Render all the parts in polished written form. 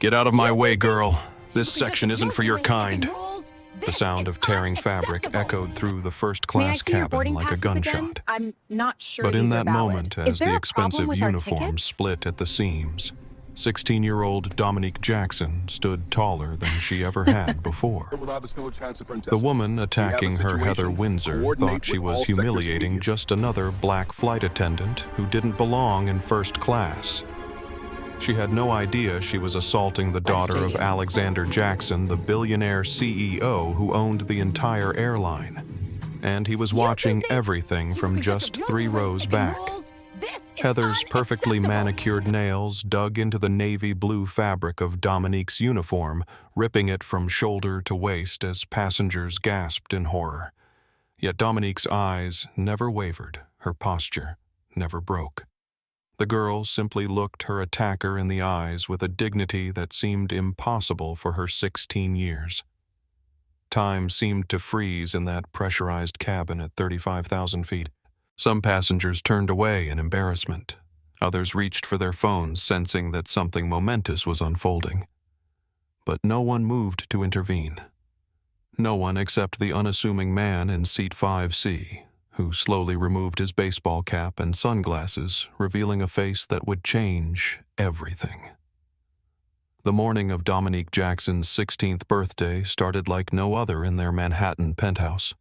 Get out of my way, girl. This section isn't for your kind. The sound of tearing fabric echoed through the first-class cabin like a gunshot. I'm not sure. But in these are that valid. moment, Is as there the a problem expensive with our uniform tickets? split at the seams, 16-year-old Dominique Jackson stood taller than she ever had before. The woman attacking her, Heather Windsor, thought she was humiliating just another black flight attendant who didn't belong in first class. She had no idea she was assaulting the daughter of Alexander Jackson, the billionaire CEO who owned the entire airline. And he was watching everything from just 3 rows back. Heather's perfectly manicured nails dug into the navy blue fabric of Dominique's uniform, ripping it from shoulder to waist as passengers gasped in horror. Yet Dominique's eyes never wavered, her posture never broke. The girl simply looked her attacker in the eyes with a dignity that seemed impossible for her 16 years. Time seemed to freeze in that pressurized cabin at 35,000 feet. Some passengers turned away in embarrassment. Others reached for their phones, sensing that something momentous was unfolding. But no one moved to intervene. No one except the unassuming man in seat 5C, who slowly removed his baseball cap and sunglasses, revealing a face that would change everything. The morning of Dominique Jackson's 16th birthday started like no other in their Manhattan penthouse.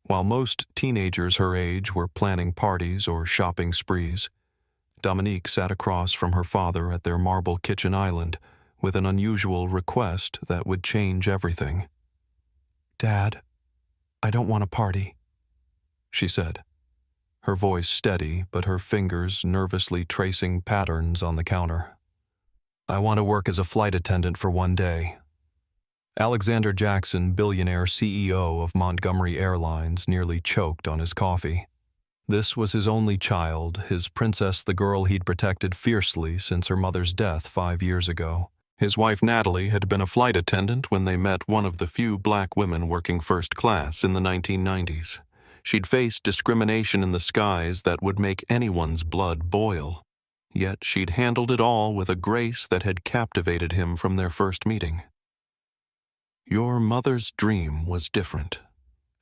While most teenagers her age were planning parties or shopping sprees, Dominique sat across from her father at their marble kitchen island with an unusual request that would change everything. "Dad, I don't want a party," she said, her voice steady but her fingers nervously tracing patterns on the counter. "I want to work as a flight attendant for one day." Alexander Jackson, billionaire CEO of Montgomery Airlines, nearly choked on his coffee. This was his only child, his princess, the girl he'd protected fiercely since her mother's death 5 years ago. His wife Natalie had been a flight attendant when they met one of the few black women working first class in the 1990s. She'd faced discrimination in the skies that would make anyone's blood boil. Yet she'd handled it all with a grace that had captivated him from their first meeting. "Your mother's dream was different,"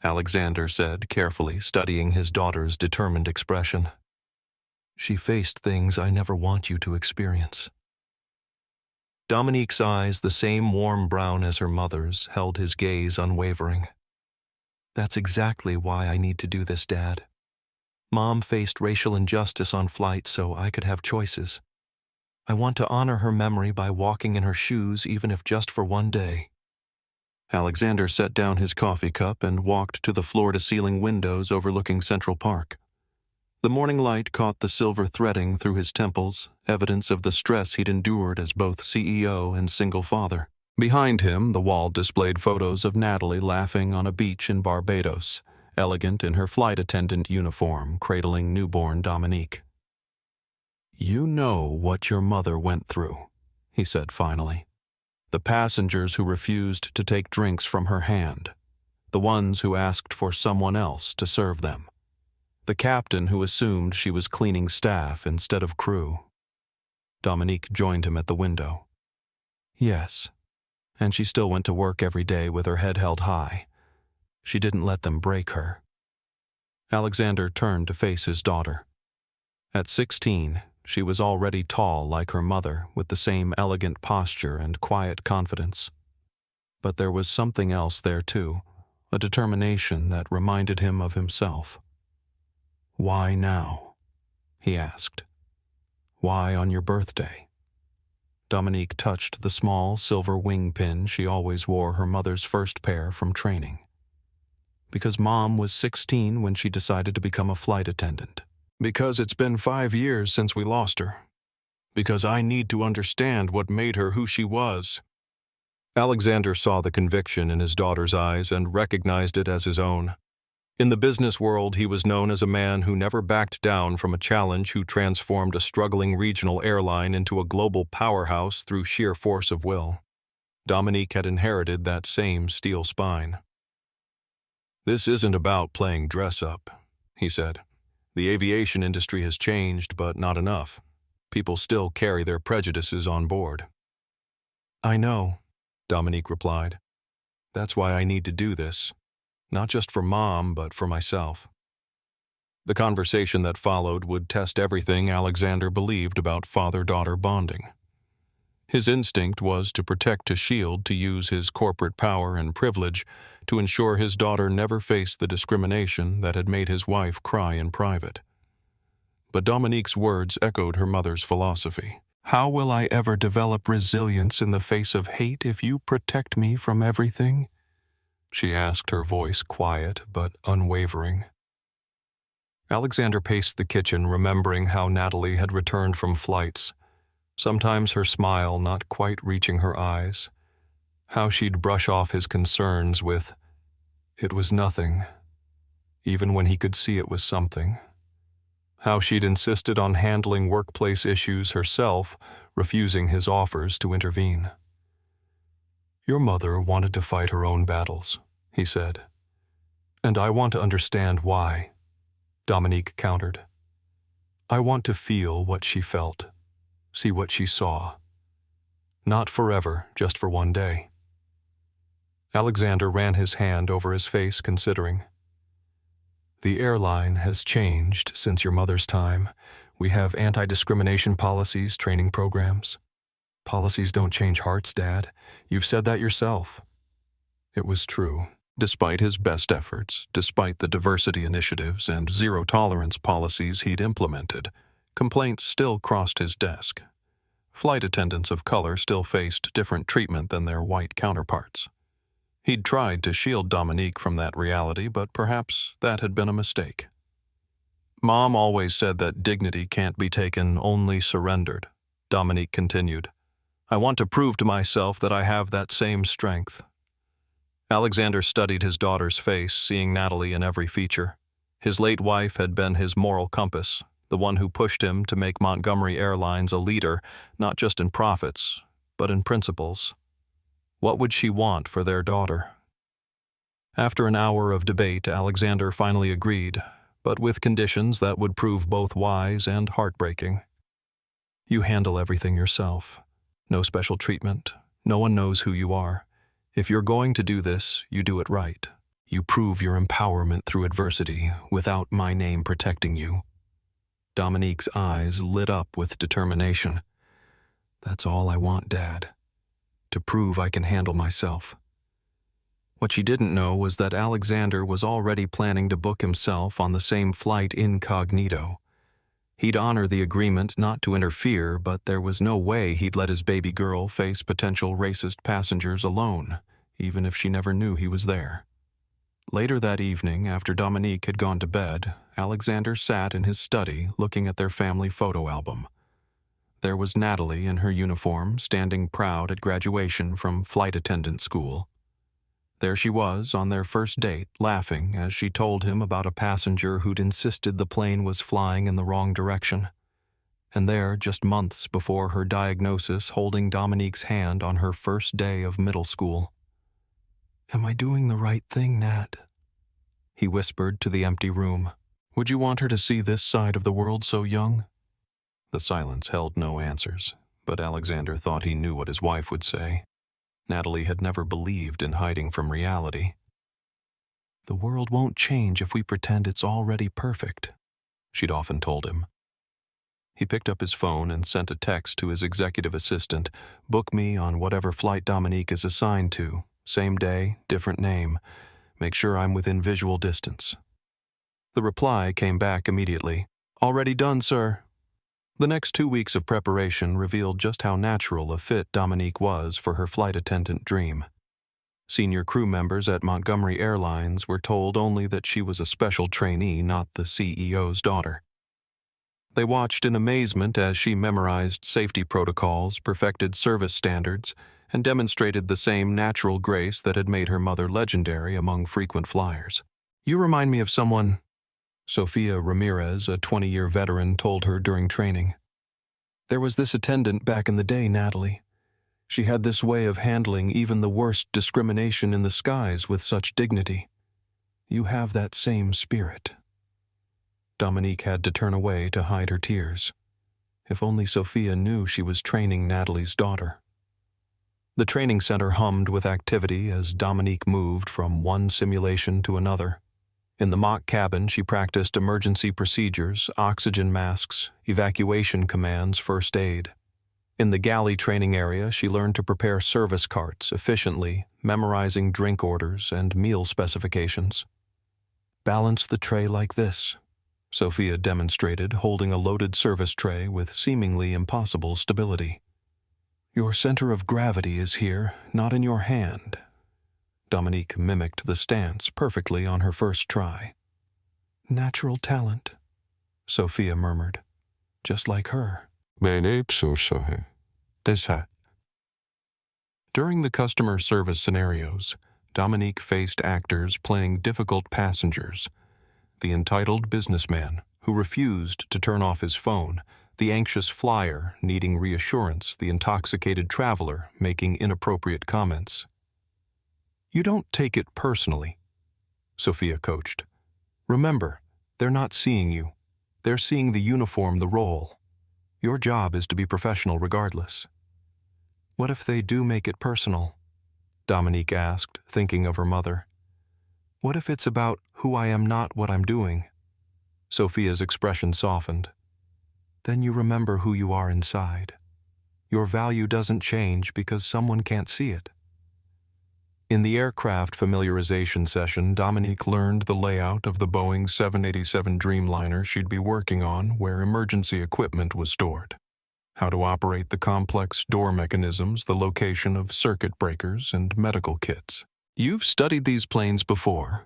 Alexander said, carefully studying his daughter's determined expression. "She faced things I never want you to experience." Dominique's eyes, the same warm brown as her mother's, held his gaze unwavering. "That's exactly why I need to do this, Dad. Mom faced racial injustice on flight so I could have choices. I want to honor her memory by walking in her shoes, even if just for one day." Alexander set down his coffee cup and walked to the floor-to-ceiling windows overlooking Central Park. The morning light caught the silver threading through his temples, evidence of the stress he'd endured as both CEO and single father. Behind him, the wall displayed photos of Natalie laughing on a beach in Barbados, elegant in her flight attendant uniform, cradling newborn Dominique. "You know what your mother went through," he said finally. "The passengers who refused to take drinks from her hand. The ones who asked for someone else to serve them. The captain who assumed she was cleaning staff instead of crew." Dominique joined him at the window. "Yes. And she still went to work every day with her head held high. She didn't let them break her." Alexander turned to face his daughter. At 16, she was already tall like her mother, with the same elegant posture and quiet confidence. But there was something else there too, a determination that reminded him of himself. "Why now?" he asked. "Why on your birthday?" Dominique touched the small silver wing pin she always wore, her mother's first pair from training. "Because Mom was 16 when she decided to become a flight attendant. Because it's been 5 years since we lost her. Because I need to understand what made her who she was." Alexander saw the conviction in his daughter's eyes and recognized it as his own. In the business world, he was known as a man who never backed down from a challenge, who transformed a struggling regional airline into a global powerhouse through sheer force of will. Dominique had inherited that same steel spine. "This isn't about playing dress-up," he said. "The aviation industry has changed, but not enough. People still carry their prejudices on board." I know, Dominique replied. That's why I need to do this. Not just for Mom, but for myself. The conversation that followed would test everything Alexander believed about father-daughter bonding. His instinct was to protect his shield, to use his corporate power and privilege to ensure his daughter never faced the discrimination that had made his wife cry in private. But Dominique's words echoed her mother's philosophy. How will I ever develop resilience in the face of hate if you protect me from everything? She asked, her voice quiet but unwavering. Alexander paced the kitchen, remembering how Natalie had returned from flights, sometimes her smile not quite reaching her eyes, how she'd brush off his concerns with, "It was nothing," even when he could see it was something. How she'd insisted on handling workplace issues herself, refusing his offers to intervene. "Your mother wanted to fight her own battles," he said. "And I want to understand why," Dominique countered. "I want to feel what she felt, see what she saw. Not forever, just for one day." Alexander ran his hand over his face, considering. "The airline has changed since your mother's time. We have anti-discrimination policies, training programs. Policies don't change hearts, Dad. You've said that yourself." It was true. Despite his best efforts, despite the diversity initiatives and zero-tolerance policies he'd implemented, complaints still crossed his desk. Flight attendants of color still faced different treatment than their white counterparts. He'd tried to shield Dominique from that reality, but perhaps that had been a mistake. "Mom always said that dignity can't be taken, only surrendered," Dominique continued. "I want to prove to myself that I have that same strength." Alexander studied his daughter's face, seeing Natalie in every feature. His late wife had been his moral compass, the one who pushed him to make Montgomery Airlines a leader, not just in profits, but in principles. What would she want for their daughter? After an hour of debate, Alexander finally agreed, but with conditions that would prove both wise and heartbreaking. "You handle everything yourself. No special treatment. No one knows who you are. If you're going to do this, you do it right. You prove your empowerment through adversity without my name protecting you." Dominique's eyes lit up with determination. "That's all I want, Dad. To prove I can handle myself." What she didn't know was that Alexander was already planning to book himself on the same flight incognito. He'd honor the agreement not to interfere, but there was no way he'd let his baby girl face potential racist passengers alone, even if she never knew he was there. Later that evening, after Dominique had gone to bed, Alexander sat in his study looking at their family photo album. There was Natalie in her uniform, standing proud at graduation from flight attendant school. There she was on their first date, laughing as she told him about a passenger who'd insisted the plane was flying in the wrong direction. And there, just months before her diagnosis, holding Dominique's hand on her first day of middle school. "Am I doing the right thing, Nat?" he whispered to the empty room. "Would you want her to see this side of the world so young?" The silence held no answers, but Alexander thought he knew what his wife would say. Natalie had never believed in hiding from reality. "The world won't change if we pretend it's already perfect," she'd often told him. He picked up his phone and sent a text to his executive assistant, "Book me on whatever flight Dominique is assigned to. Same day, different name. Make sure I'm within visual distance." The reply came back immediately. "Already done, sir." The next 2 weeks of preparation revealed just how natural a fit Dominique was for her flight attendant dream. Senior crew members at Montgomery Airlines were told only that she was a special trainee, not the CEO's daughter. They watched in amazement as she memorized safety protocols, perfected service standards, and demonstrated the same natural grace that had made her mother legendary among frequent flyers. "You remind me of someone," Sophia Ramirez, a 20-year veteran, told her during training. "There was this attendant back in the day, Natalie. She had this way of handling even the worst discrimination in the skies with such dignity. You have that same spirit." Dominique had to turn away to hide her tears. If only Sophia knew she was training Natalie's daughter. The training center hummed with activity as Dominique moved from one simulation to another. In the mock cabin, she practiced emergency procedures, oxygen masks, evacuation commands, first aid. In the galley training area, she learned to prepare service carts efficiently, memorizing drink orders and meal specifications. "Balance the tray like this," Sophia demonstrated, holding a loaded service tray with seemingly impossible stability. "Your center of gravity is here, not in your hand." Dominique mimicked the stance perfectly on her first try. "Natural talent," Sophia murmured. "Just like her." During the customer service scenarios, Dominique faced actors playing difficult passengers. The entitled businessman who refused to turn off his phone, the anxious flyer needing reassurance, the intoxicated traveler making inappropriate comments. "You don't take it personally," Sophia coached. "Remember, they're not seeing you. They're seeing the uniform, the role. Your job is to be professional regardless." "What if they do make it personal?" Dominique asked, thinking of her mother. "What if it's about who I am, not what I'm doing?" Sophia's expression softened. "Then you remember who you are inside. Your value doesn't change because someone can't see it." In the aircraft familiarization session, Dominique learned the layout of the Boeing 787 Dreamliner she'd be working on where emergency equipment was stored, how to operate the complex door mechanisms, the location of circuit breakers, and medical kits. "You've studied these planes before,"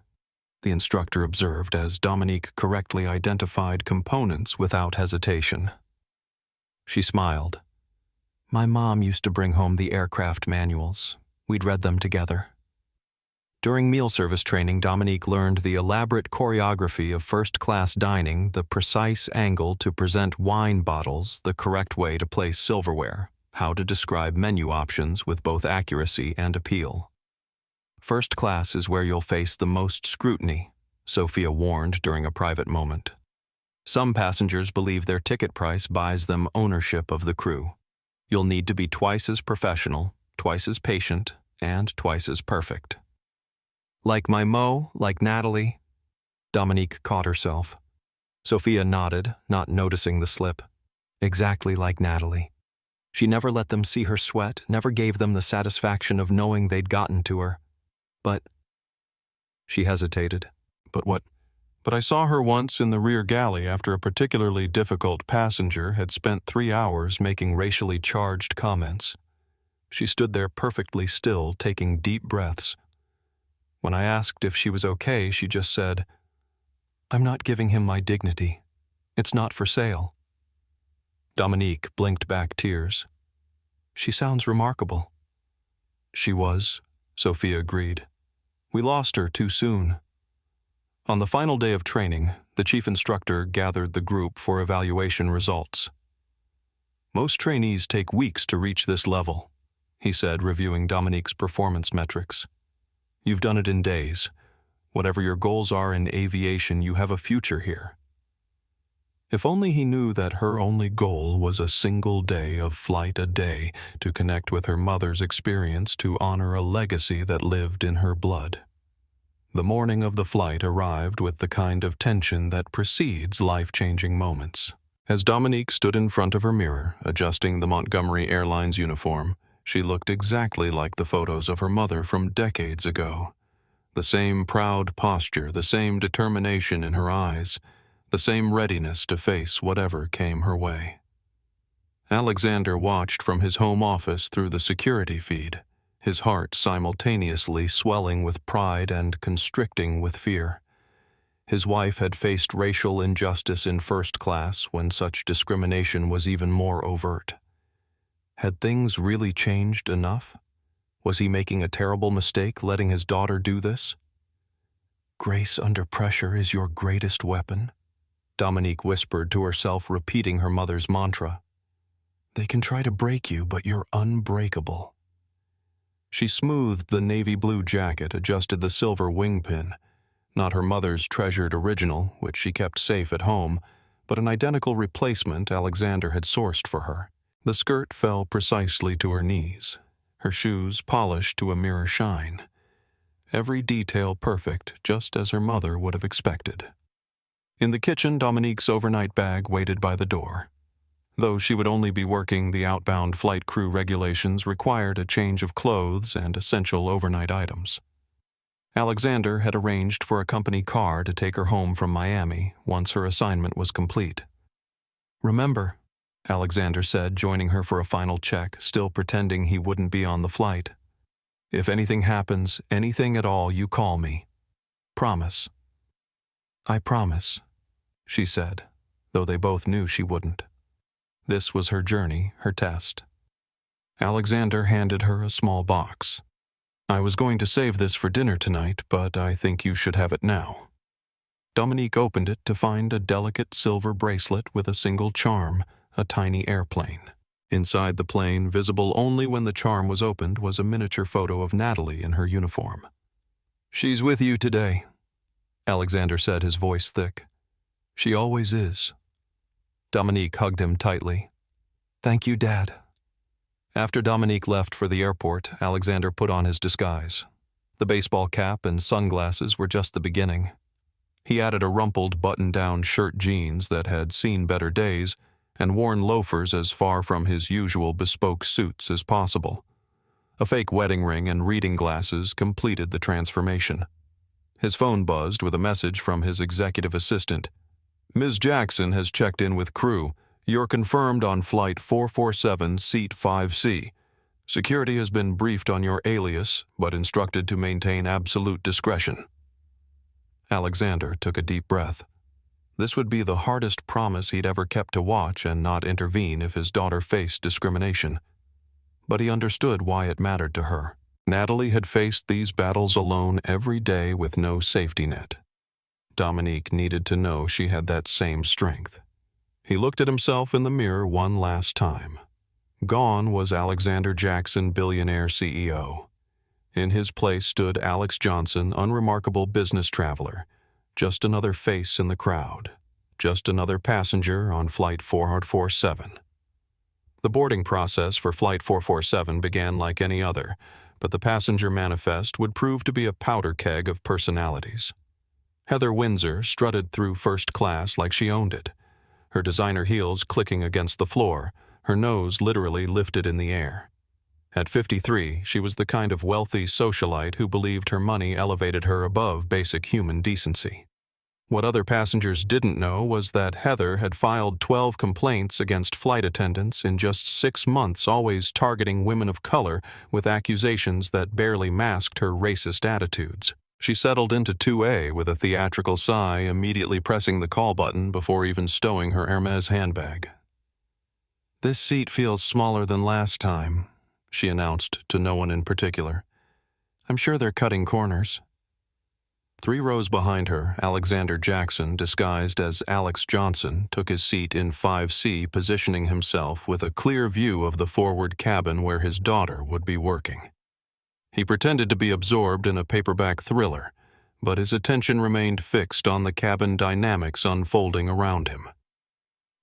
the instructor observed as Dominique correctly identified components without hesitation. She smiled. "My mom used to bring home the aircraft manuals. We'd read them together." During meal service training, Dominique learned the elaborate choreography of first-class dining, the precise angle to present wine bottles, the correct way to place silverware, how to describe menu options with both accuracy and appeal. "First class is where you'll face the most scrutiny," Sophia warned during a private moment. "Some passengers believe their ticket price buys them ownership of the crew. You'll need to be twice as professional, twice as patient, and twice as perfect." "Like my Mo, like Natalie?" Dominique caught herself. Sophia nodded, not noticing the slip. "Exactly like Natalie. She never let them see her sweat, never gave them the satisfaction of knowing they'd gotten to her. But..." She hesitated. "But what?" "But I saw her once in the rear galley after a particularly difficult passenger had spent 3 hours making racially charged comments. She stood there perfectly still, taking deep breaths. When I asked if she was okay, she just said, 'I'm not giving him my dignity. It's not for sale.'" Dominique blinked back tears. "She sounds remarkable." "She was," Sophia agreed. "We lost her too soon." On the final day of training, the chief instructor gathered the group for evaluation results. "Most trainees take weeks to reach this level," he said, reviewing Dominique's performance metrics. "You've done it in days. Whatever your goals are in aviation, you have a future here." If only he knew that her only goal was a single day of flight a day to connect with her mother's experience, to honor a legacy that lived in her blood. The morning of the flight arrived with the kind of tension that precedes life-changing moments. As Dominique stood in front of her mirror, adjusting the Montgomery Airlines uniform, she looked exactly like the photos of her mother from decades ago. The same proud posture, the same determination in her eyes, the same readiness to face whatever came her way. Alexander watched from his home office through the security feed, his heart simultaneously swelling with pride and constricting with fear. His wife had faced racial injustice in first class when such discrimination was even more overt. Had things really changed enough? Was he making a terrible mistake letting his daughter do this? "Grace under pressure is your greatest weapon," Dominique whispered to herself, repeating her mother's mantra. "They can try to break you, but you're unbreakable." She smoothed the navy blue jacket, adjusted the silver wing pin, not her mother's treasured original, which she kept safe at home, but an identical replacement Alexander had sourced for her. The skirt fell precisely to her knees. her shoes polished to a mirror shine. Every detail perfect, just as her mother would have expected. In the kitchen, Dominique's overnight bag waited by the door. Though she would only be working, the outbound flight crew regulations required a change of clothes and essential overnight items. Alexander had arranged for a company car to take her home from Miami once her assignment was complete. "Remember," Alexander said, joining her for a final check, still pretending he wouldn't be on the flight. "If anything happens, anything at all, you call me. Promise." "I promise," she said, though they both knew she wouldn't. This was her journey, her test. Alexander handed her a small box. "I was going to save this for dinner tonight, but I think you should have it now." Dominique opened it to find a delicate silver bracelet with a single charm, a tiny airplane. Inside the plane, visible only when the charm was opened, was a miniature photo of Natalie in her uniform. "She's with you today," Alexander said, his voice thick. "She always is." Dominique hugged him tightly. "Thank you, Dad." After Dominique left for the airport, Alexander put on his disguise. The baseball cap and sunglasses were just the beginning. He added a rumpled button-down shirt jeans that had seen better days and worn loafers as far from his usual bespoke suits as possible. A fake wedding ring and reading glasses completed the transformation. His phone buzzed with a message from his executive assistant. "Ms. Jackson has checked in with crew. You're confirmed on Flight 447, Seat 5C. Security has been briefed on your alias, but instructed to maintain absolute discretion." Alexander took a deep breath. This would be the hardest promise he'd ever kept to watch and not intervene if his daughter faced discrimination. But he understood why it mattered to her. Natalie had faced these battles alone every day with no safety net. Dominique needed to know she had that same strength. He looked at himself in the mirror one last time. Gone was Alexander Jackson, billionaire CEO. In his place stood Alex Johnson, unremarkable business traveler. Just another face in the crowd. Just another passenger on Flight 447. The boarding process for Flight 447 began like any other, but the passenger manifest would prove to be a powder keg of personalities. Heather Windsor strutted through first class like she owned it, her designer heels clicking against the floor, her nose literally lifted in the air. At 53, she was the kind of wealthy socialite who believed her money elevated her above basic human decency. What other passengers didn't know was that Heather had filed 12 complaints against flight attendants in just 6 months, always targeting women of color with accusations that barely masked her racist attitudes. She settled into 2A with a theatrical sigh, immediately pressing the call button before even stowing her Hermes handbag. "This seat feels smaller than last time," she announced to no one in particular. "I'm sure they're cutting corners." 3 rows behind her, Alexander Jackson, disguised as Alex Johnson, took his seat in 5C, positioning himself with a clear view of the forward cabin where his daughter would be working. He pretended to be absorbed in a paperback thriller, but his attention remained fixed on the cabin dynamics unfolding around him.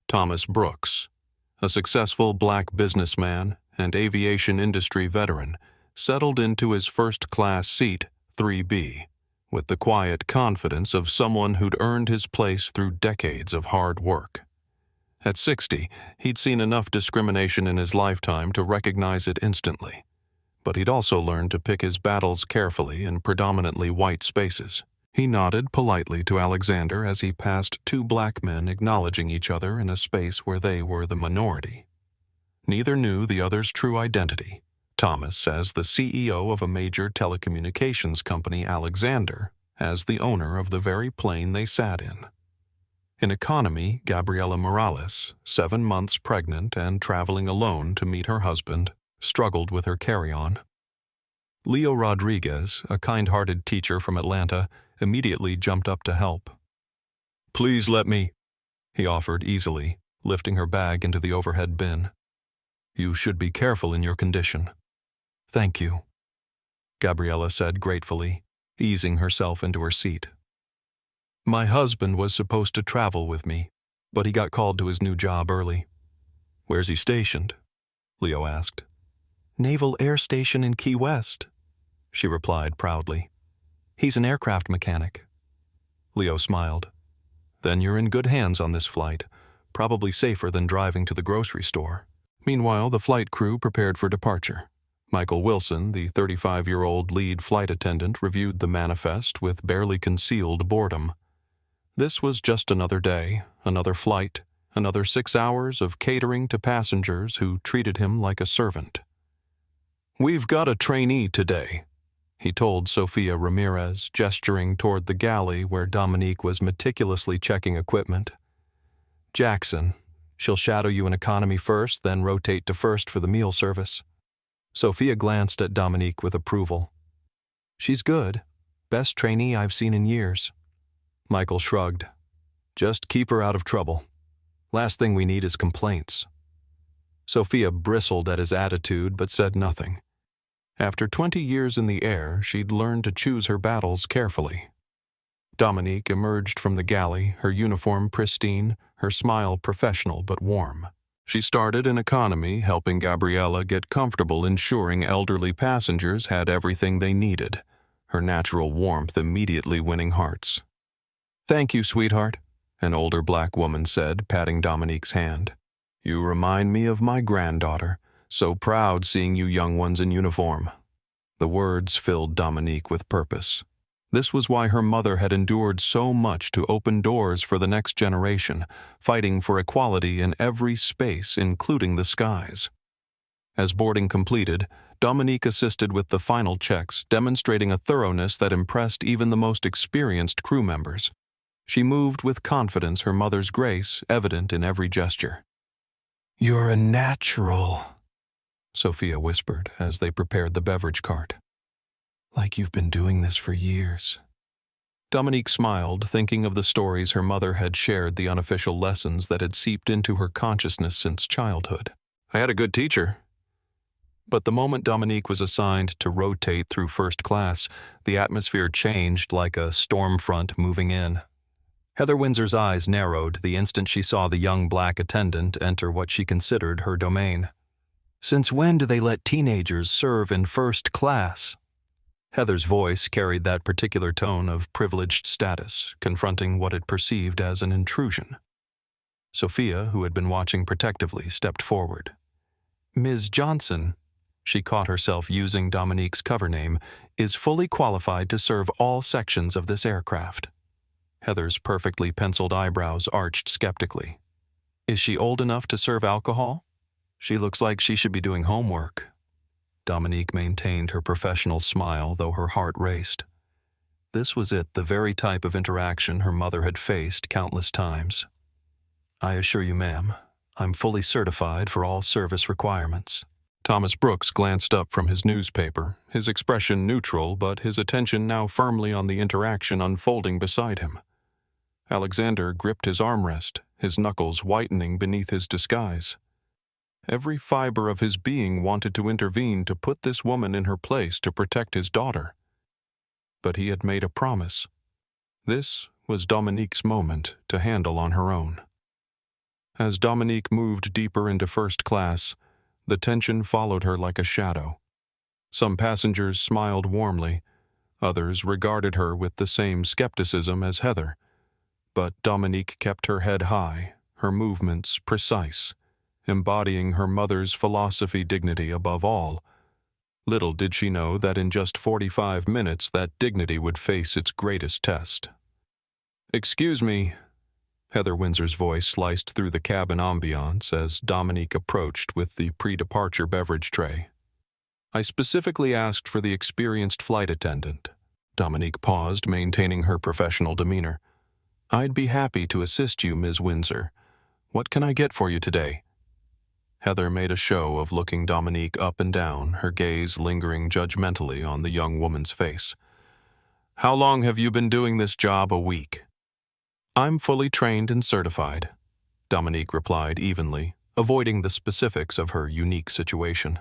Thomas Brooks, a successful black businessman and aviation industry veteran, settled into his first-class seat, 3B, with the quiet confidence of someone who'd earned his place through decades of hard work. At 60, he'd seen enough discrimination in his lifetime to recognize it instantly, but he'd also learned to pick his battles carefully in predominantly white spaces. He nodded politely to Alexander as he passed 2 black men acknowledging each other in a space where they were the minority. Neither knew the other's true identity. Thomas as the CEO of a major telecommunications company, Alexander as the owner of the very plane they sat in. In economy, Gabriela Morales, 7 months pregnant and traveling alone to meet her husband, struggled with her carry-on. Leo Rodriguez, a kind-hearted teacher from Atlanta, immediately jumped up to help. "Please let me," he offered easily, lifting her bag into the overhead bin. "You should be careful in your condition." "Thank you," Gabriela said gratefully, easing herself into her seat. "My husband was supposed to travel with me, but he got called to his new job early." "Where's he stationed?" Leo asked. Naval Air Station in Key West, she replied proudly. He's an aircraft mechanic. Leo smiled. Then you're in good hands on this flight, probably safer than driving to the grocery store. Meanwhile, the flight crew prepared for departure. Michael Wilson, the 35-year-old lead flight attendant, reviewed the manifest with barely concealed boredom. This was just another day, another flight, another 6 hours of catering to passengers who treated him like a servant. "We've got a trainee today," he told Sofia Ramirez, gesturing toward the galley where Dominique was meticulously checking equipment. "Jackson. She'll shadow you in economy first, then rotate to first for the meal service." Sofia glanced at Dominique with approval. "She's good. Best trainee I've seen in years." Michael shrugged. "Just keep her out of trouble. Last thing we need is complaints." Sofia bristled at his attitude but said nothing. After 20 years in the air, she'd learned to choose her battles carefully. Dominique emerged from the galley, her uniform pristine, her smile professional but warm. She started in economy, helping Gabriella get comfortable ensuring elderly passengers had everything they needed, her natural warmth immediately winning hearts. "Thank you, sweetheart," an older black woman said, patting Dominique's hand. "You remind me of my granddaughter. So proud seeing you young ones in uniform." The words filled Dominique with purpose. This was why her mother had endured so much to open doors for the next generation, fighting for equality in every space, including the skies. As boarding completed, Dominique assisted with the final checks, demonstrating a thoroughness that impressed even the most experienced crew members. She moved with confidence, her mother's grace evident in every gesture. "You're a natural," Sofia whispered as they prepared the beverage cart. "Like you've been doing this for years." Dominique smiled, thinking of the stories her mother had shared, the unofficial lessons that had seeped into her consciousness since childhood. "I had a good teacher." But the moment Dominique was assigned to rotate through first class, the atmosphere changed like a storm front moving in. Heather Windsor's eyes narrowed the instant she saw the young black attendant enter what she considered her domain. "Since when do they let teenagers serve in first class?" Heather's voice carried that particular tone of privileged status, confronting what it perceived as an intrusion. Sofia, who had been watching protectively, stepped forward. "Ms. Johnson," she caught herself using Dominique's cover name, "is fully qualified to serve all sections of this aircraft." Heather's perfectly penciled eyebrows arched skeptically. "Is she old enough to serve alcohol? She looks like she should be doing homework." Dominique maintained her professional smile, though her heart raced. This was it, the very type of interaction her mother had faced countless times. "I assure you, ma'am, I'm fully certified for all service requirements." Thomas Brooks glanced up from his newspaper, his expression neutral, but his attention now firmly on the interaction unfolding beside him. Alexander gripped his armrest, his knuckles whitening beneath his disguise. Every fiber of his being wanted to intervene to put this woman in her place to protect his daughter. But he had made a promise. This was Dominique's moment to handle on her own. As Dominique moved deeper into first class, the tension followed her like a shadow. Some passengers smiled warmly, others regarded her with the same skepticism as Heather. But Dominique kept her head high, her movements precise, embodying her mother's philosophy, dignity above all. Little did she know that in just 45 minutes that dignity would face its greatest test. "Excuse me," Heather Windsor's voice sliced through the cabin ambiance as Dominique approached with the pre-departure beverage tray. "I specifically asked for the experienced flight attendant." Dominique paused, maintaining her professional demeanor. "I'd be happy to assist you, Ms. Windsor. What can I get for you today?" Heather made a show of looking Dominique up and down, her gaze lingering judgmentally on the young woman's face. "How long have you been doing this job? A week?" "I'm fully trained and certified," Dominique replied evenly, avoiding the specifics of her unique situation.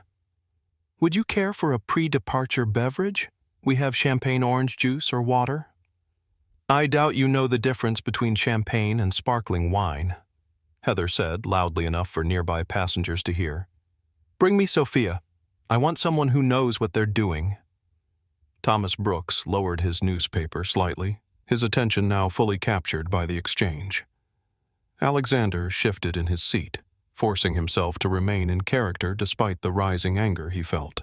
"Would you care for a pre-departure beverage? We have champagne orange juice or water." "I doubt you know the difference between champagne and sparkling wine," Heather said, loudly enough for nearby passengers to hear. "Bring me Sophia," I want someone who knows what they're doing." Thomas Brooks lowered his newspaper slightly, his attention now fully captured by the exchange. Alexander shifted in his seat, forcing himself to remain in character despite the rising anger he felt.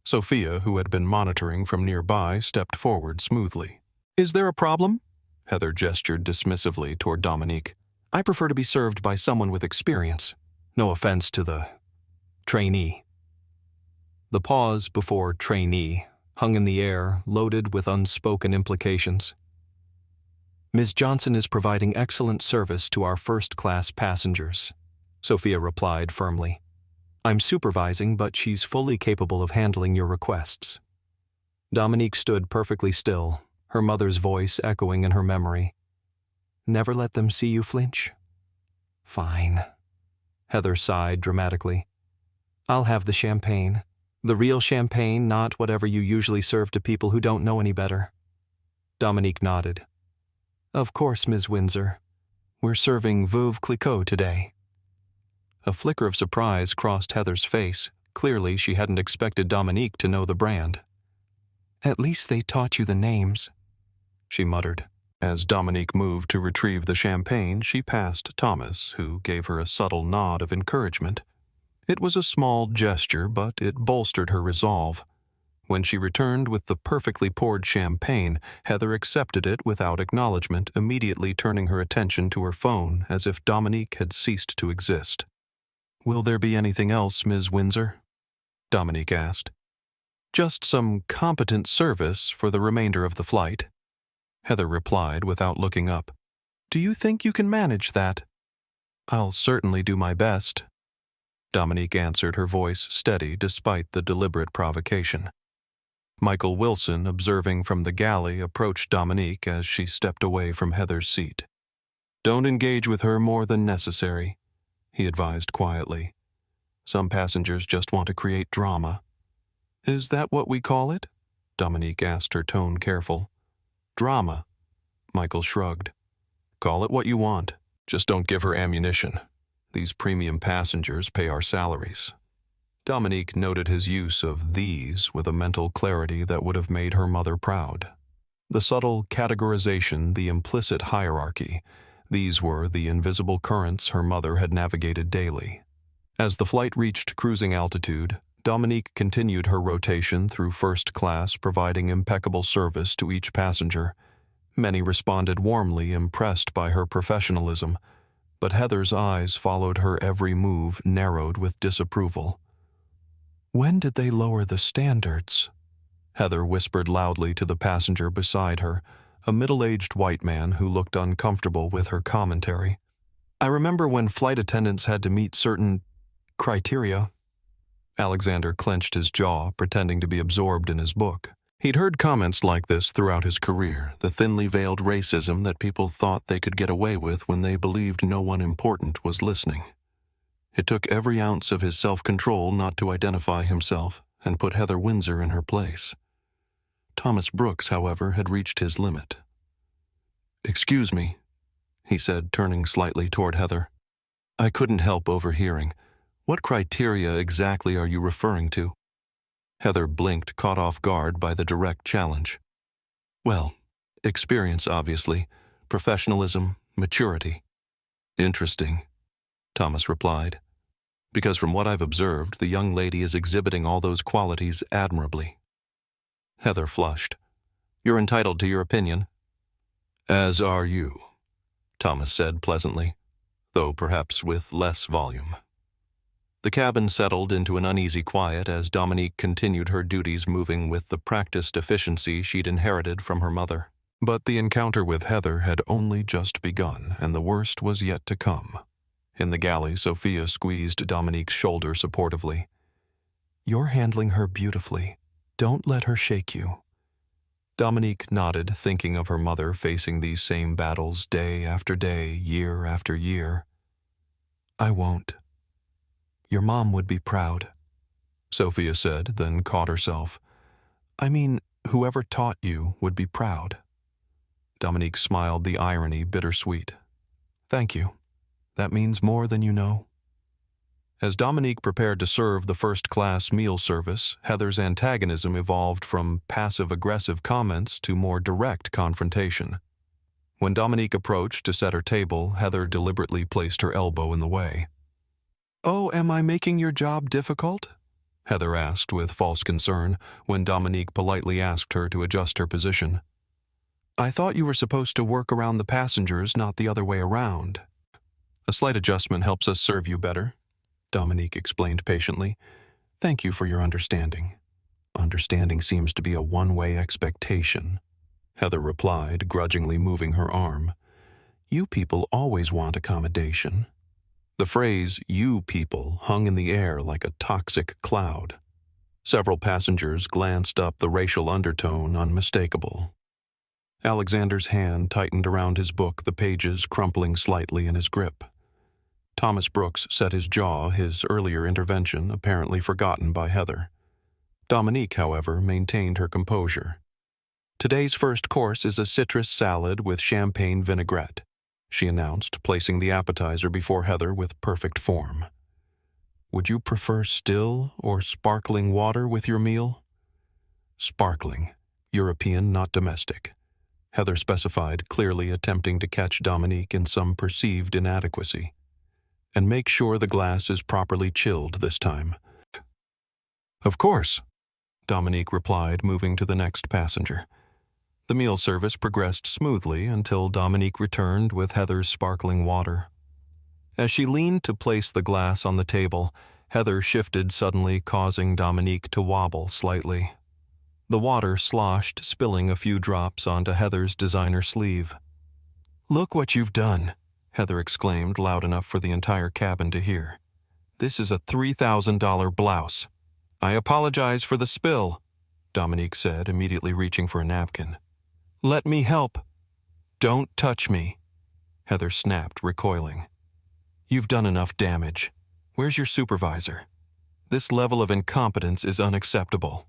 Sophia, who had been monitoring from nearby, stepped forward smoothly. "Is there a problem?" Heather gestured dismissively toward Dominique. "I prefer to be served by someone with experience. No offense to the trainee." The pause before trainee hung in the air, loaded with unspoken implications. "Ms. Johnson is providing excellent service to our first-class passengers," Sophia replied firmly. "I'm supervising, but she's fully capable of handling your requests." Dominique stood perfectly still, her mother's voice echoing in her memory. "Never let them see you flinch?" "Fine." Heather sighed dramatically. "I'll have the champagne. The real champagne, not whatever you usually serve to people who don't know any better." Dominique nodded. "Of course, Ms. Windsor. We're serving Veuve Clicquot today." A flicker of surprise crossed Heather's face. Clearly, she hadn't expected Dominique to know the brand. "At least they taught you the names," she muttered. As Dominique moved to retrieve the champagne, she passed Thomas, who gave her a subtle nod of encouragement. It was a small gesture, but it bolstered her resolve. When she returned with the perfectly poured champagne, Heather accepted it without acknowledgement, immediately turning her attention to her phone as if Dominique had ceased to exist. "Will there be anything else, Ms. Windsor?" Dominique asked. "Just some competent service for the remainder of the flight," Heather replied without looking up. "Do you think you can manage that?" "I'll certainly do my best," Dominique answered, her voice steady despite the deliberate provocation. Michael Wilson, observing from the galley, approached Dominique as she stepped away from Heather's seat. "Don't engage with her more than necessary," he advised quietly. "Some passengers just want to create drama." "Is that what we call it?" Dominique asked, her tone careful. "Drama," Michael shrugged. "Call it what you want. Just don't give her ammunition. These premium passengers pay our salaries." Dominique noted his use of "these" with a mental clarity that would have made her mother proud. The subtle categorization, the implicit hierarchy, these were the invisible currents her mother had navigated daily. As the flight reached cruising altitude, Dominique continued her rotation through first class, providing impeccable service to each passenger. Many responded warmly, impressed by her professionalism, but Heather's eyes followed her every move, narrowed with disapproval. "When did they lower the standards?" Heather whispered loudly to the passenger beside her, a middle-aged white man who looked uncomfortable with her commentary. "I remember when flight attendants had to meet certain criteria." Alexander clenched his jaw, pretending to be absorbed in his book. He'd heard comments like this throughout his career, the thinly veiled racism that people thought they could get away with when they believed no one important was listening. It took every ounce of his self-control not to identify himself and put Heather Windsor in her place. Thomas Brooks, however, had reached his limit. "Excuse me," he said, turning slightly toward Heather. "I couldn't help overhearing. What criteria exactly are you referring to?" Heather blinked, caught off guard by the direct challenge. "Well, experience, obviously, professionalism, maturity." "Interesting," Thomas replied, "because from what I've observed, the young lady is exhibiting all those qualities admirably." Heather flushed. "You're entitled to your opinion." "As are you," Thomas said pleasantly, though perhaps with less volume. The cabin settled into an uneasy quiet as Dominique continued her duties, moving with the practiced efficiency she'd inherited from her mother. But the encounter with Heather had only just begun, and the worst was yet to come. In the galley, Sophia squeezed Dominique's shoulder supportively. "You're handling her beautifully. Don't let her shake you." Dominique nodded, thinking of her mother facing these same battles day after day, year after year. "I won't. Your mom would be proud," Sophia said, then caught herself. "I mean, whoever taught you would be proud." Dominique smiled, the irony bittersweet. "Thank you. That means more than you know." As Dominique prepared to serve the first-class meal service, Heather's antagonism evolved from passive-aggressive comments to more direct confrontation. When Dominique approached to set her table, Heather deliberately placed her elbow in the way. "Oh, am I making your job difficult?" Heather asked with false concern when Dominique politely asked her to adjust her position. "I thought you were supposed to work around the passengers, not the other way around." "A slight adjustment helps us serve you better," Dominique explained patiently. "Thank you for your understanding." "Understanding seems to be a one-way expectation," Heather replied, grudgingly moving her arm. "You people always want accommodation." The phrase, "you people," hung in the air like a toxic cloud. Several passengers glanced up, the racial undertone unmistakable. Alexander's hand tightened around his book, the pages crumpling slightly in his grip. Thomas Brooks set his jaw, his earlier intervention apparently forgotten by Heather. Dominique, however, maintained her composure. "Today's first course is a citrus salad with champagne vinaigrette," she announced, placing the appetizer before Heather with perfect form. "Would you prefer still or sparkling water with your meal?" "Sparkling. European, not domestic," Heather specified, clearly attempting to catch Dominique in some perceived inadequacy. "And make sure the glass is properly chilled this time." "Of course," Dominique replied, moving to the next passenger. The meal service progressed smoothly until Dominique returned with Heather's sparkling water. As she leaned to place the glass on the table, Heather shifted suddenly, causing Dominique to wobble slightly. The water sloshed, spilling a few drops onto Heather's designer sleeve. "Look what you've done," Heather exclaimed loud enough for the entire cabin to hear. "This is a $3,000 blouse." "I apologize for the spill," Dominique said, immediately reaching for a napkin. "Let me help." "Don't touch me," Heather snapped, recoiling. "You've done enough damage. Where's your supervisor? This level of incompetence is unacceptable."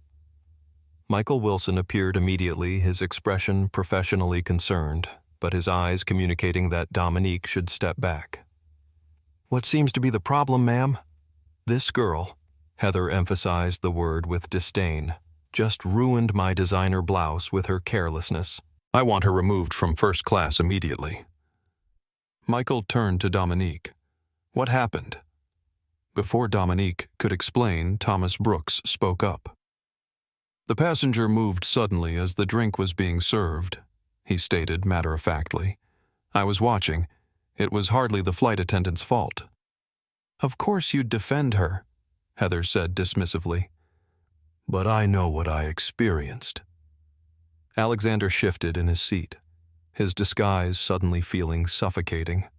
Michael Wilson appeared immediately, his expression professionally concerned, but his eyes communicating that Dominique should step back. "What seems to be the problem, ma'am?" "This girl," Heather emphasized the word with disdain, "just ruined my designer blouse with her carelessness. I want her removed from first class immediately." Michael turned to Dominique. "What happened?" Before Dominique could explain, Thomas Brooks spoke up. "The passenger moved suddenly as the drink was being served," he stated matter-of-factly. "I was watching. It was hardly the flight attendant's fault." "Of course you'd defend her," Heather said dismissively. "But I know what I experienced." Alexander shifted in his seat, his disguise suddenly feeling suffocating.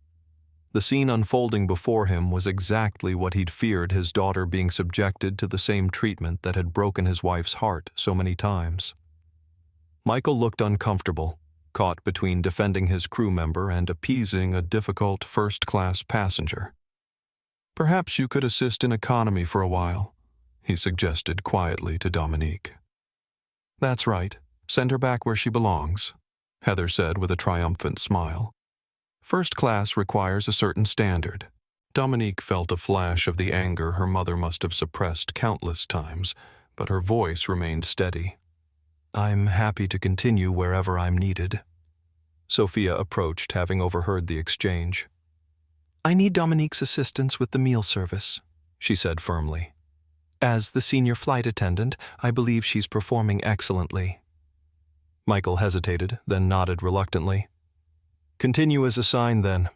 The scene unfolding before him was exactly what he'd feared, his daughter being subjected to the same treatment that had broken his wife's heart so many times. Michael looked uncomfortable, caught between defending his crew member and appeasing a difficult first-class passenger. "Perhaps you could assist in economy for a while," he suggested quietly to Dominique. "That's right. Send her back where she belongs," Heather said with a triumphant smile. "First class requires a certain standard." Dominique felt a flash of the anger her mother must have suppressed countless times, but her voice remained steady. "I'm happy to continue wherever I'm needed." Sophia approached, having overheard the exchange. "I need Dominique's assistance with the meal service," she said firmly. "As the senior flight attendant, I believe she's performing excellently." Michael hesitated, then nodded reluctantly. "Continue as assigned, then.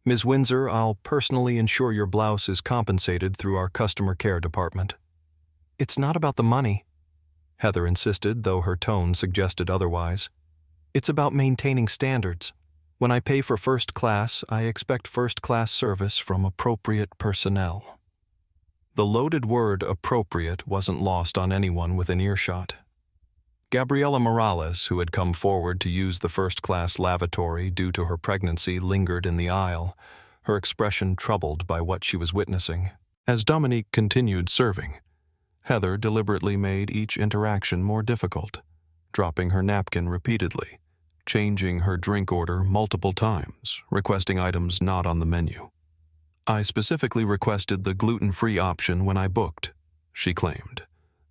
Ms. Windsor, I'll personally ensure your blouse is compensated through our customer care department." "It's not about the money," Heather insisted, though her tone suggested otherwise. "It's about maintaining standards. When I pay for first class, I expect first-class service from appropriate personnel." The loaded word appropriate wasn't lost on anyone within earshot. Gabriela Morales, who had come forward to use the first-class lavatory due to her pregnancy, lingered in the aisle, her expression troubled by what she was witnessing. As Dominique continued serving, Heather deliberately made each interaction more difficult, dropping her napkin repeatedly, changing her drink order multiple times, requesting items not on the menu. "I specifically requested the gluten-free option when I booked," she claimed,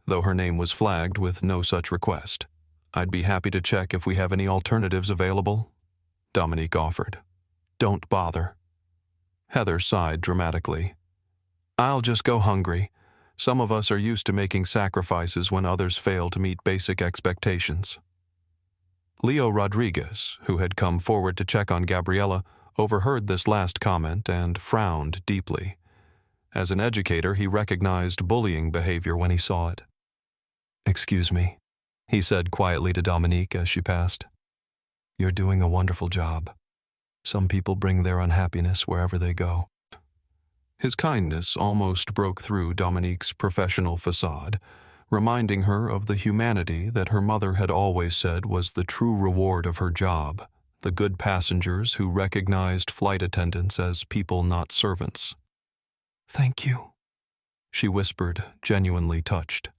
though her name was flagged with no such request. "I'd be happy to check if we have any alternatives available," Dominique offered. "Don't bother." Heather sighed dramatically. "I'll just go hungry. Some of us are used to making sacrifices when others fail to meet basic expectations." Leo Rodriguez, who had come forward to check on Gabriella, overheard this last comment and frowned deeply. As an educator, he recognized bullying behavior when he saw it. "Excuse me," he said quietly to Dominique as she passed. "You're doing a wonderful job. Some people bring their unhappiness wherever they go." His kindness almost broke through Dominique's professional facade, reminding her of the humanity that her mother had always said was the true reward of her job, the good passengers who recognized flight attendants as people, not servants. "Thank you," she whispered, genuinely touched.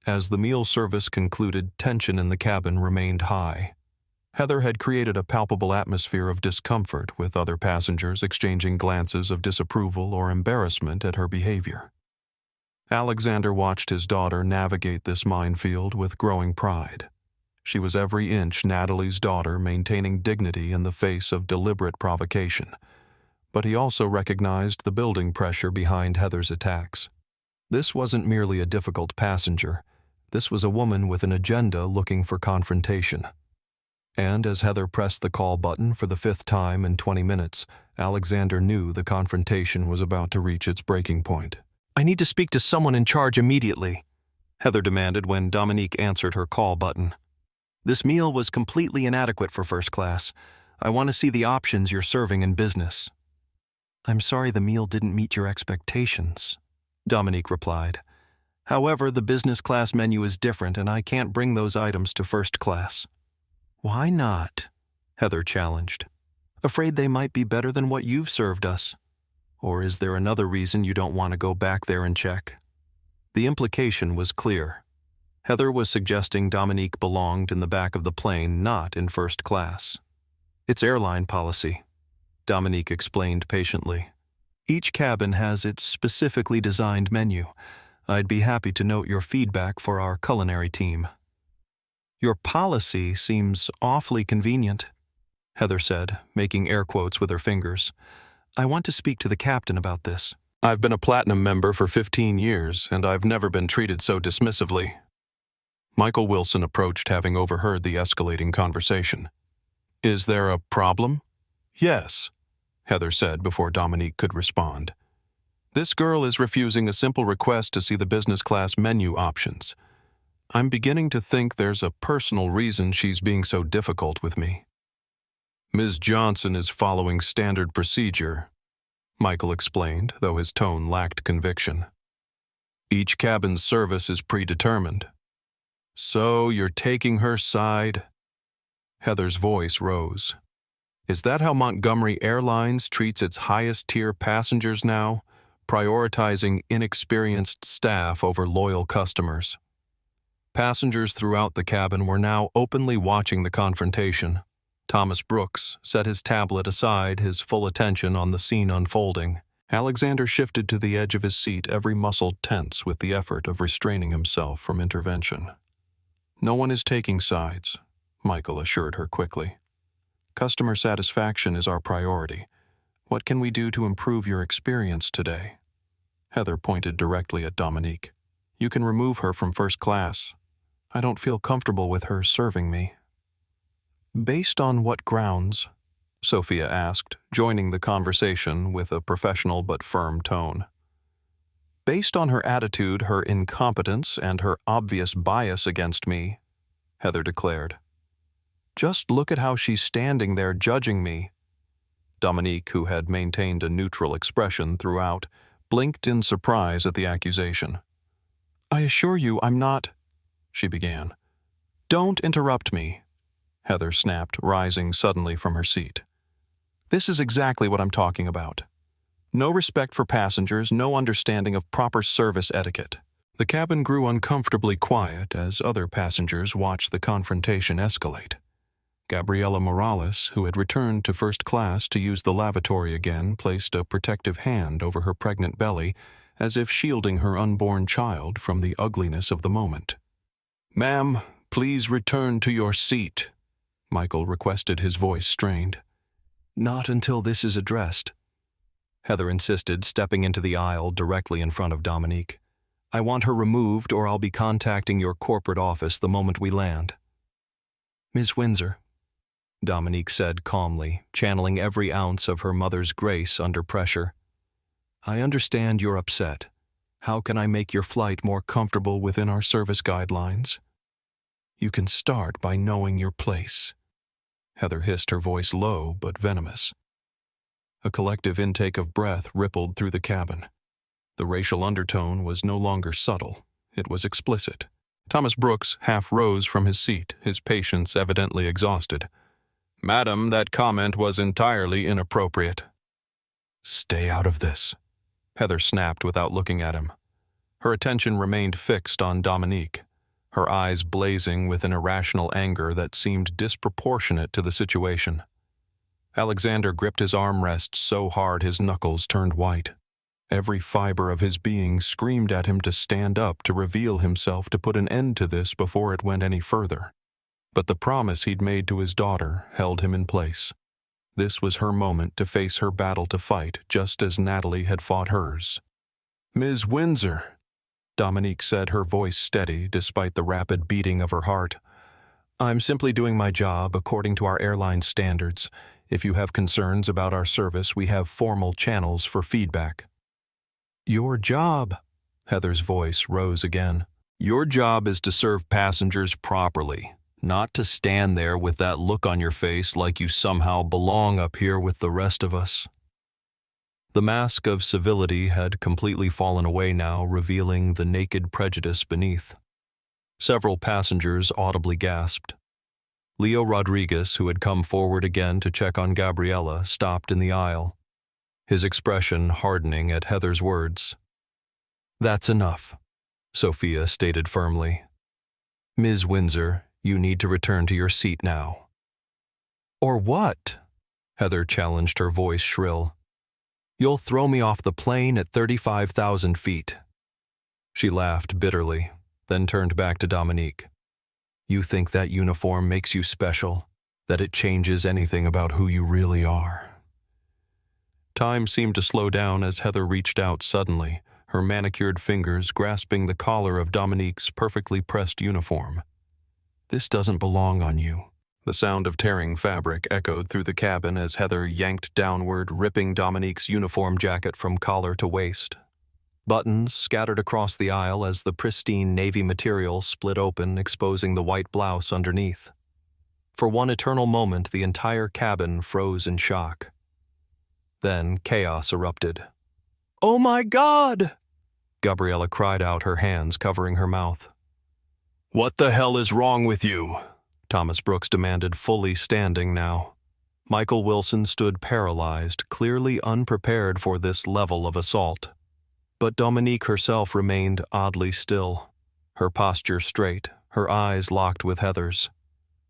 As the meal service concluded, tension in the cabin remained high. Heather had created a palpable atmosphere of discomfort, with other passengers exchanging glances of disapproval or embarrassment at her behavior. Alexander watched his daughter navigate this minefield with growing pride. She was every inch Natalie's daughter, maintaining dignity in the face of deliberate provocation. But he also recognized the building pressure behind Heather's attacks. This wasn't merely a difficult passenger. This was a woman with an agenda looking for confrontation. And as Heather pressed the call button for the 5th time in 20 minutes, Alexander knew the confrontation was about to reach its breaking point. "I need to speak to someone in charge immediately," Heather demanded when Dominique answered her call button. "This meal was completely inadequate for first class. I want to see the options you're serving in business." "I'm sorry the meal didn't meet your expectations," Dominique replied. "However, the business class menu is different and I can't bring those items to first class." "Why not?" Heather challenged. "Afraid they might be better than what you've served us? Or is there another reason you don't want to go back there and check?" The implication was clear. Heather was suggesting Dominique belonged in the back of the plane, not in first class. "It's airline policy," Dominique explained patiently. "Each cabin has its specifically designed menu. I'd be happy to note your feedback for our culinary team." "Your policy seems awfully convenient," Heather said, making air quotes with her fingers. "I want to speak to the captain about this." "I've been a platinum member for 15 years, and I've never been treated so dismissively." Michael Wilson approached, having overheard the escalating conversation. "Is there a problem?" "Yes," Heather said before Dominique could respond. "This girl is refusing a simple request to see the business class menu options. I'm beginning to think there's a personal reason she's being so difficult with me." "Ms. Johnson is following standard procedure," Michael explained, though his tone lacked conviction. "Each cabin's service is predetermined." "So you're taking her side?" Heather's voice rose. "Is that how Montgomery Airlines treats its highest-tier passengers now, prioritizing inexperienced staff over loyal customers?" Passengers throughout the cabin were now openly watching the confrontation. Thomas Brooks set his tablet aside, his full attention on the scene unfolding. Alexander shifted to the edge of his seat, every muscle tense with the effort of restraining himself from intervention. "No one is taking sides," Michael assured her quickly. "Customer satisfaction is our priority. What can we do to improve your experience today?" Heather pointed directly at Dominique. "You can remove her from first class. I don't feel comfortable with her serving me." "Based on what grounds?" Sophia asked, joining the conversation with a professional but firm tone. "Based on her attitude, her incompetence, and her obvious bias against me," Heather declared. "Just look at how she's standing there judging me." Dominique, who had maintained a neutral expression throughout, blinked in surprise at the accusation. "I assure you I'm not—" she began. "Don't interrupt me," Heather snapped, rising suddenly from her seat. "This is exactly what I'm talking about. No respect for passengers, no understanding of proper service etiquette." The cabin grew uncomfortably quiet as other passengers watched the confrontation escalate. Gabriela Morales, who had returned to first class to use the lavatory again, placed a protective hand over her pregnant belly, as if shielding her unborn child from the ugliness of the moment. "Ma'am, please return to your seat," Michael requested, his voice strained. "Not until this is addressed," Heather insisted, stepping into the aisle directly in front of Dominique. "I want her removed, or I'll be contacting your corporate office the moment we land." "Ms. Windsor," Dominique said calmly, channeling every ounce of her mother's grace under pressure, "I understand you're upset. How can I make your flight more comfortable within our service guidelines?" "You can start by knowing your place," Heather hissed, her voice low but venomous. A collective intake of breath rippled through the cabin. The racial undertone was no longer subtle. It was explicit. Thomas Brooks half rose from his seat, his patience evidently exhausted. "Madam, that comment was entirely inappropriate." "Stay out of this," Heather snapped without looking at him. Her attention remained fixed on Dominique, her eyes blazing with an irrational anger that seemed disproportionate to the situation. Alexander gripped his armrest so hard his knuckles turned white. Every fiber of his being screamed at him to stand up, to reveal himself, to put an end to this before it went any further. But the promise he'd made to his daughter held him in place. This was her moment to face her battle to fight, just as Natalie had fought hers. "Ms. Windsor," Dominique said, her voice steady despite the rapid beating of her heart. "I'm simply doing my job according to our airline standards. If you have concerns about our service, we have formal channels for feedback." "Your job," Heather's voice rose again. "Your job is to serve passengers properly, not to stand there with that look on your face like you somehow belong up here with the rest of us." The mask of civility had completely fallen away now, revealing the naked prejudice beneath. Several passengers audibly gasped. Leo Rodriguez, who had come forward again to check on Gabriela, stopped in the aisle, his expression hardening at Heather's words. "That's enough," Sophia stated firmly. "Ms. Windsor, you need to return to your seat now." "Or what?" Heather challenged, her voice shrill. "You'll throw me off the plane at 35,000 feet. She laughed bitterly, then turned back to Dominique. "You think that uniform makes you special, that it changes anything about who you really are?" Time seemed to slow down as Heather reached out suddenly, her manicured fingers grasping the collar of Dominique's perfectly pressed uniform. "This doesn't belong on you." The sound of tearing fabric echoed through the cabin as Heather yanked downward, ripping Dominique's uniform jacket from collar to waist. Buttons scattered across the aisle as the pristine navy material split open, exposing the white blouse underneath. For one eternal moment, the entire cabin froze in shock. Then chaos erupted. "Oh my God!" Gabriela cried out, her hands covering her mouth. "What the hell is wrong with you?" Thomas Brooks demanded, fully standing now. Michael Wilson stood paralyzed, clearly unprepared for this level of assault. But Dominique herself remained oddly still, her posture straight, her eyes locked with Heather's.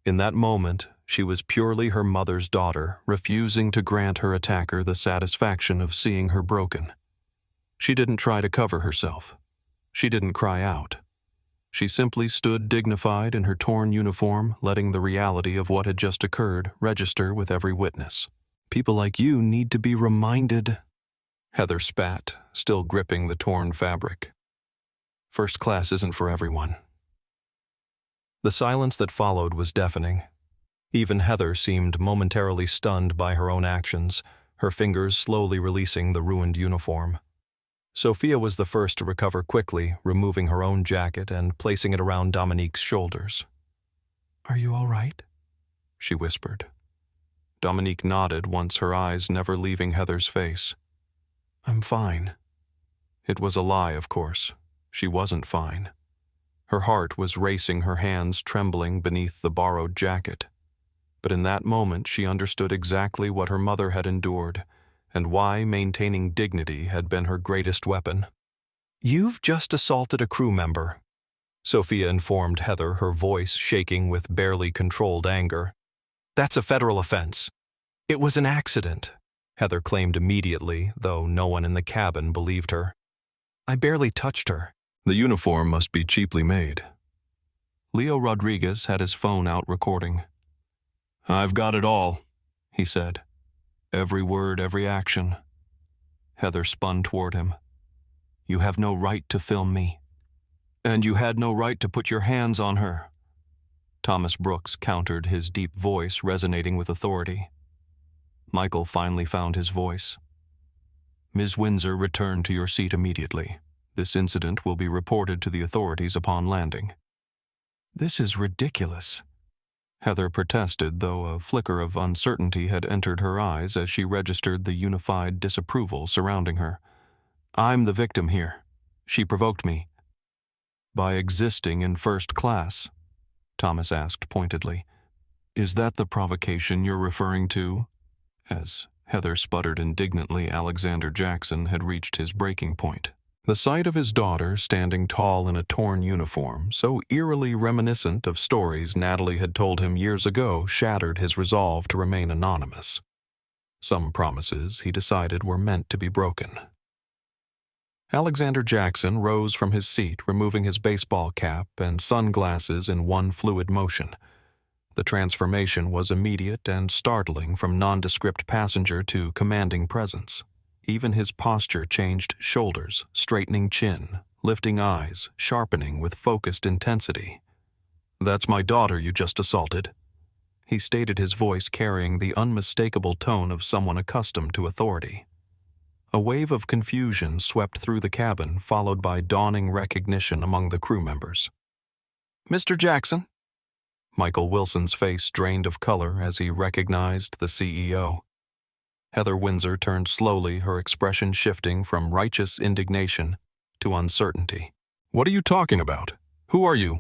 In that moment, she was purely her mother's daughter, refusing to grant her attacker the satisfaction of seeing her broken. She didn't try to cover herself. She didn't cry out. She simply stood dignified in her torn uniform, letting the reality of what had just occurred register with every witness. "People like you need to be reminded," Heather spat, still gripping the torn fabric. "First class isn't for everyone." The silence that followed was deafening. Even Heather seemed momentarily stunned by her own actions, her fingers slowly releasing the ruined uniform. Sophia was the first to recover quickly, removing her own jacket and placing it around Dominique's shoulders. "Are you all right?" she whispered. Dominique nodded, once her eyes never leaving Heather's face. "I'm fine." It was a lie, of course. She wasn't fine. Her heart was racing, her hands trembling beneath the borrowed jacket. But in that moment she understood exactly what her mother had endured, and why maintaining dignity had been her greatest weapon. "You've just assaulted a crew member," Sophia informed Heather, her voice shaking with barely controlled anger. That's a federal offense. It was an accident, Heather claimed immediately, though no one in the cabin believed her. I barely touched her. The uniform must be cheaply made. Leo Rodriguez had his phone out recording. I've got it all, he said. Every word, every action. Heather spun toward him. You have no right to film me. And you had no right to put your hands on her. Thomas Brooks countered, his deep voice resonating with authority. Michael finally found his voice. Ms. Windsor, return to your seat immediately. This incident will be reported to the authorities upon landing. This is ridiculous, Heather protested, though a flicker of uncertainty had entered her eyes as she registered the unified disapproval surrounding her. I'm the victim here. She provoked me. By existing in first class, Thomas asked pointedly. Is that the provocation you're referring to? As Heather sputtered indignantly, Alexander Jackson had reached his breaking point. The sight of his daughter standing tall in a torn uniform, so eerily reminiscent of stories Natalie had told him years ago, shattered his resolve to remain anonymous. Some promises, he decided, were meant to be broken. Alexander Jackson rose from his seat, removing his baseball cap and sunglasses in one fluid motion. The transformation was immediate and startling, from nondescript passenger to commanding presence. Even his posture changed: shoulders, straightening chin, lifting eyes, sharpening with focused intensity. That's my daughter you just assaulted, he stated, his voice carrying the unmistakable tone of someone accustomed to authority. A wave of confusion swept through the cabin, followed by dawning recognition among the crew members. Mr. Jackson? Michael Wilson's face drained of color as he recognized the CEO. Heather Windsor turned slowly, her expression shifting from righteous indignation to uncertainty. What are you talking about? Who are you?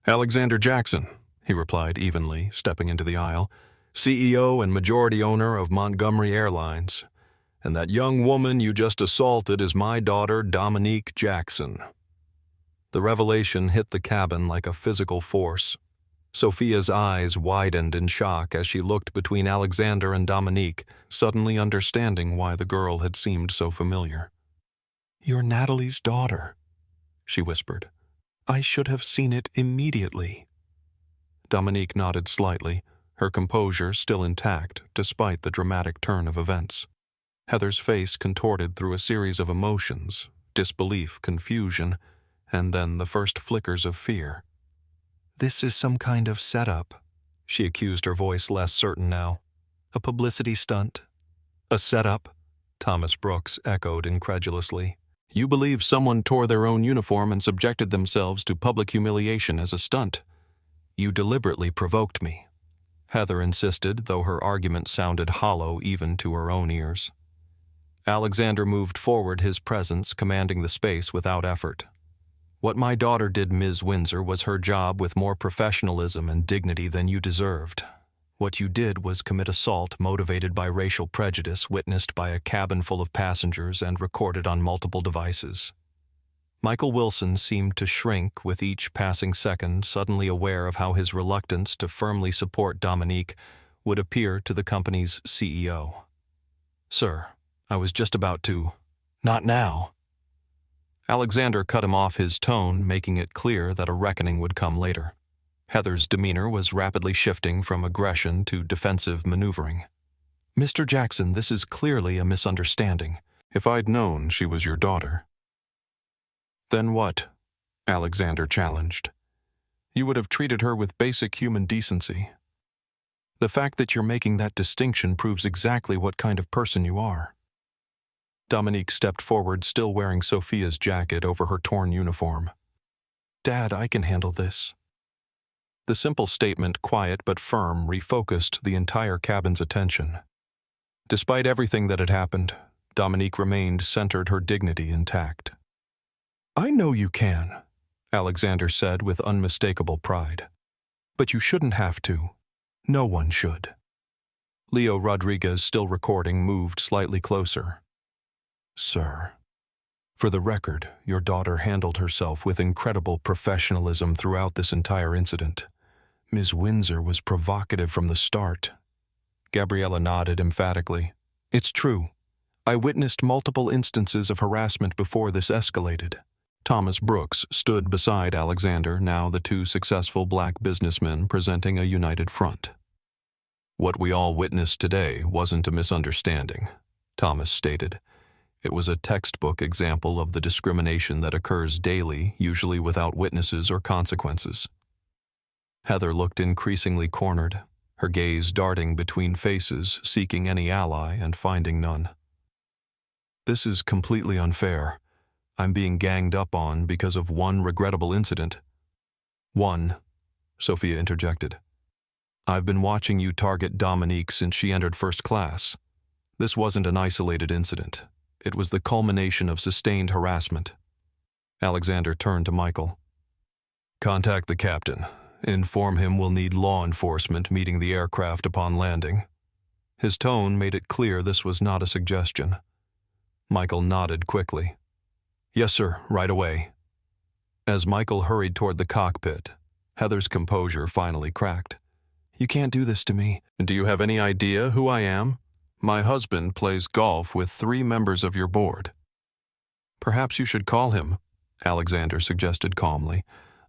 Alexander Jackson, he replied evenly, stepping into the aisle. CEO and majority owner of Montgomery Airlines. And that young woman you just assaulted is my daughter, Dominique Jackson. The revelation hit the cabin like a physical force. Sophia's eyes widened in shock as she looked between Alexander and Dominique, suddenly understanding why the girl had seemed so familiar. You're Natalie's daughter, she whispered. I should have seen it immediately. Dominique nodded slightly, her composure still intact despite the dramatic turn of events. Heather's face contorted through a series of emotions: disbelief, confusion, and then the first flickers of fear. This is some kind of setup, she accused, her voice less certain now. A publicity stunt? A setup? Thomas Brooks echoed incredulously. You believe someone tore their own uniform and subjected themselves to public humiliation as a stunt. You deliberately provoked me, Heather insisted, though her argument sounded hollow even to her own ears. Alexander moved forward, his presence commanding the space without effort. What my daughter did, Ms. Windsor, was her job with more professionalism and dignity than you deserved. What you did was commit assault motivated by racial prejudice, witnessed by a cabin full of passengers and recorded on multiple devices. Michael Wilson seemed to shrink with each passing second, suddenly aware of how his reluctance to firmly support Dominique would appear to the company's CEO. Sir, I was just about to. Not now. Alexander cut him off, his tone making it clear that a reckoning would come later. Heather's demeanor was rapidly shifting from aggression to defensive maneuvering. Mr. Jackson, this is clearly a misunderstanding. If I'd known she was your daughter. Then what? Alexander challenged. You would have treated her with basic human decency. The fact that you're making that distinction proves exactly what kind of person you are. Dominique stepped forward, still wearing Sophia's jacket over her torn uniform. Dad, I can handle this. The simple statement, quiet but firm, refocused the entire cabin's attention. Despite everything that had happened, Dominique remained centered, her dignity intact. I know you can, Alexander said with unmistakable pride. But you shouldn't have to. No one should. Leo Rodriguez, still recording, moved slightly closer. Sir, for the record, your daughter handled herself with incredible professionalism throughout this entire incident. Ms. Windsor was provocative from the start. Gabriella nodded emphatically. It's true. I witnessed multiple instances of harassment before this escalated. Thomas Brooks stood beside Alexander, now the two successful black businessmen presenting a united front. What we all witnessed today wasn't a misunderstanding, Thomas stated. It was a textbook example of the discrimination that occurs daily, usually without witnesses or consequences. Heather looked increasingly cornered, her gaze darting between faces, seeking any ally and finding none. This is completely unfair. I'm being ganged up on because of one regrettable incident. One, Sophia interjected. I've been watching you target Dominique since she entered first class. This wasn't an isolated incident. It was the culmination of sustained harassment. Alexander turned to Michael. Contact the captain. Inform him we'll need law enforcement meeting the aircraft upon landing. His tone made it clear this was not a suggestion. Michael nodded quickly. Yes, sir, right away. As Michael hurried toward the cockpit, Heather's composure finally cracked. You can't do this to me. Do you have any idea who I am? My husband plays golf with 3 members of your board. Perhaps you should call him, Alexander suggested calmly.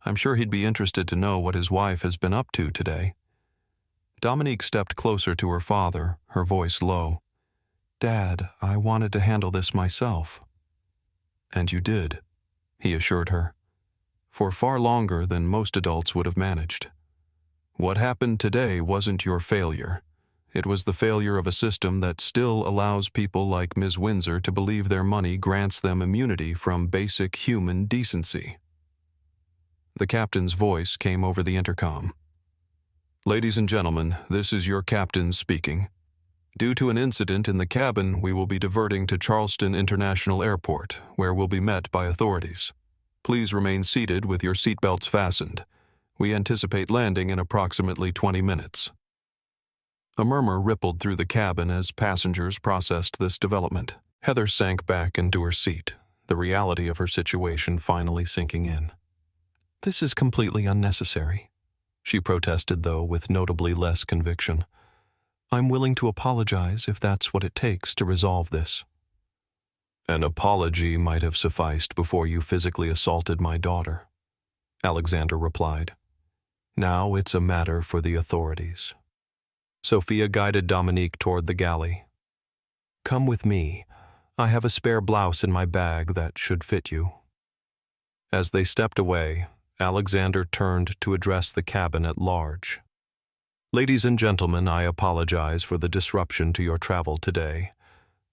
I'm sure he'd be interested to know what his wife has been up to today. Dominique stepped closer to her father, her voice low. Dad, I wanted to handle this myself. And you did, he assured her, for far longer than most adults would have managed. What happened today wasn't your failure. It was the failure of a system that still allows people like Ms. Windsor to believe their money grants them immunity from basic human decency. The captain's voice came over the intercom. Ladies and gentlemen, this is your captain speaking. Due to an incident in the cabin, we will be diverting to Charleston International Airport, where we'll be met by authorities. Please remain seated with your seatbelts fastened. We anticipate landing in approximately 20 minutes. A murmur rippled through the cabin as passengers processed this development. Heather sank back into her seat, the reality of her situation finally sinking in. This is completely unnecessary, she protested, though with notably less conviction. I'm willing to apologize if that's what it takes to resolve this. An apology might have sufficed before you physically assaulted my daughter, Alexander replied. Now it's a matter for the authorities. Sophia guided Dominique toward the galley. Come with me. I have a spare blouse in my bag that should fit you. As they stepped away, Alexander turned to address the cabin at large. Ladies and gentlemen, I apologize for the disruption to your travel today.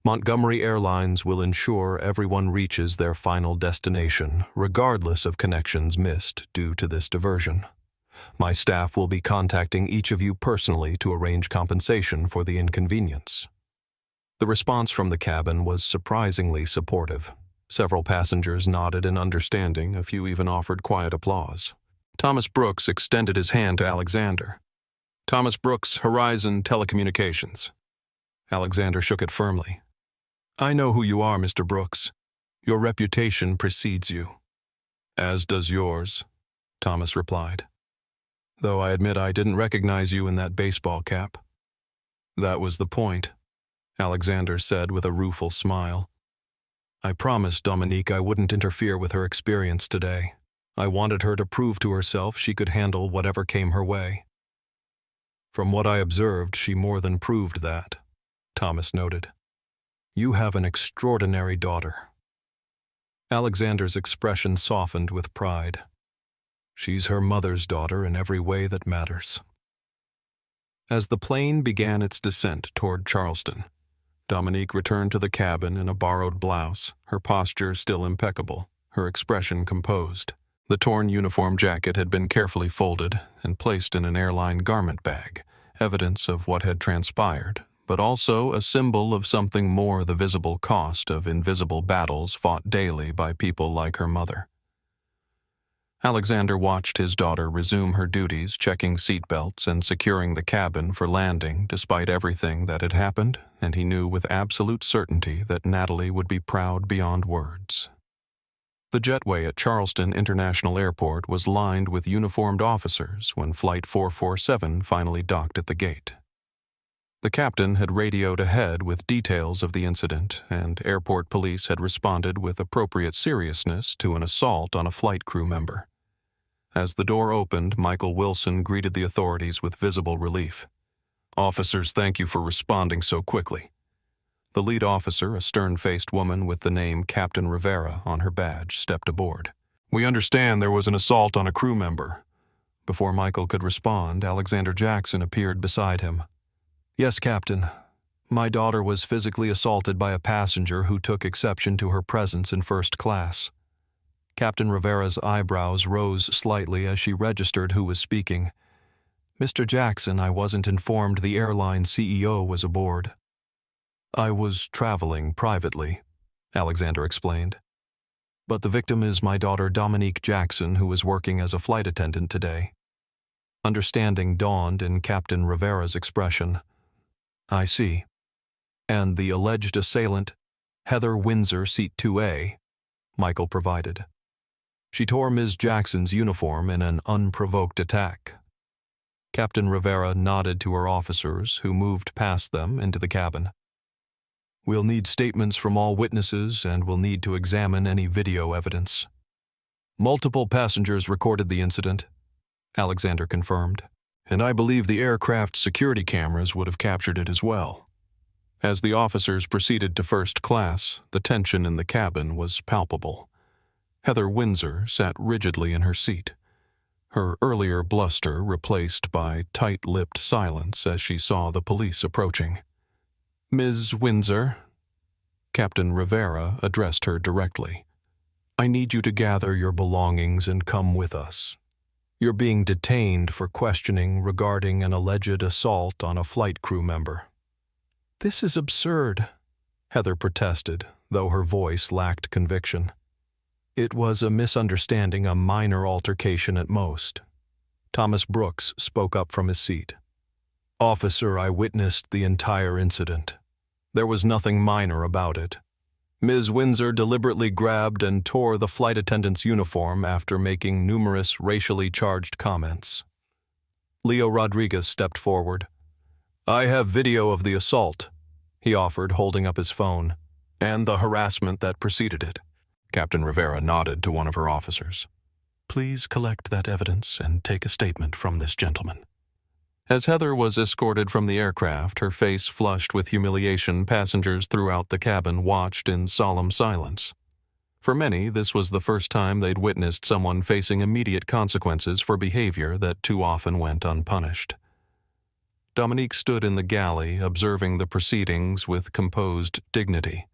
Montgomery Airlines will ensure everyone reaches their final destination, regardless of connections missed due to this diversion. My staff will be contacting each of you personally to arrange compensation for the inconvenience. The response from the cabin was surprisingly supportive. Several passengers nodded in understanding, a few even offered quiet applause. Thomas Brooks extended his hand to Alexander. Thomas Brooks, Horizon Telecommunications. Alexander shook it firmly. I know who you are, Mr. Brooks. Your reputation precedes you. As does yours, Thomas replied. Though I admit I didn't recognize you in that baseball cap. That was the point, Alexander said with a rueful smile. I promised Dominique I wouldn't interfere with her experience today. I wanted her to prove to herself she could handle whatever came her way. From what I observed, she more than proved that, Thomas noted. You have an extraordinary daughter. Alexander's expression softened with pride. She's her mother's daughter in every way that matters. As the plane began its descent toward Charleston, Dominique returned to the cabin in a borrowed blouse, her posture still impeccable, her expression composed. The torn uniform jacket had been carefully folded and placed in an airline garment bag, evidence of what had transpired, but also a symbol of something more, the visible cost of invisible battles fought daily by people like her mother. Alexander watched his daughter resume her duties, checking seatbelts and securing the cabin for landing despite everything that had happened, and he knew with absolute certainty that Natalie would be proud beyond words. The jetway at Charleston International Airport was lined with uniformed officers when Flight 447 finally docked at the gate. The captain had radioed ahead with details of the incident, and airport police had responded with appropriate seriousness to an assault on a flight crew member. As the door opened, Michael Wilson greeted the authorities with visible relief. "Officers, thank you for responding so quickly." The lead officer, a stern-faced woman with the name Captain Rivera on her badge, stepped aboard. "We understand there was an assault on a crew member." Before Michael could respond, Alexander Jackson appeared beside him. "Yes, Captain. My daughter was physically assaulted by a passenger who took exception to her presence in first class." Captain Rivera's eyebrows rose slightly as she registered who was speaking. "Mr. Jackson, I wasn't informed the airline CEO was aboard." "I was traveling privately," Alexander explained. "But the victim is my daughter Dominique Jackson, who is working as a flight attendant today." Understanding dawned in Captain Rivera's expression. "I see. And the alleged assailant, Heather Windsor, seat 2A, Michael provided. She tore Ms. Jackson's uniform in an unprovoked attack." Captain Rivera nodded to her officers, who moved past them into the cabin. "We'll need statements from all witnesses, and we'll need to examine any video evidence." "Multiple passengers recorded the incident," Alexander confirmed, "and I believe the aircraft security cameras would have captured it as well." As the officers proceeded to first class, the tension in the cabin was palpable. Heather Windsor sat rigidly in her seat, her earlier bluster replaced by tight-lipped silence as she saw the police approaching. "Ms. Windsor," Captain Rivera addressed her directly, "I need you to gather your belongings and come with us. You're being detained for questioning regarding an alleged assault on a flight crew member." "This is absurd," Heather protested, though her voice lacked conviction. "It was a misunderstanding, a minor altercation at most." Thomas Brooks spoke up from his seat. "Officer, I witnessed the entire incident. There was nothing minor about it. Ms. Windsor deliberately grabbed and tore the flight attendant's uniform after making numerous racially charged comments." Leo Rodriguez stepped forward. "I have video of the assault," he offered, holding up his phone, "and the harassment that preceded it." Captain Rivera nodded to one of her officers. "Please collect that evidence and take a statement from this gentleman." As Heather was escorted from the aircraft, her face flushed with humiliation, passengers throughout the cabin watched in solemn silence. For many, this was the first time they'd witnessed someone facing immediate consequences for behavior that too often went unpunished. Dominique stood in the galley, observing the proceedings with composed dignity.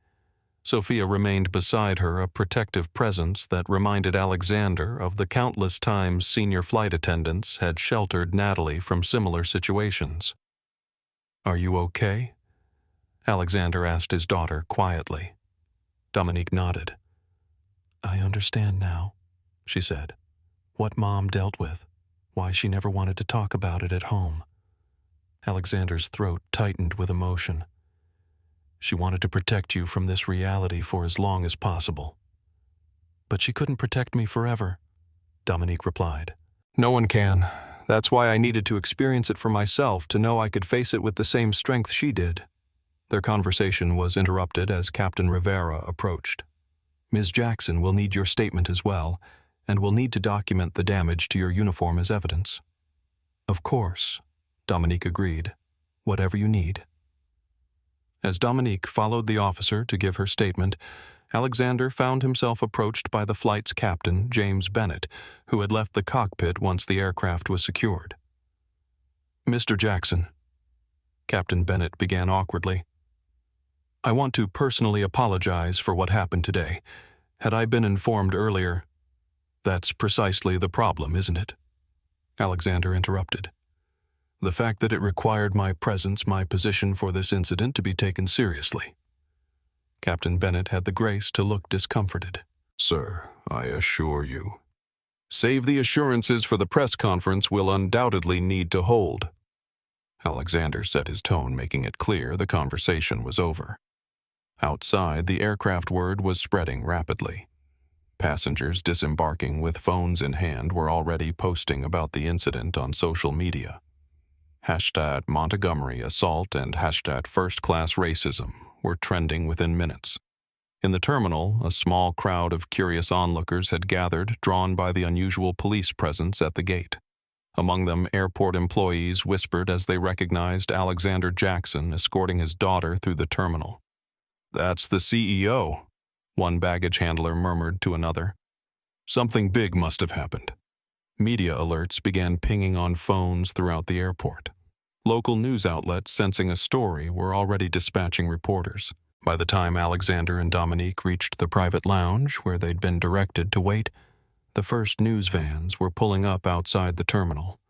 Sophia remained beside her, a protective presence that reminded Alexander of the countless times senior flight attendants had sheltered Natalie from similar situations. "Are you okay?" Alexander asked his daughter quietly. Dominique nodded. "I understand now," she said. "What Mom dealt with, why she never wanted to talk about it at home." Alexander's throat tightened with emotion. "She wanted to protect you from this reality for as long as possible." "But she couldn't protect me forever," Dominique replied. "No one can. That's why I needed to experience it for myself, to know I could face it with the same strength she did." Their conversation was interrupted as Captain Rivera approached. "Ms. Jackson will need your statement as well, and will need to document the damage to your uniform as evidence." "Of course," Dominique agreed. "Whatever you need." As Dominique followed the officer to give her statement, Alexander found himself approached by the flight's captain, James Bennett, who had left the cockpit once the aircraft was secured. "Mr. Jackson," Captain Bennett began awkwardly, "I want to personally apologize for what happened today. Had I been informed earlier—" "That's precisely the problem, isn't it?" Alexander interrupted. "The fact that it required my presence, my position for this incident to be taken seriously." Captain Bennett had the grace to look discomforted. "Sir, I assure you." "Save the assurances for the press conference we'll undoubtedly need to hold." Alexander set his tone, making it clear the conversation was over. Outside, the aircraft word was spreading rapidly. Passengers disembarking with phones in hand were already posting about the incident on social media. Hashtag Montgomery assault and hashtag first-class racism were trending within minutes. In the terminal, a small crowd of curious onlookers had gathered, drawn by the unusual police presence at the gate. Among them, airport employees whispered as they recognized Alexander Jackson escorting his daughter through the terminal. "That's the CEO," one baggage handler murmured to another. Something big must have happened. Media alerts began pinging on phones throughout the airport. Local news outlets sensing a story were already dispatching reporters. By the time Alexander and Dominique reached the private lounge where they'd been directed to wait, the first news vans were pulling up outside the terminal.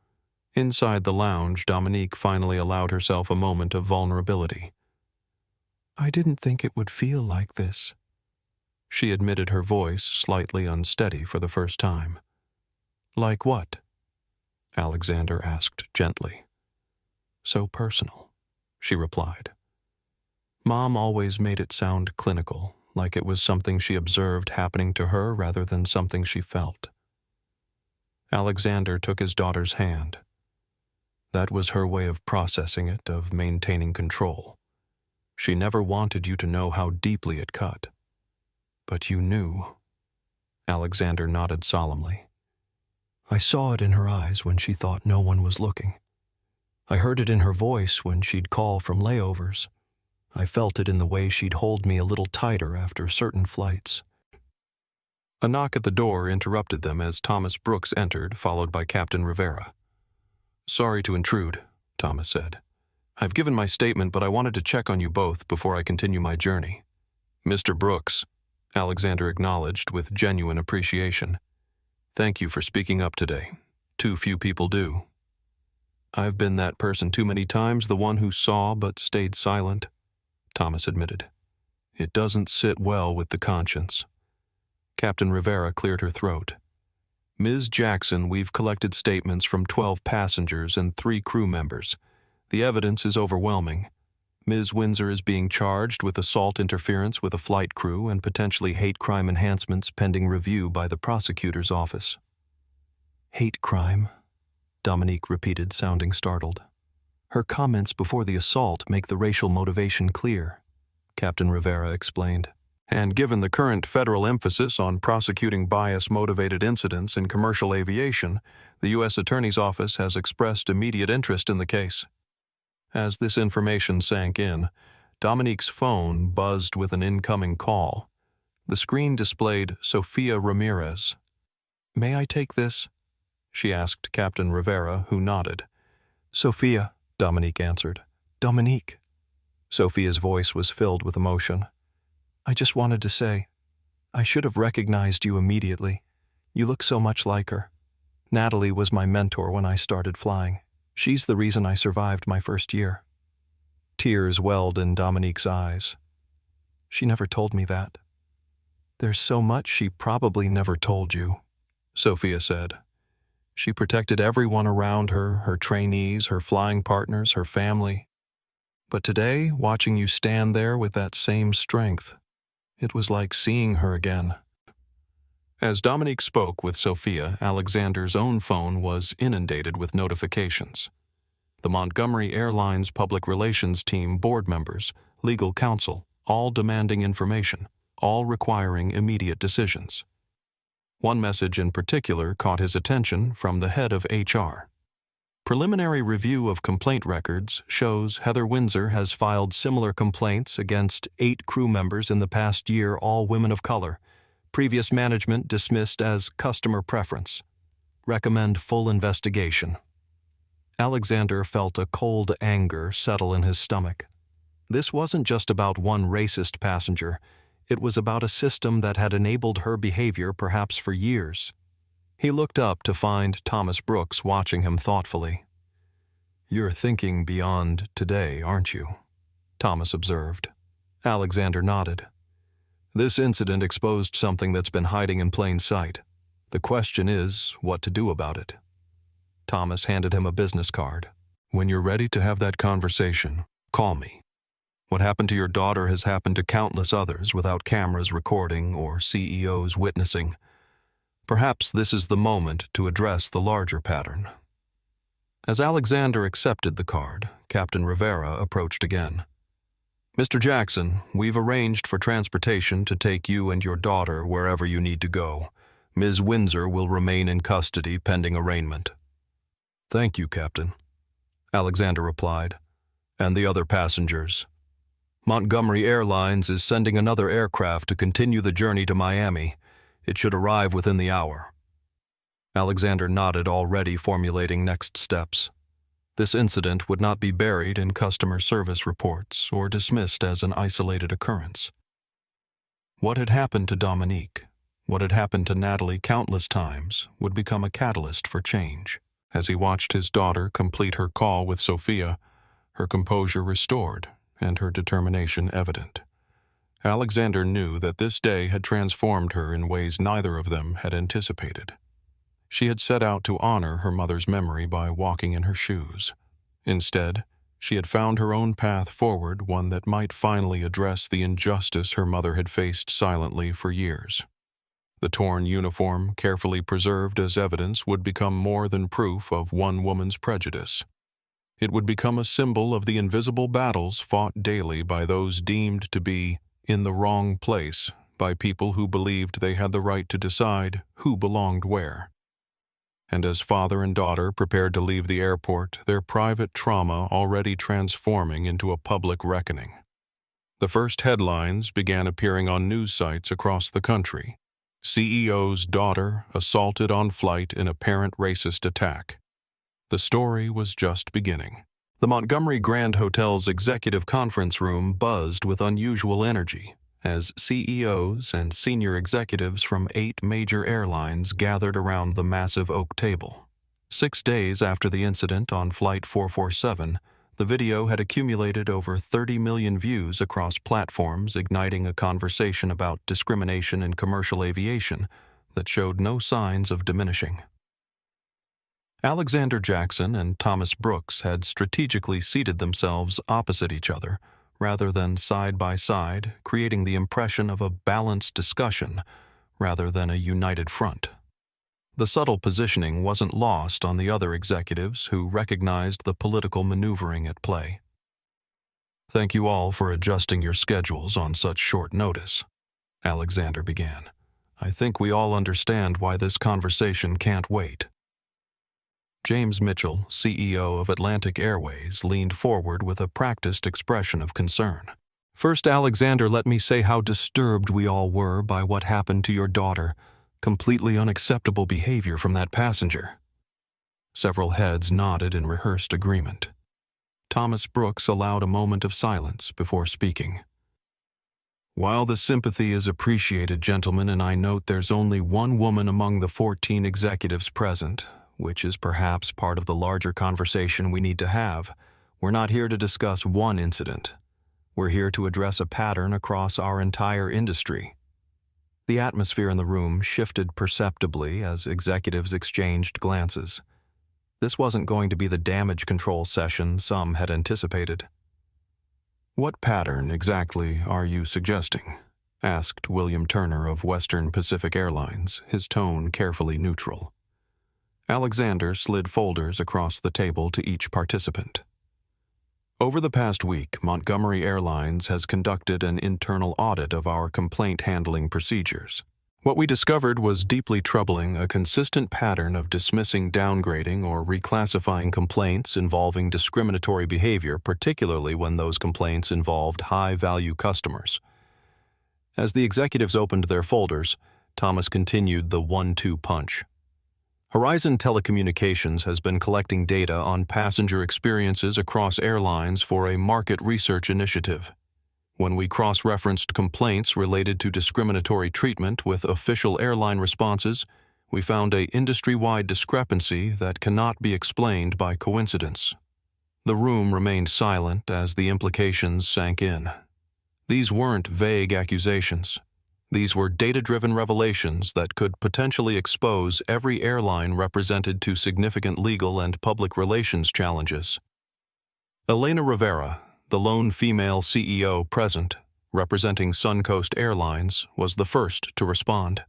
Inside the lounge, Dominique finally allowed herself a moment of vulnerability. "I didn't think it would feel like this," she admitted, her voice slightly unsteady for the first time. "Like what?" Alexander asked gently. "So personal," she replied. Mom always made it sound clinical, like it was something she observed happening to her rather than something she felt. Alexander took his daughter's hand. That was her way of processing it, of maintaining control. She never wanted you to know how deeply it cut. "But you knew." Alexander nodded solemnly. "I saw it in her eyes when she thought no one was looking. I heard it in her voice when she'd call from layovers. I felt it in the way she'd hold me a little tighter after certain flights." A knock at the door interrupted them as Thomas Brooks entered, followed by Captain Rivera. "Sorry to intrude," Thomas said. "I've given my statement, but I wanted to check on you both before I continue my journey." "Mr. Brooks," Alexander acknowledged with genuine appreciation. "Thank you for speaking up today. Too few people do." "I've been that person too many times, the one who saw but stayed silent," Thomas admitted. "It doesn't sit well with the conscience." Captain Rivera cleared her throat. "Ms. Jackson, we've collected statements from 12 passengers and 3 crew members. The evidence is overwhelming. Ms. Windsor is being charged with assault interference with a flight crew and potentially hate crime enhancements pending review by the prosecutor's office." "Hate crime?" Dominique repeated, sounding startled. "Her comments before the assault make the racial motivation clear," Captain Rivera explained. "And given the current federal emphasis on prosecuting bias-motivated incidents in commercial aviation, the U.S. Attorney's Office has expressed immediate interest in the case." As this information sank in, Dominique's phone buzzed with an incoming call. The screen displayed Sophia Ramirez. "May I take this?" she asked Captain Rivera, who nodded. "Sophia," Dominique answered. "Dominique." Sophia's voice was filled with emotion. "I just wanted to say, I should have recognized you immediately. You look so much like her. Natalie was my mentor when I started flying. She's the reason I survived my first year." Tears welled in Dominique's eyes. "She never told me that." "There's so much she probably never told you," Sophia said. "She protected everyone around her, her trainees, her flying partners, her family. But today, watching you stand there with that same strength, it was like seeing her again." As Dominique spoke with Sophia, Alexander's own phone was inundated with notifications. The Montgomery Airlines public relations team board members, legal counsel, all demanding information, all requiring immediate decisions. One message in particular caught his attention from the head of HR. "Preliminary review of complaint records shows Heather Windsor has filed similar complaints against 8 crew members in the past year, all women of color. Previous management dismissed as customer preference. Recommend full investigation." Alexander felt a cold anger settle in his stomach. This wasn't just about one racist passenger. It was about a system that had enabled her behavior perhaps for years. He looked up to find Thomas Brooks watching him thoughtfully. "You're thinking beyond today, aren't you?" Thomas observed. Alexander nodded. "This incident exposed something that's been hiding in plain sight. The question is what to do about it." Thomas handed him a business card. "When you're ready to have that conversation, call me." What happened to your daughter has happened to countless others without cameras recording or CEOs witnessing. Perhaps this is the moment to address the larger pattern. As Alexander accepted the card, Captain Rivera approached again. Mr. Jackson, we've arranged for transportation to take you and your daughter wherever you need to go. Ms. Windsor will remain in custody pending arraignment. Thank you, Captain, Alexander replied. And the other passengers. Montgomery Airlines is sending another aircraft to continue the journey to Miami. It should arrive within the hour. Alexander nodded, already formulating next steps. This incident would not be buried in customer service reports or dismissed as an isolated occurrence. What had happened to Dominique, what had happened to Natalie countless times, would become a catalyst for change. As he watched his daughter complete her call with Sophia, her composure restored and her determination evident. Alexander knew that this day had transformed her in ways neither of them had anticipated. She had set out to honor her mother's memory by walking in her shoes. Instead, she had found her own path forward, one that might finally address the injustice her mother had faced silently for years. The torn uniform, carefully preserved as evidence, would become more than proof of one woman's prejudice. It would become a symbol of the invisible battles fought daily by those deemed to be in the wrong place by people who believed they had the right to decide who belonged where. And as father and daughter prepared to leave the airport, their private trauma already transforming into a public reckoning. The first headlines began appearing on news sites across the country. CEO's daughter assaulted on flight in apparent racist attack. The story was just beginning. The Montgomery Grand Hotel's executive conference room buzzed with unusual energy as CEOs and senior executives from 8 major airlines gathered around the massive oak table. 6 days after the incident on Flight 447, the video had accumulated over 30 million views across platforms, igniting a conversation about discrimination in commercial aviation that showed no signs of diminishing. Alexander Jackson and Thomas Brooks had strategically seated themselves opposite each other, rather than side by side, creating the impression of a balanced discussion rather than a united front. The subtle positioning wasn't lost on the other executives who recognized the political maneuvering at play. Thank you all for adjusting your schedules on such short notice, Alexander began. I think we all understand why this conversation can't wait. James Mitchell, CEO of Atlantic Airways, leaned forward with a practiced expression of concern. First, Alexander, let me say how disturbed we all were by what happened to your daughter. Completely unacceptable behavior from that passenger. Several heads nodded in rehearsed agreement. Thomas Brooks allowed a moment of silence before speaking. While the sympathy is appreciated, gentlemen, and I note there's only one woman among the 14 executives present, which is perhaps part of the larger conversation we need to have, we're not here to discuss one incident. We're here to address a pattern across our entire industry. The atmosphere in the room shifted perceptibly as executives exchanged glances. This wasn't going to be the damage control session some had anticipated. What pattern exactly are you suggesting? Asked William Turner of Western Pacific Airlines, his tone carefully neutral. Alexander slid folders across the table to each participant. Over the past week, Montgomery Airlines has conducted an internal audit of our complaint handling procedures. What we discovered was deeply troubling, a consistent pattern of dismissing, downgrading, or reclassifying complaints involving discriminatory behavior, particularly when those complaints involved high-value customers. As the executives opened their folders, Thomas continued the 1-2 punch. Horizon Telecommunications has been collecting data on passenger experiences across airlines for a market research initiative. When we cross-referenced complaints related to discriminatory treatment with official airline responses, we found an industry-wide discrepancy that cannot be explained by coincidence. The room remained silent as the implications sank in. These weren't vague accusations. These were data-driven revelations that could potentially expose every airline represented to significant legal and public relations challenges. Elena Rivera, The lone female CEO present, representing Suncoast Airlines, was the first to respond.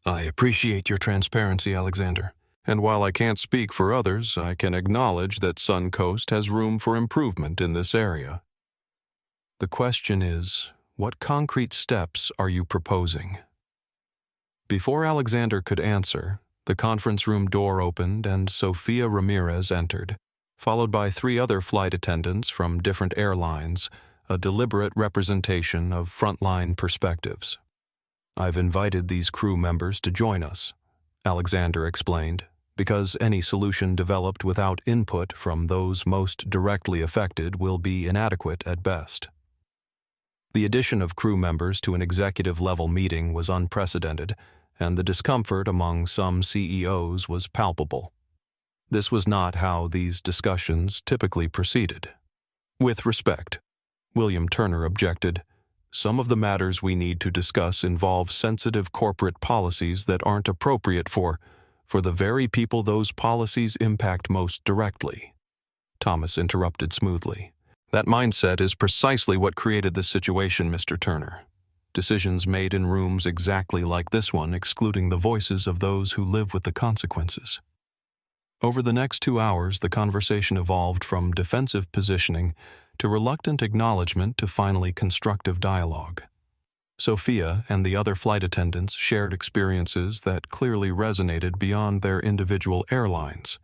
"I appreciate your transparency, Alexander. And while I can't speak for others, I can acknowledge that Suncoast has room for improvement in this area. The question is, what concrete steps are you proposing?" Before Alexander could answer, the conference room door opened and Sofia Ramirez entered, followed by 3 other flight attendants from different airlines, a deliberate representation of frontline perspectives. "I've invited these crew members to join us," Alexander explained, "because any solution developed without input from those most directly affected will be inadequate at best." The addition of crew members to an executive-level meeting was unprecedented, and the discomfort among some CEOs was palpable. This was not how these discussions typically proceeded. "With respect," William Turner objected, "some of the matters we need to discuss involve sensitive corporate policies that aren't appropriate for the very people those policies impact most directly." Thomas interrupted smoothly. "That mindset is precisely what created this situation, Mr. Turner. Decisions made in rooms exactly like this one, excluding the voices of those who live with the consequences." Over the next 2 hours, the conversation evolved from defensive positioning to reluctant acknowledgement to finally constructive dialogue. Sophia and the other flight attendants shared experiences that clearly resonated beyond their individual airlines: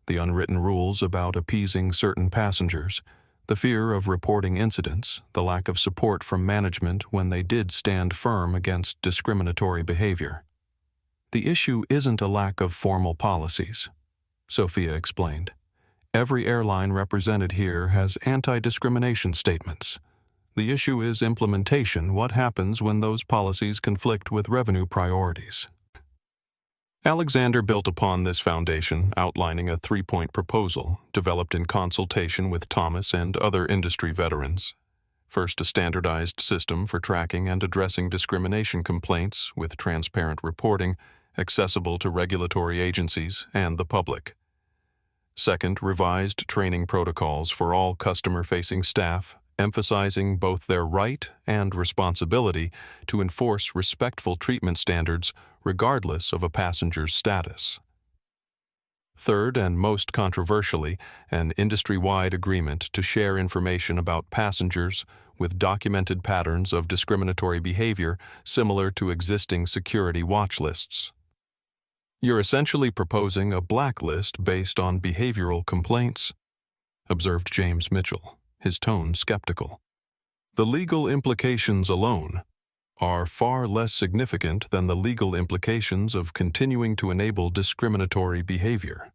the unwritten rules about appeasing certain passengers, the fear of reporting incidents, the lack of support from management when they did stand firm against discriminatory behavior. "The issue isn't a lack of formal policies," Sophia explained. "Every airline represented here has anti-discrimination statements. The issue is implementation. What happens when those policies conflict with revenue priorities?" Alexander built upon this foundation, outlining a 3-point proposal developed in consultation with Thomas and other industry veterans. First, a standardized system for tracking and addressing discrimination complaints with transparent reporting, accessible to regulatory agencies and the public. Second, revised training protocols for all customer-facing staff, emphasizing both their right and responsibility to enforce respectful treatment standards regardless of a passenger's status. Third, and most controversially, an industry-wide agreement to share information about passengers with documented patterns of discriminatory behavior similar to existing security watch lists. "You're essentially proposing a blacklist based on behavioral complaints," observed James Mitchell, his tone skeptical. "The legal implications alone are far less significant than the legal implications of continuing to enable discriminatory behavior,"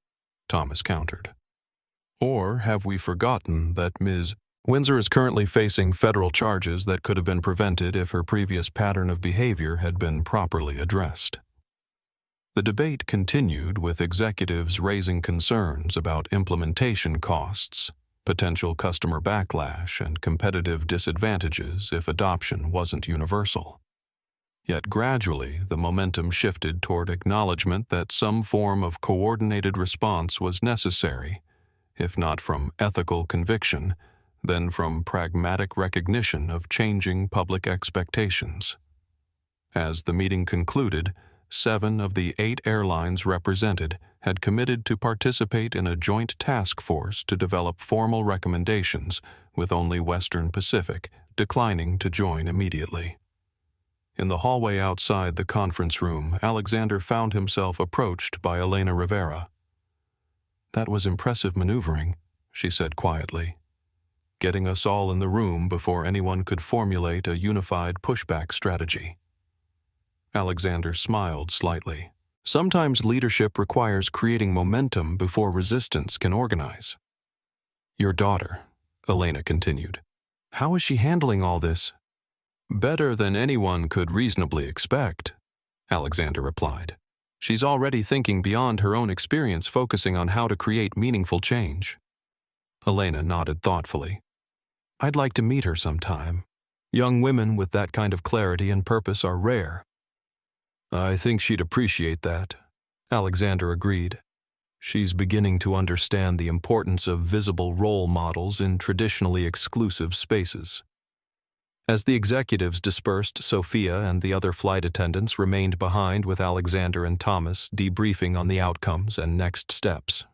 Thomas countered. "Or have we forgotten that Ms. Windsor is currently facing federal charges that could have been prevented if her previous pattern of behavior had been properly addressed?" The debate continued, with executives raising concerns about implementation costs, potential customer backlash, and competitive disadvantages if adoption wasn't universal. Yet gradually, the momentum shifted toward acknowledgement that some form of coordinated response was necessary, if not from ethical conviction, then from pragmatic recognition of changing public expectations. As the meeting concluded, 7 of the 8 airlines represented had committed to participate in a joint task force to develop formal recommendations, with only Western Pacific declining to join immediately. In the hallway outside the conference room, Alexander found himself approached by Elena Rivera. "That was impressive maneuvering," she said quietly. "Getting us all in the room before anyone could formulate a unified pushback strategy." Alexander smiled slightly. "Sometimes leadership requires creating momentum before resistance can organize." "Your daughter," Elena continued. "How is she handling all this?" "Better than anyone could reasonably expect," Alexander replied. "She's already thinking beyond her own experience, focusing on how to create meaningful change." Elena nodded thoughtfully. "I'd like to meet her sometime. Young women with that kind of clarity and purpose are rare." "I think she'd appreciate that," Alexander agreed. She's beginning to understand the importance of visible role models in traditionally exclusive spaces. As the executives dispersed, Sophia and the other flight attendants remained behind with Alexander and Thomas debriefing on the outcomes and next steps.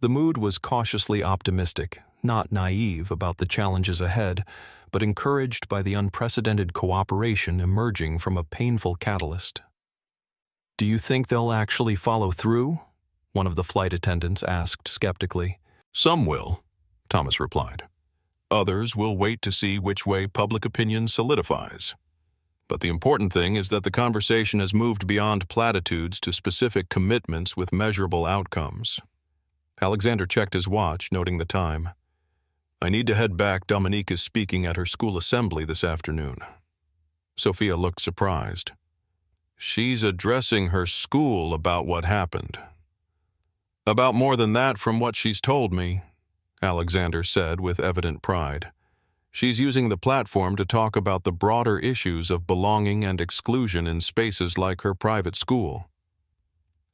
The mood was cautiously optimistic, not naive about the challenges ahead, but encouraged by the unprecedented cooperation emerging from a painful catalyst. "Do you think they'll actually follow through?" one of the flight attendants asked skeptically. "Some will," Thomas replied. "Others will wait to see which way public opinion solidifies. But the important thing is that the conversation has moved beyond platitudes to specific commitments with measurable outcomes." Alexander checked his watch, noting the time. "I need to head back. Dominique is speaking at her school assembly this afternoon." Sophia looked surprised. "She's addressing her school about what happened." "About more than that from what she's told me," Alexander said with evident pride. "She's using the platform to talk about the broader issues of belonging and exclusion in spaces like her private school."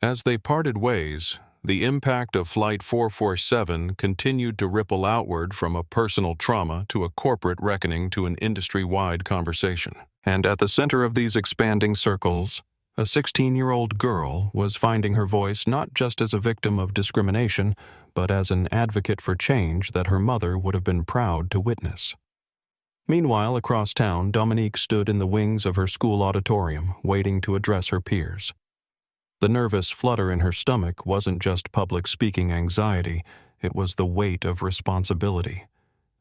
As they parted ways, the impact of Flight 447 continued to ripple outward from a personal trauma to a corporate reckoning to an industry-wide conversation. And at the center of these expanding circles, a 16-year-old girl was finding her voice not just as a victim of discrimination, but as an advocate for change that her mother would have been proud to witness. Meanwhile, across town, Dominique stood in the wings of her school auditorium, waiting to address her peers. The nervous flutter in her stomach wasn't just public speaking anxiety, it was the weight of responsibility.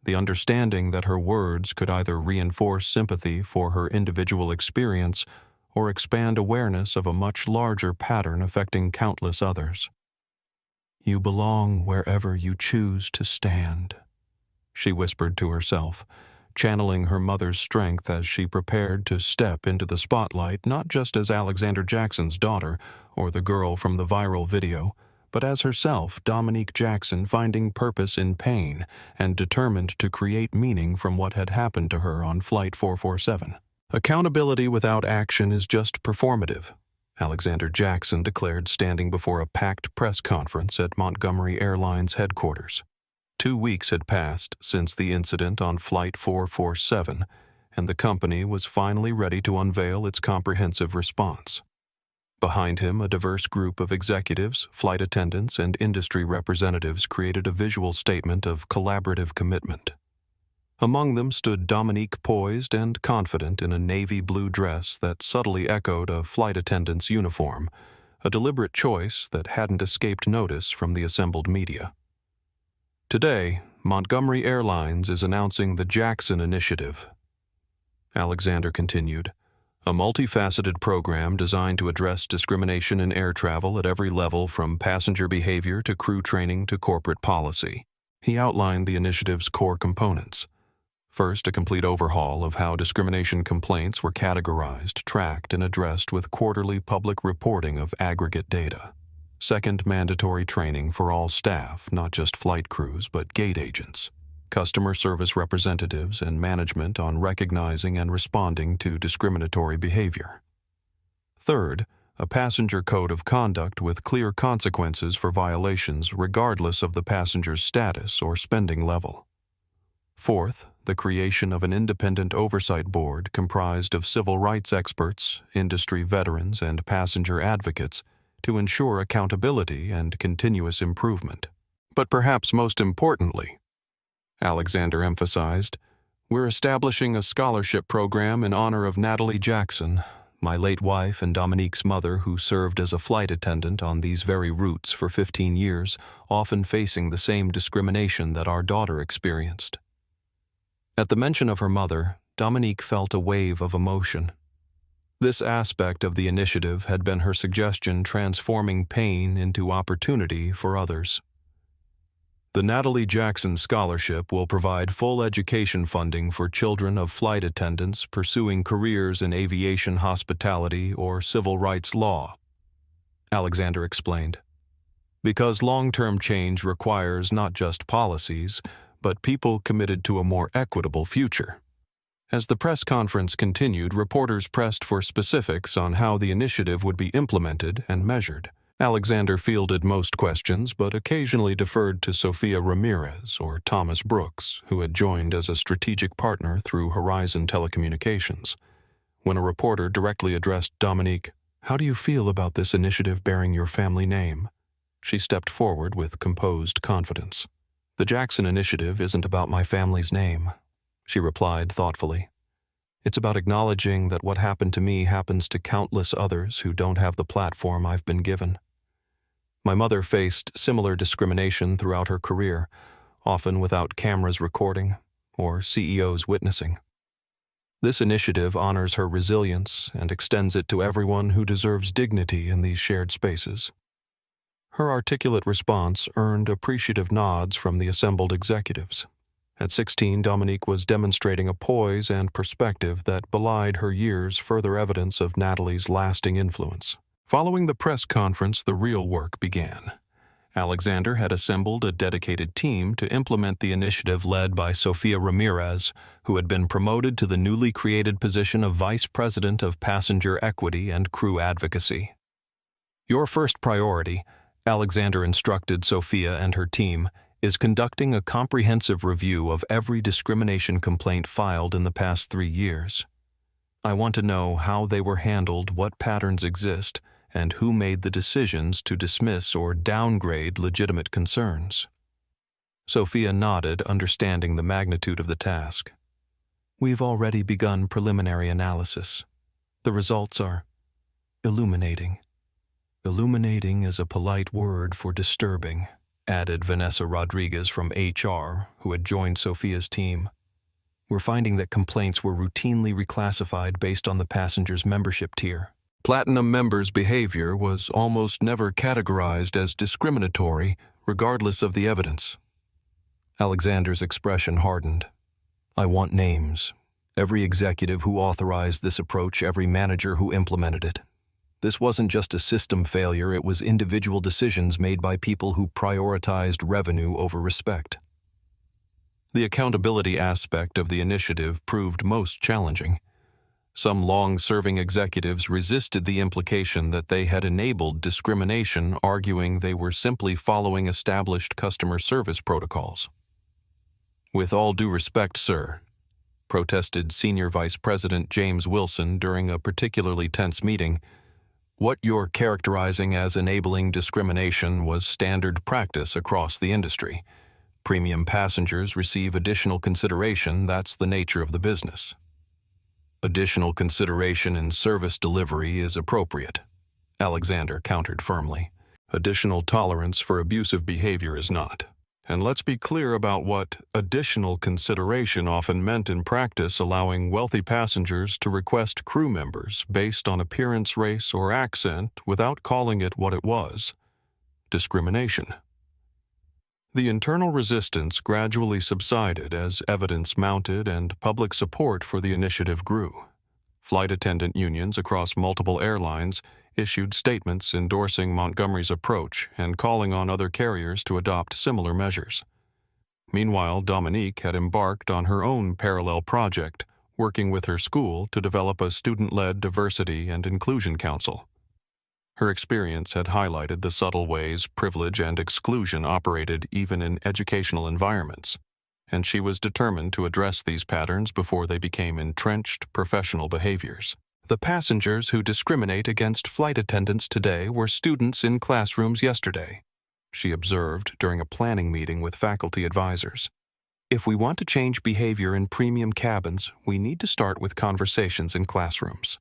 The understanding that her words could either reinforce sympathy for her individual experience or expand awareness of a much larger pattern affecting countless others. "You belong wherever you choose to stand," she whispered to herself, channeling her mother's strength as she prepared to step into the spotlight not just as Alexander Jackson's daughter or the girl from the viral video, but as herself, Dominique Jackson, finding purpose in pain and determined to create meaning from what had happened to her on Flight 447. "Accountability without action is just performative," Alexander Jackson declared standing before a packed press conference at Montgomery Airlines headquarters. 2 weeks had passed since the incident on Flight 447, and the company was finally ready to unveil its comprehensive response. Behind him, a diverse group of executives, flight attendants, and industry representatives created a visual statement of collaborative commitment. Among them stood Dominique, poised and confident in a navy blue dress that subtly echoed a flight attendant's uniform, a deliberate choice that hadn't escaped notice from the assembled media. "Today, Montgomery Airlines is announcing the Jackson Initiative," Alexander continued, "a multifaceted program designed to address discrimination in air travel at every level from passenger behavior to crew training to corporate policy." He outlined the initiative's core components. First, a complete overhaul of how discrimination complaints were categorized, tracked, and addressed with quarterly public reporting of aggregate data. Second, mandatory training for all staff, not just flight crews, but gate agents, customer service representatives, and management on recognizing and responding to discriminatory behavior. Third, a passenger code of conduct with clear consequences for violations regardless of the passenger's status or spending level. Fourth, the creation of an independent oversight board comprised of civil rights experts, industry veterans, and passenger advocates to ensure accountability and continuous improvement. But perhaps most importantly, Alexander emphasized, we're establishing a scholarship program in honor of Natalie Jackson, my late wife and Dominique's mother, who served as a flight attendant on these very routes for 15 years, often facing the same discrimination that our daughter experienced. At the mention of her mother, Dominique felt a wave of emotion. This aspect of the initiative had been her suggestion, transforming pain into opportunity for others. The Natalie Jackson Scholarship will provide full education funding for children of flight attendants pursuing careers in aviation hospitality or civil rights law, Alexander explained. Because long-term change requires not just policies, but people committed to a more equitable future. As the press conference continued, reporters pressed for specifics on how the initiative would be implemented and measured. Alexander fielded most questions, but occasionally deferred to Sophia Ramirez or Thomas Brooks, who had joined as a strategic partner through Horizon Telecommunications. When a reporter directly addressed Dominique, "How do you feel about this initiative bearing your family name?" she stepped forward with composed confidence. "The Jackson Initiative isn't about my family's name," she replied thoughtfully. "It's about acknowledging that what happened to me happens to countless others who don't have the platform I've been given. My mother faced similar discrimination throughout her career, often without cameras recording or CEOs witnessing. This initiative honors her resilience and extends it to everyone who deserves dignity in these shared spaces." Her articulate response earned appreciative nods from the assembled executives. At 16, Dominique was demonstrating a poise and perspective that belied her years, further evidence of Natalie's lasting influence. Following the press conference, the real work began. Alexander had assembled a dedicated team to implement the initiative led by Sophia Ramirez, who had been promoted to the newly created position of Vice President of Passenger Equity and Crew Advocacy. "Your first priority," Alexander instructed Sophia and her team, "is conducting a comprehensive review of every discrimination complaint filed in the past 3 years. I want to know how they were handled, what patterns exist, and who made the decisions to dismiss or downgrade legitimate concerns." Sophia nodded, understanding the magnitude of the task. "We've already begun preliminary analysis. The results are illuminating." "Illuminating is a polite word for disturbing," added Vanessa Rodriguez from HR, who had joined Sophia's team. "We're finding that complaints were routinely reclassified based on the passenger's membership tier. Platinum members' behavior was almost never categorized as discriminatory, regardless of the evidence." Alexander's expression hardened. "I want names. Every executive who authorized this approach, every manager who implemented it. This wasn't just a system failure, it was individual decisions made by people who prioritized revenue over respect." The accountability aspect of the initiative proved most challenging. Some long-serving executives resisted the implication that they had enabled discrimination, arguing they were simply following established customer service protocols. "With all due respect, sir," protested Senior Vice President James Wilson during a particularly tense meeting, "what you're characterizing as enabling discrimination was standard practice across the industry. Premium passengers receive additional consideration, that's the nature of the business." "Additional consideration in service delivery is appropriate," Alexander countered firmly. "Additional tolerance for abusive behavior is not. And let's be clear about what additional consideration often meant in practice, allowing wealthy passengers to request crew members based on appearance, race, or accent without calling it what it was: discrimination." The internal resistance gradually subsided as evidence mounted and public support for the initiative grew. Flight attendant unions across multiple airlines issued statements endorsing Montgomery's approach and calling on other carriers to adopt similar measures. Meanwhile, Dominique had embarked on her own parallel project, working with her school to develop a student-led diversity and inclusion council. Her experience had highlighted the subtle ways privilege and exclusion operated even in educational environments, and she was determined to address these patterns before they became entrenched professional behaviors. "The passengers who discriminate against flight attendants today were students in classrooms yesterday," she observed during a planning meeting with faculty advisors. "If we want to change behavior in premium cabins, we need to start with conversations in classrooms."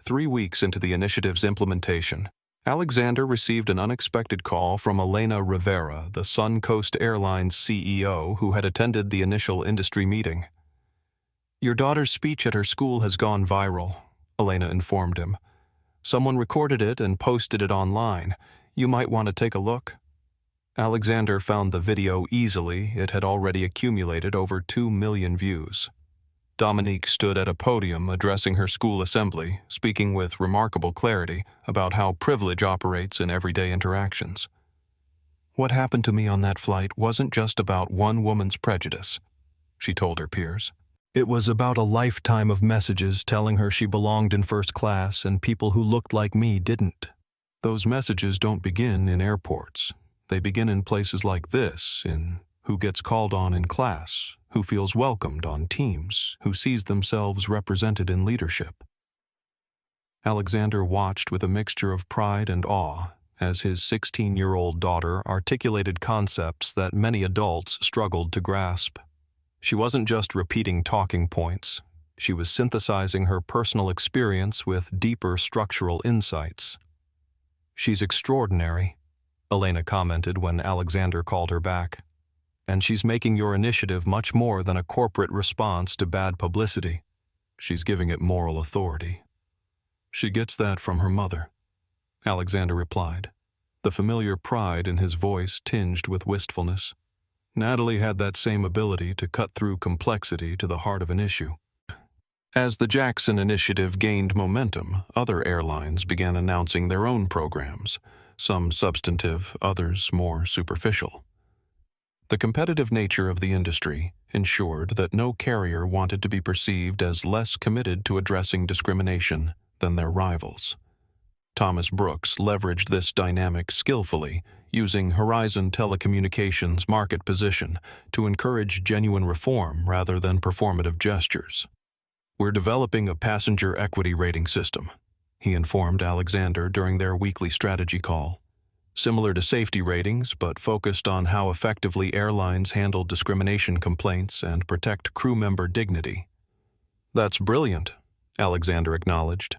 3 weeks into the initiative's implementation, Alexander received an unexpected call from Elena Rivera, the Suncoast Airlines CEO who had attended the initial industry meeting. "Your daughter's speech at her school has gone viral," Elena informed him. "Someone recorded it and posted it online. You might want to take a look." Alexander found the video easily. It had already accumulated over 2 million views. Dominique stood at a podium addressing her school assembly, speaking with remarkable clarity about how privilege operates in everyday interactions. "What happened to me on that flight wasn't just about one woman's prejudice," she told her peers. "It was about a lifetime of messages telling her she belonged in first class and people who looked like me didn't." Those messages don't begin in airports. They begin in places like this, in who gets called on in class, who feels welcomed on teams, who sees themselves represented in leadership. Alexander watched with a mixture of pride and awe as his 16-year-old daughter articulated concepts that many adults struggled to grasp. She wasn't just repeating talking points. She was synthesizing her personal experience with deeper structural insights. "She's extraordinary," Elena commented when Alexander called her back. "And she's making your initiative much more than a corporate response to bad publicity. She's giving it moral authority." "She gets that from her mother," Alexander replied, the familiar pride in his voice tinged with wistfulness. Natalie had that same ability to cut through complexity to the heart of an issue. As the Jackson initiative gained momentum, other airlines began announcing their own programs, some substantive, others more superficial. The competitive nature of the industry ensured that no carrier wanted to be perceived as less committed to addressing discrimination than their rivals. Thomas Brooks leveraged this dynamic skillfully, using Horizon Telecommunications' market position to encourage genuine reform rather than performative gestures. "We're developing a passenger equity rating system," he informed Alexander during their weekly strategy call. "Similar to safety ratings, but focused on how effectively airlines handle discrimination complaints and protect crew member dignity." "That's brilliant," Alexander acknowledged.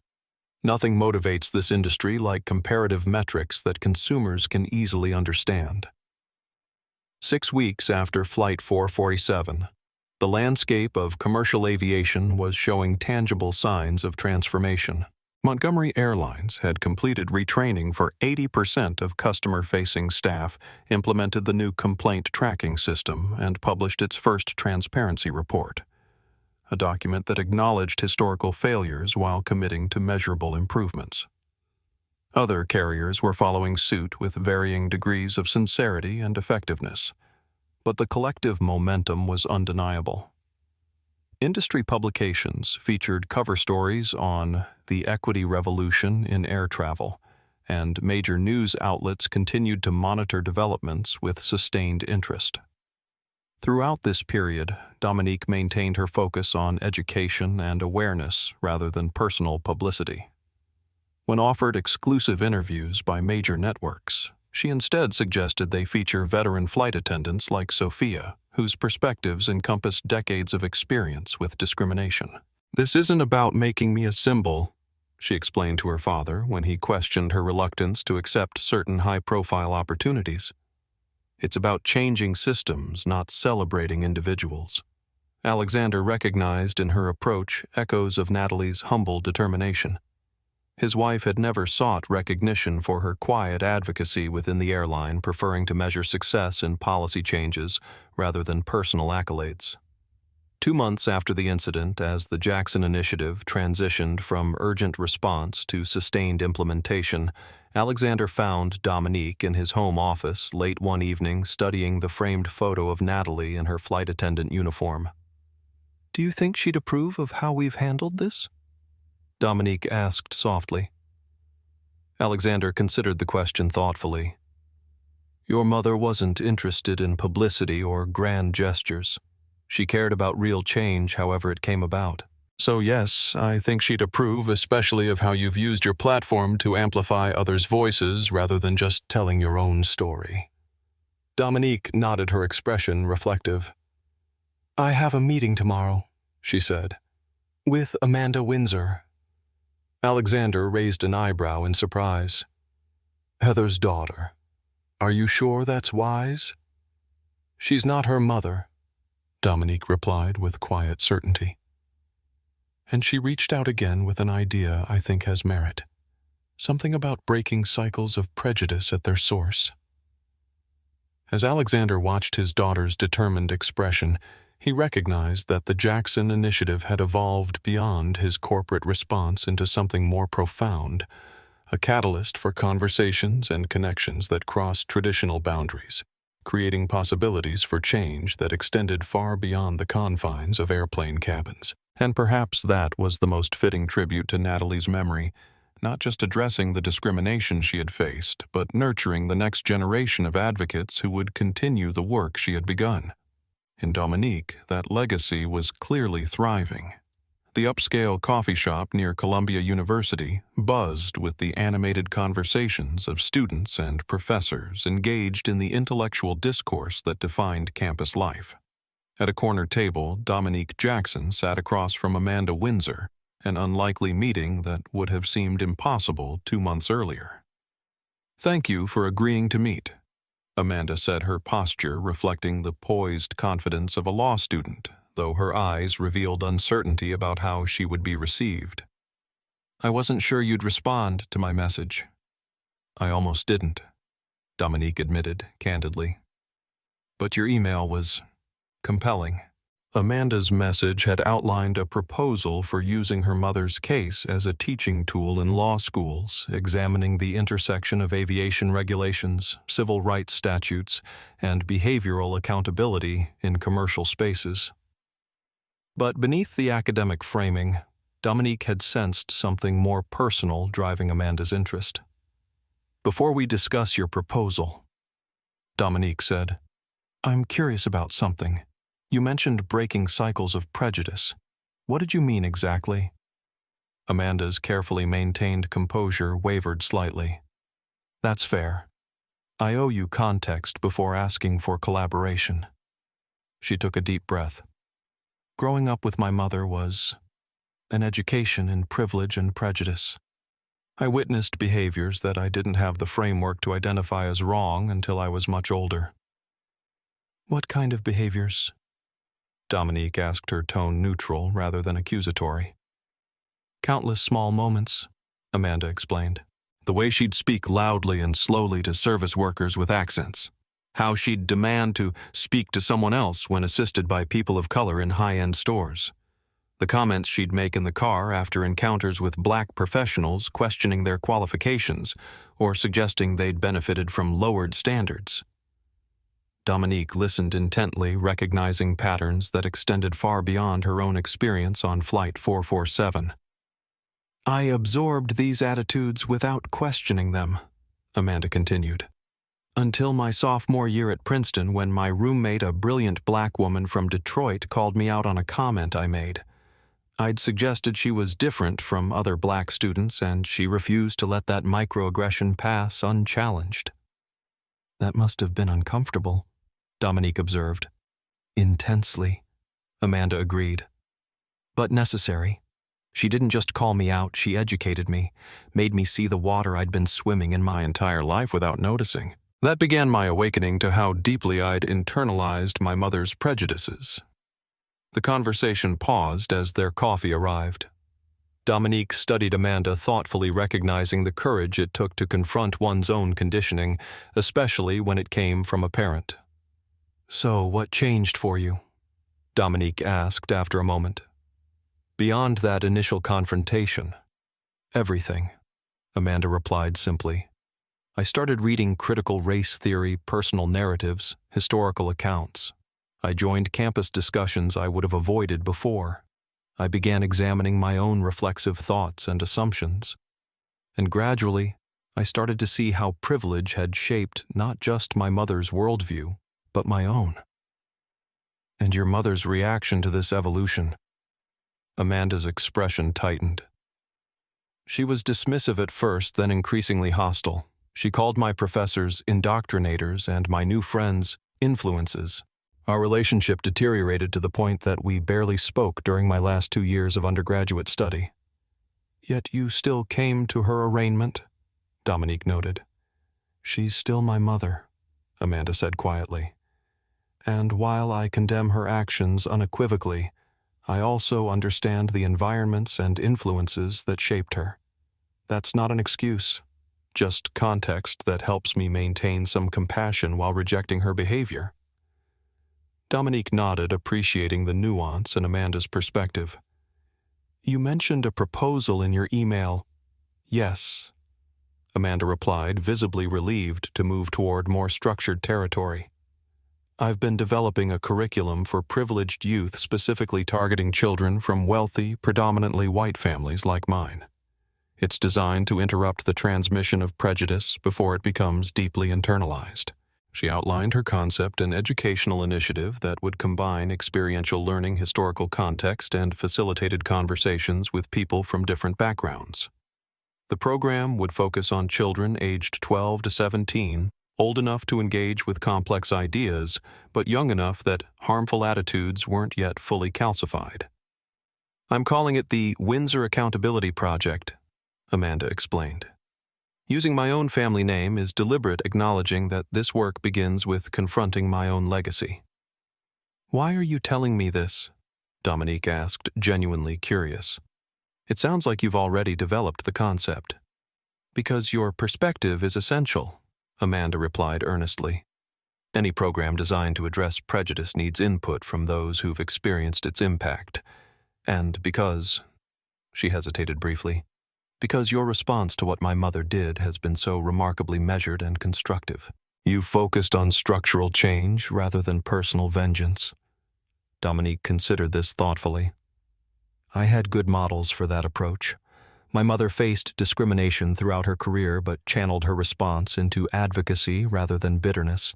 "Nothing motivates this industry like comparative metrics that consumers can easily understand." 6 weeks after Flight 447, the landscape of commercial aviation was showing tangible signs of transformation. Montgomery Airlines had completed retraining for 80% of customer-facing staff, implemented the new complaint tracking system, and published its first transparency report, a document that acknowledged historical failures while committing to measurable improvements. Other carriers were following suit with varying degrees of sincerity and effectiveness, but the collective momentum was undeniable. Industry publications featured cover stories on the equity revolution in air travel, and major news outlets continued to monitor developments with sustained interest. Throughout this period, Dominique maintained her focus on education and awareness rather than personal publicity. When offered exclusive interviews by major networks, she instead suggested they feature veteran flight attendants like Sophia, whose perspectives encompass decades of experience with discrimination. "This isn't about making me a symbol," she explained to her father when he questioned her reluctance to accept certain high-profile opportunities. "It's about changing systems, not celebrating individuals." Alexander recognized in her approach echoes of Natalie's humble determination. His wife had never sought recognition for her quiet advocacy within the airline, preferring to measure success in policy changes rather than personal accolades. 2 months after the incident, as the Jackson initiative transitioned from urgent response to sustained implementation, Alexander found Dominique in his home office late one evening studying the framed photo of Natalie in her flight attendant uniform. "Do you think she'd approve of how we've handled this?" Dominique asked softly. Alexander considered the question thoughtfully. "Your mother wasn't interested in publicity or grand gestures. She cared about real change however it came about. So yes, I think she'd approve, especially of how you've used your platform to amplify others' voices rather than just telling your own story." Dominique nodded, her expression reflective. "I have a meeting tomorrow," she said, "with Amanda Windsor." Alexander raised an eyebrow in surprise. "Heather's daughter. Are you sure that's wise?" "She's not her mother," Dominique replied with quiet certainty. "And she reached out again with an idea I think has merit. Something about breaking cycles of prejudice at their source." As Alexander watched his daughter's determined expression, he recognized that the Jackson initiative had evolved beyond his corporate response into something more profound, a catalyst for conversations and connections that crossed traditional boundaries, creating possibilities for change that extended far beyond the confines of airplane cabins. And perhaps that was the most fitting tribute to Natalie's memory, not just addressing the discrimination she had faced, but nurturing the next generation of advocates who would continue the work she had begun. In Dominique, that legacy was clearly thriving. The upscale coffee shop near Columbia University buzzed with the animated conversations of students and professors engaged in the intellectual discourse that defined campus life. At a corner table, Dominique Jackson sat across from Amanda Windsor, an unlikely meeting that would have seemed impossible 2 months earlier. "Thank you for agreeing to meet," Amanda said, her posture reflecting the poised confidence of a law student, though her eyes revealed uncertainty about how she would be received. "I wasn't sure you'd respond to my message." "I almost didn't," Dominique admitted candidly. "But your email was compelling." Amanda's message had outlined a proposal for using her mother's case as a teaching tool in law schools, examining the intersection of aviation regulations, civil rights statutes, and behavioral accountability in commercial spaces. But beneath the academic framing, Dominique had sensed something more personal driving Amanda's interest. "Before we discuss your proposal," Dominique said, "I'm curious about something. You mentioned breaking cycles of prejudice. What did you mean exactly?" Amanda's carefully maintained composure wavered slightly. "That's fair. I owe you context before asking for collaboration." She took a deep breath. "Growing up with my mother was an education in privilege and prejudice. I witnessed behaviors that I didn't have the framework to identify as wrong until I was much older." "What kind of behaviors?" Dominique asked, her tone neutral rather than accusatory. "Countless small moments," Amanda explained. "The way she'd speak loudly and slowly to service workers with accents. How she'd demand to speak to someone else when assisted by people of color in high-end stores. The comments she'd make in the car after encounters with black professionals questioning their qualifications or suggesting they'd benefited from lowered standards." Dominique listened intently, recognizing patterns that extended far beyond her own experience on Flight 447. "I absorbed these attitudes without questioning them," Amanda continued, "until my sophomore year at Princeton when my roommate, a brilliant black woman from Detroit, called me out on a comment I made. I'd suggested she was different from other black students, and she refused to let that microaggression pass unchallenged." "That must have been uncomfortable," Dominique observed. "Intensely," Amanda agreed. "But necessary. She didn't just call me out, she educated me, made me see the water I'd been swimming in my entire life without noticing. That began my awakening to how deeply I'd internalized my mother's prejudices." The conversation paused as their coffee arrived. Dominique studied Amanda thoughtfully, recognizing the courage it took to confront one's own conditioning, especially when it came from a parent. "So, what changed for you?" Dominique asked after a moment. "Beyond that initial confrontation, everything," Amanda replied simply. "I started reading critical race theory, personal narratives, historical accounts. I joined campus discussions I would have avoided before. I began examining my own reflexive thoughts and assumptions. And gradually, I started to see how privilege had shaped not just my mother's worldview, but my own." "And your mother's reaction to this evolution?" Amanda's expression tightened. "She was dismissive at first, then increasingly hostile. She called my professors indoctrinators and my new friends influences. Our relationship deteriorated to the point that we barely spoke during my last 2 years of undergraduate study." "Yet you still came to her arraignment," Dominique noted. "She's still my mother," Amanda said quietly. "And while I condemn her actions unequivocally, I also understand the environments and influences that shaped her. That's not an excuse, just context that helps me maintain some compassion while rejecting her behavior." Dominique nodded, appreciating the nuance in Amanda's perspective. "You mentioned a proposal in your email." "Yes," Amanda replied, visibly relieved to move toward more structured territory. "I've been developing a curriculum for privileged youth specifically targeting children from wealthy, predominantly white families like mine. It's designed to interrupt the transmission of prejudice before it becomes deeply internalized. She outlined her concept an educational initiative that would combine experiential learning, historical context, and facilitated conversations with people from different backgrounds. The program would focus on children aged 12 to 17, old enough to engage with complex ideas, but young enough that harmful attitudes weren't yet fully calcified. "I'm calling it the Windsor Accountability Project," Amanda explained. "Using my own family name is deliberate, acknowledging that this work begins with confronting my own legacy." "Why are you telling me this?" Dominique asked, genuinely curious. "It sounds like you've already developed the concept." "Because your perspective is essential," Amanda replied earnestly. "Any program designed to address prejudice needs input from those who've experienced its impact. And because," she hesitated briefly, "because your response to what my mother did has been so remarkably measured and constructive. You focused on structural change rather than personal vengeance." Dominique considered this thoughtfully. "I had good models for that approach. My mother faced discrimination throughout her career but channeled her response into advocacy rather than bitterness.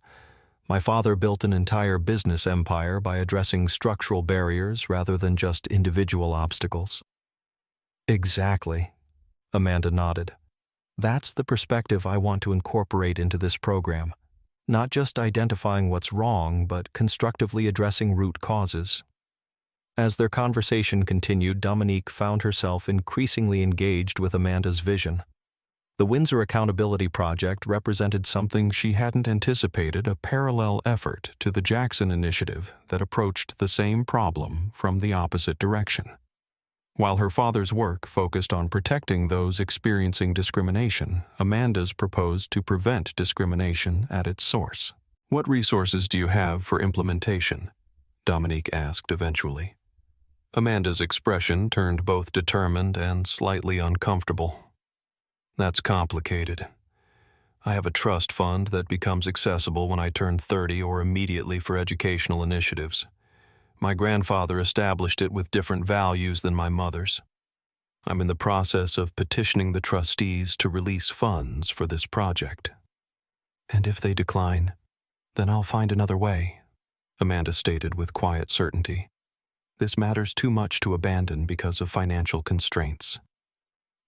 My father built an entire business empire by addressing structural barriers rather than just individual obstacles." "Exactly," Amanda nodded. "That's the perspective I want to incorporate into this program. Not just identifying what's wrong, but constructively addressing root causes." As their conversation continued, Dominique found herself increasingly engaged with Amanda's vision. The Windsor Accountability Project represented something she hadn't anticipated, a parallel effort to the Jackson Initiative that approached the same problem from the opposite direction. While her father's work focused on protecting those experiencing discrimination, Amanda's proposed to prevent discrimination at its source. "What resources do you have for implementation?" Dominique asked eventually. Amanda's expression turned both determined and slightly uncomfortable. "That's complicated. I have a trust fund that becomes accessible when I turn 30 or immediately for educational initiatives. My grandfather established it with different values than my mother's. I'm in the process of petitioning the trustees to release funds for this project." "And if they decline, then I'll find another way," Amanda stated with quiet certainty. "This matters too much to abandon because of financial constraints."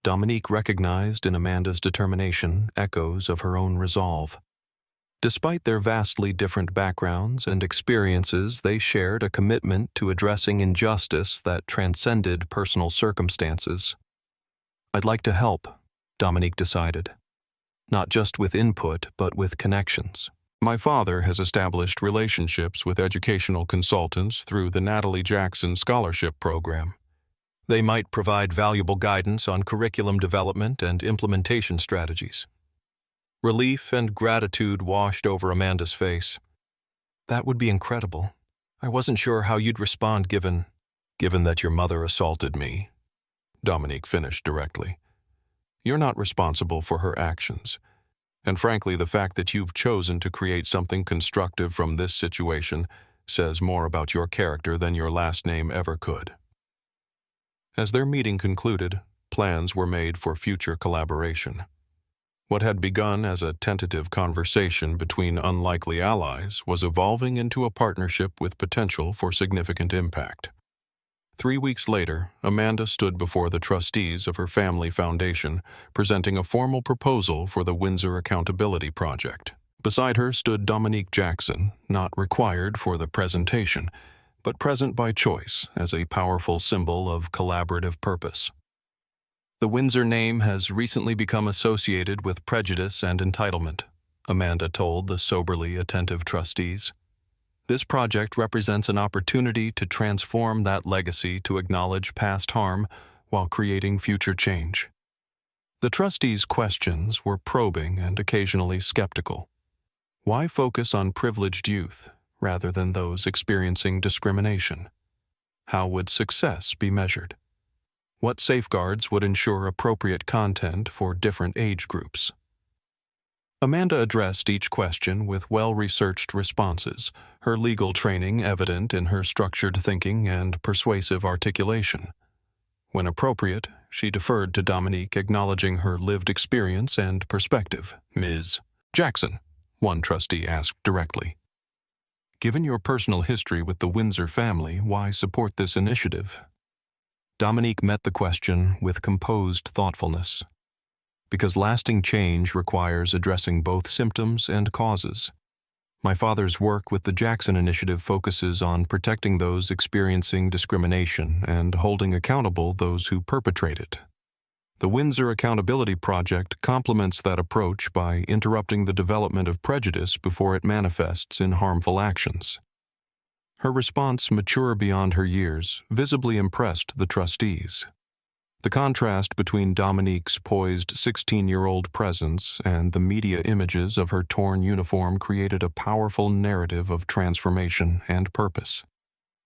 Dominique recognized in Amanda's determination echoes of her own resolve. Despite their vastly different backgrounds and experiences, they shared a commitment to addressing injustice that transcended personal circumstances. "I'd like to help," Dominique decided. "Not just with input, but with connections. My father has established relationships with educational consultants through the Natalie Jackson Scholarship Program. They might provide valuable guidance on curriculum development and implementation strategies." Relief and gratitude washed over Amanda's face. "That would be incredible. I wasn't sure how you'd respond given that your mother assaulted me," Dominique finished directly. "You're not responsible for her actions. And frankly, the fact that you've chosen to create something constructive from this situation says more about your character than your last name ever could." As their meeting concluded, plans were made for future collaboration. What had begun as a tentative conversation between unlikely allies was evolving into a partnership with potential for significant impact. 3 weeks later, Amanda stood before the trustees of her family foundation, presenting a formal proposal for the Windsor Accountability Project. Beside her stood Dominique Jackson, not required for the presentation, but present by choice as a powerful symbol of collaborative purpose. "The Windsor name has recently become associated with prejudice and entitlement," Amanda told the soberly attentive trustees. "This project represents an opportunity to transform that legacy to acknowledge past harm while creating future change." The trustees' questions were probing and occasionally skeptical. Why focus on privileged youth rather than those experiencing discrimination? How would success be measured? What safeguards would ensure appropriate content for different age groups? Amanda addressed each question with well-researched responses, her legal training evident in her structured thinking and persuasive articulation. When appropriate, she deferred to Dominique, acknowledging her lived experience and perspective. "Ms. Jackson," one trustee asked directly, "given your personal history with the Windsor family, why support this initiative?" Dominique met the question with composed thoughtfulness. "Because lasting change requires addressing both symptoms and causes. My father's work with the Jackson Initiative focuses on protecting those experiencing discrimination and holding accountable those who perpetrate it. The Windsor Accountability Project complements that approach by interrupting the development of prejudice before it manifests in harmful actions." Her response, mature beyond her years, visibly impressed the trustees. The contrast between Dominique's poised 16-year-old presence and the media images of her torn uniform created a powerful narrative of transformation and purpose.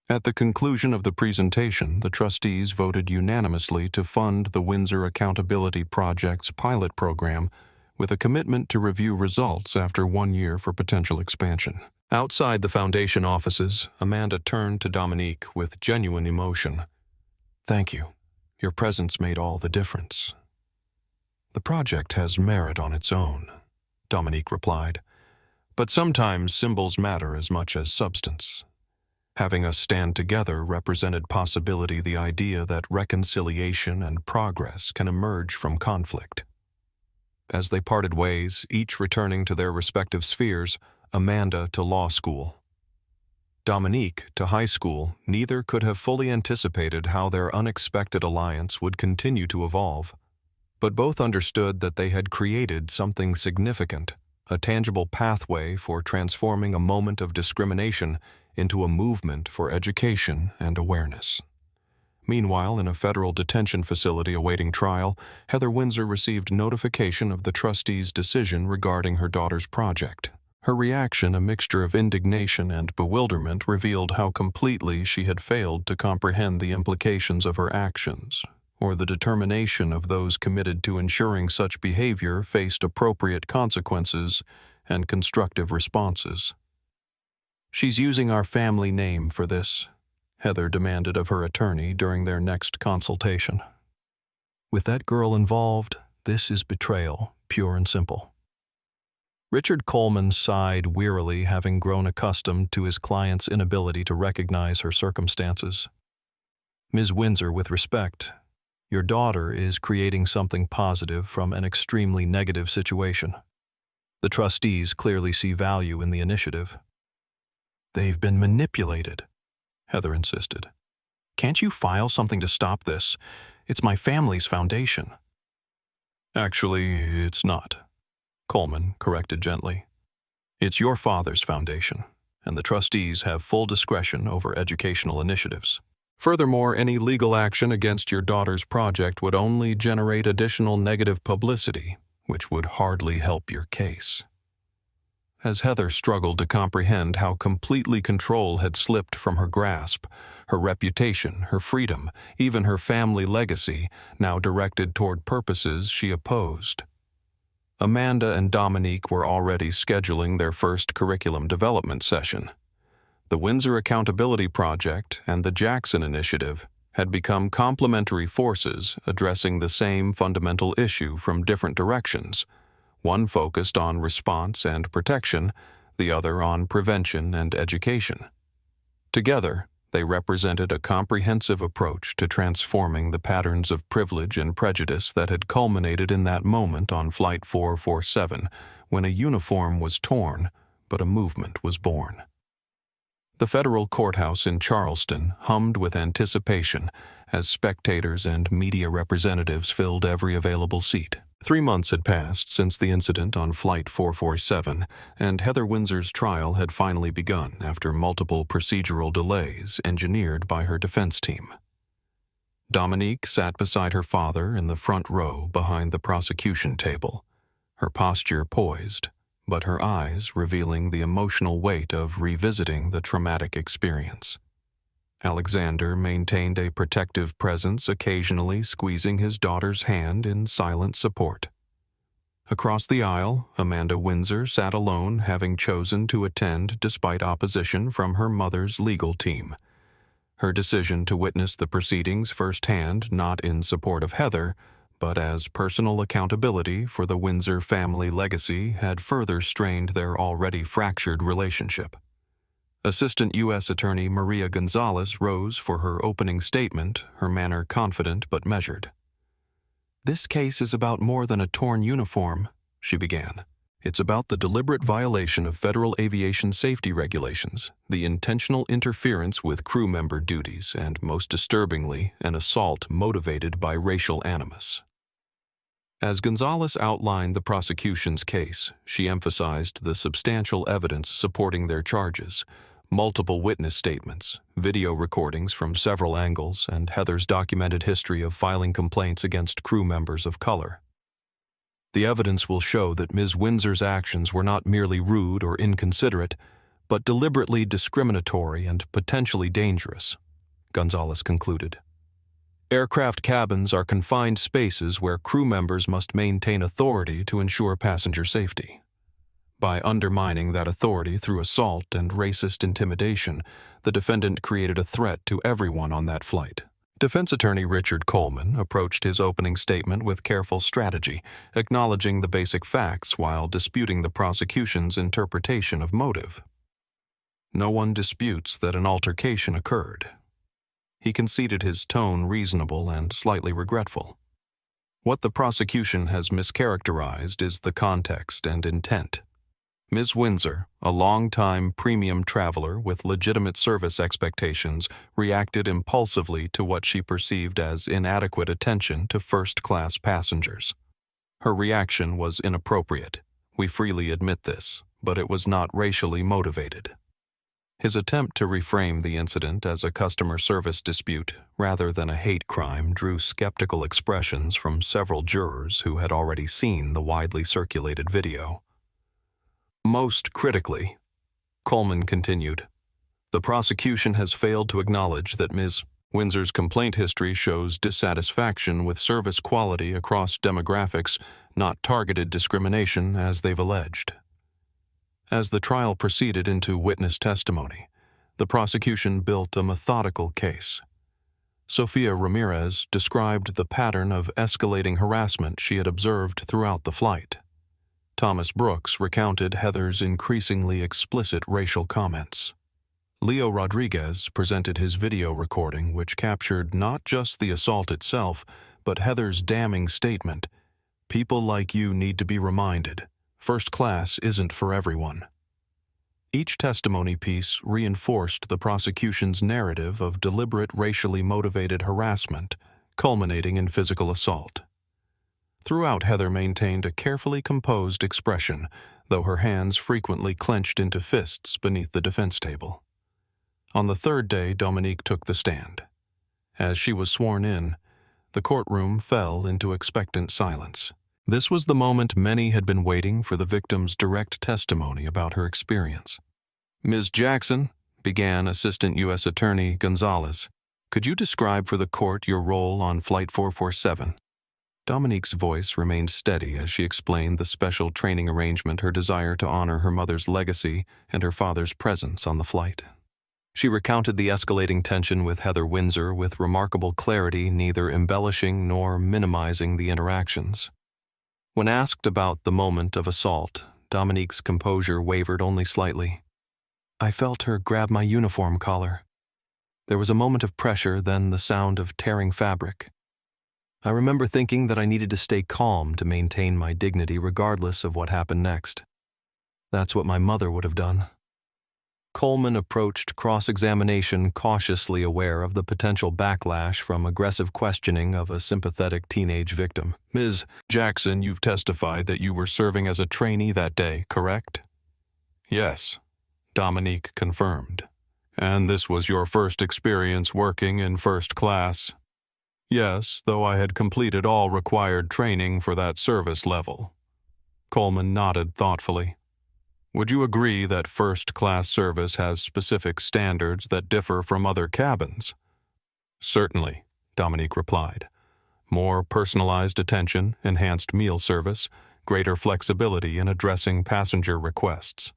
At the conclusion of the presentation, the trustees voted unanimously to fund the Windsor Accountability Project's pilot program with a commitment to review results after 1 year for potential expansion. Outside the foundation offices, Amanda turned to Dominique with genuine emotion. "Thank you. Your presence made all the difference." "The project has merit on its own," Dominique replied, "but sometimes symbols matter as much as substance. Having us stand together represented possibility, the idea that reconciliation and progress can emerge from conflict." As they parted ways, each returning to their respective spheres, Amanda to law school, Dominique to high school, neither could have fully anticipated how their unexpected alliance would continue to evolve. But both understood that they had created something significant, a tangible pathway for transforming a moment of discrimination into a movement for education and awareness. Meanwhile, in a federal detention facility awaiting trial, Heather Windsor received notification of the trustees' decision regarding her daughter's project. Her reaction, a mixture of indignation and bewilderment, revealed how completely she had failed to comprehend the implications of her actions, or the determination of those committed to ensuring such behavior faced appropriate consequences and constructive responses. "She's using our family name for this," Heather demanded of her attorney during their next consultation. "With that girl involved, this is betrayal, pure and simple." Richard Coleman sighed wearily, having grown accustomed to his client's inability to recognize her circumstances. "Ms. Windsor, with respect, your daughter is creating something positive from an extremely negative situation. The trustees clearly see value in the initiative." "They've been manipulated," Heather insisted. "Can't you file something to stop this? It's my family's foundation." "Actually, it's not," Coleman corrected gently. "It's your father's foundation, and the trustees have full discretion over educational initiatives. Furthermore, any legal action against your daughter's project would only generate additional negative publicity, which would hardly help your case." As Heather struggled to comprehend how completely control had slipped from her grasp, her reputation, her freedom, even her family legacy, now directed toward purposes she opposed. Amanda and Dominique were already scheduling their first curriculum development session. The Windsor Accountability Project and the Jackson Initiative had become complementary forces addressing the same fundamental issue from different directions, one focused on response and protection, the other on prevention and education. Together, they represented a comprehensive approach to transforming the patterns of privilege and prejudice that had culminated in that moment on Flight 447, when a uniform was torn, but a movement was born. The federal courthouse in Charleston hummed with anticipation as spectators and media representatives filled every available seat. 3 months had passed since the incident on Flight 447, and Heather Windsor's trial had finally begun after multiple procedural delays engineered by her defense team. Dominique sat beside her father in the front row behind the prosecution table, her posture poised, but her eyes revealing the emotional weight of revisiting the traumatic experience. Alexander maintained a protective presence, occasionally squeezing his daughter's hand in silent support. Across the aisle, Amanda Windsor sat alone, having chosen to attend despite opposition from her mother's legal team. Her decision to witness the proceedings firsthand, not in support of Heather, but as personal accountability for the Windsor family legacy, had further strained their already fractured relationship. Assistant U.S. Attorney Maria Gonzalez rose for her opening statement, her manner confident but measured. "This case is about more than a torn uniform," she began. "It's about the deliberate violation of federal aviation safety regulations, the intentional interference with crew member duties, and, most disturbingly, an assault motivated by racial animus." As Gonzalez outlined the prosecution's case, she emphasized the substantial evidence supporting their charges: multiple witness statements, video recordings from several angles, and Heather's documented history of filing complaints against crew members of color. "The evidence will show that Ms. Windsor's actions were not merely rude or inconsiderate, but deliberately discriminatory and potentially dangerous," Gonzalez concluded. "Aircraft cabins are confined spaces where crew members must maintain authority to ensure passenger safety. By undermining that authority through assault and racist intimidation, the defendant created a threat to everyone on that flight." Defense attorney Richard Coleman approached his opening statement with careful strategy, acknowledging the basic facts while disputing the prosecution's interpretation of motive. No one disputes that an altercation occurred. He conceded, his tone reasonable and slightly regretful. What the prosecution has mischaracterized is the context and intent. Ms. Windsor, a long-time premium traveler with legitimate service expectations, reacted impulsively to what she perceived as inadequate attention to first-class passengers. Her reaction was inappropriate. We freely admit this, but it was not racially motivated. His attempt to reframe the incident as a customer service dispute rather than a hate crime drew skeptical expressions from several jurors who had already seen the widely circulated video. "Most critically," Coleman continued, "the prosecution has failed to acknowledge that Ms. Windsor's complaint history shows dissatisfaction with service quality across demographics, not targeted discrimination as they've alleged." As the trial proceeded into witness testimony, the prosecution built a methodical case. Sophia Ramirez described the pattern of escalating harassment she had observed throughout the flight. Thomas Brooks recounted Heather's increasingly explicit racial comments. Leo Rodriguez presented his video recording, which captured not just the assault itself, but Heather's damning statement, "People like you need to be reminded. First class isn't for everyone." Each testimony piece reinforced the prosecution's narrative of deliberate racially motivated harassment, culminating in physical assault. Throughout, Heather maintained a carefully composed expression, though her hands frequently clenched into fists beneath the defense table. On the third day, Dominique took the stand. As she was sworn in, the courtroom fell into expectant silence. This was the moment many had been waiting for: the victim's direct testimony about her experience. "Ms. Jackson," began Assistant U.S. Attorney Gonzalez, "could you describe for the court your role on Flight 447? Dominique's voice remained steady as she explained the special training arrangement, her desire to honor her mother's legacy, and her father's presence on the flight. She recounted the escalating tension with Heather Windsor with remarkable clarity, neither embellishing nor minimizing the interactions. When asked about the moment of assault, Dominique's composure wavered only slightly. "I felt her grab my uniform collar. There was a moment of pressure, then the sound of tearing fabric. I remember thinking that I needed to stay calm to maintain my dignity regardless of what happened next. That's what my mother would have done." Coleman approached cross-examination cautiously aware of the potential backlash from aggressive questioning of a sympathetic teenage victim. "Ms. Jackson, you've testified that you were serving as a trainee that day, correct?" "Yes," Dominique confirmed. "And this was your first experience working in first class?" "Yes, though I had completed all required training for that service level." Coleman nodded thoughtfully. "Would you agree that first-class service has specific standards that differ from other cabins?" "Certainly," Dominique replied. "More personalized attention, enhanced meal service, greater flexibility in addressing passenger requests."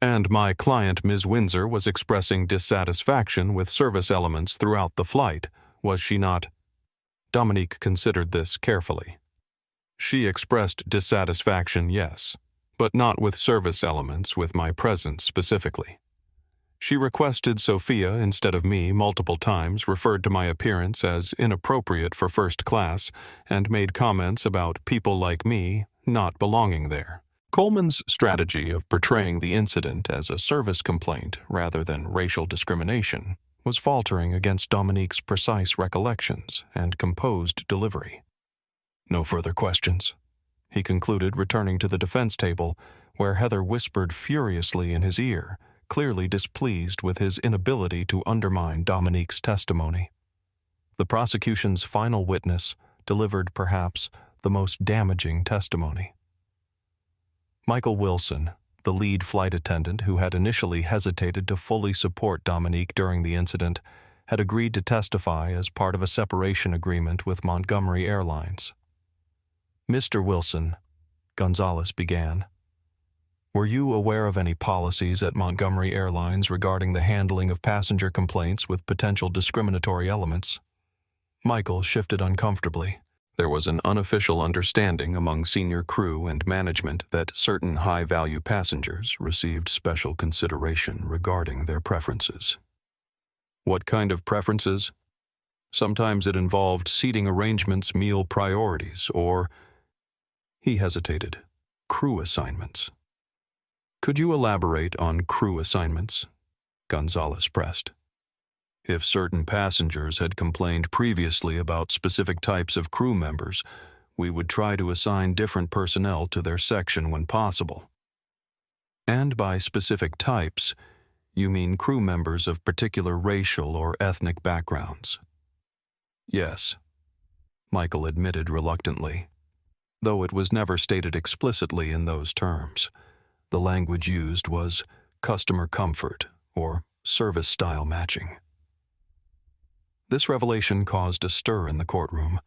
And my client, Ms. Windsor, was expressing dissatisfaction with service elements throughout the flight, was she not? Dominique considered this carefully. She expressed dissatisfaction, yes, but not with service elements, with my presence specifically. She requested Sophia instead of me multiple times, referred to my appearance as inappropriate for first class, and made comments about people like me not belonging there. Coleman's strategy of portraying the incident as a service complaint rather than racial discrimination was faltering against Dominique's precise recollections and composed delivery. No further questions, he concluded, returning to the defense table, where Heather whispered furiously in his ear, clearly displeased with his inability to undermine Dominique's testimony. The prosecution's final witness delivered perhaps the most damaging testimony. Michael Wilson, the lead flight attendant who had initially hesitated to fully support Dominique during the incident, had agreed to testify as part of a separation agreement with Montgomery Airlines. "Mr. Wilson," Gonzalez began, "were you aware of any policies at Montgomery Airlines regarding the handling of passenger complaints with potential discriminatory elements?" Michael shifted uncomfortably. There was an unofficial understanding among senior crew and management that certain high-value passengers received special consideration regarding their preferences. What kind of preferences? Sometimes it involved seating arrangements, meal priorities, or, he hesitated, crew assignments. "Could you elaborate on crew assignments?" Gonzalez pressed. "If certain passengers had complained previously about specific types of crew members, we would try to assign different personnel to their section when possible." "And by specific types, you mean crew members of particular racial or ethnic backgrounds?" "Yes," Michael admitted reluctantly, though it was never stated explicitly in those terms. The language used was customer comfort or service style matching. This revelation caused a stir in the courtroom.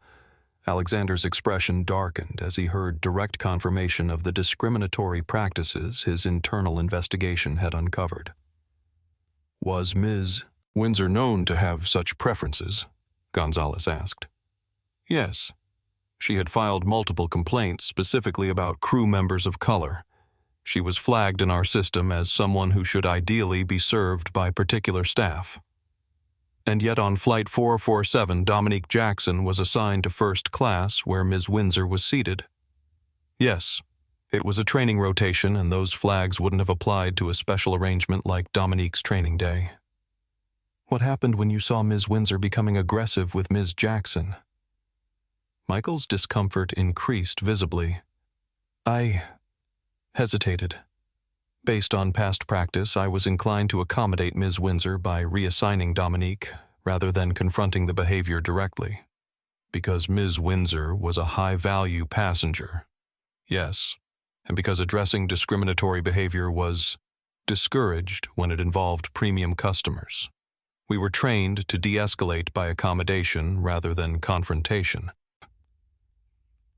Alexander's expression darkened as he heard direct confirmation of the discriminatory practices his internal investigation had uncovered. "Was Ms. Windsor known to have such preferences?" Gonzalez asked. "Yes. She had filed multiple complaints specifically about crew members of color. She was flagged in our system as someone who should ideally be served by particular staff. And yet on Flight 447, Dominique Jackson was assigned to first class where Ms. Windsor was seated." "Yes, it was a training rotation and those flags wouldn't have applied to a special arrangement like Dominique's training day." "What happened when you saw Ms. Windsor becoming aggressive with Ms. Jackson?" Michael's discomfort increased visibly. "I hesitated. Based on past practice, I was inclined to accommodate Ms. Windsor by reassigning Dominique rather than confronting the behavior directly. Because Ms. Windsor was a high-value passenger. Yes, and because addressing discriminatory behavior was discouraged when it involved premium customers. We were trained to de-escalate by accommodation rather than confrontation."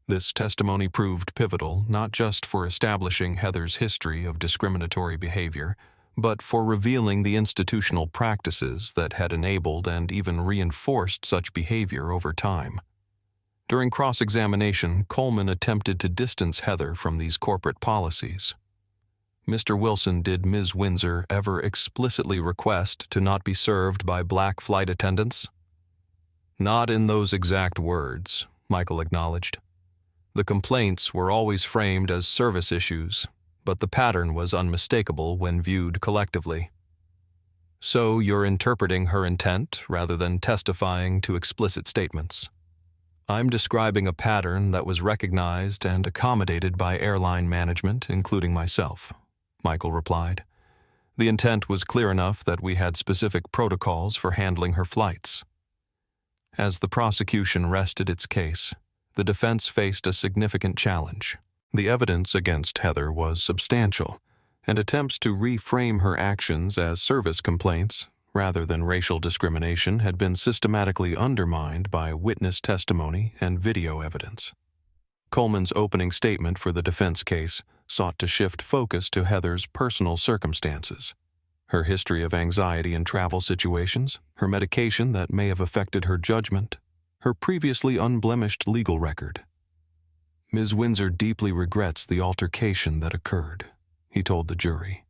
This testimony proved pivotal not just for establishing Heather's history of discriminatory behavior, but for revealing the institutional practices that had enabled and even reinforced such behavior over time. During cross-examination, Coleman attempted to distance Heather from these corporate policies. "Mr. Wilson, did Ms. Windsor ever explicitly request to not be served by black flight attendants?" "Not in those exact words," Michael acknowledged. "The complaints were always framed as service issues, but the pattern was unmistakable when viewed collectively." "So you're interpreting her intent rather than testifying to explicit statements?" "I'm describing a pattern that was recognized and accommodated by airline management, including myself," Michael replied. "The intent was clear enough that we had specific protocols for handling her flights." As the prosecution rested its case, the defense faced a significant challenge. The evidence against Heather was substantial, and attempts to reframe her actions as service complaints rather than racial discrimination had been systematically undermined by witness testimony and video evidence. Coleman's opening statement for the defense case sought to shift focus to Heather's personal circumstances. Her history of anxiety in travel situations, her medication that may have affected her judgment, her previously unblemished legal record. Ms. Windsor deeply regrets the altercation that occurred, he told the jury.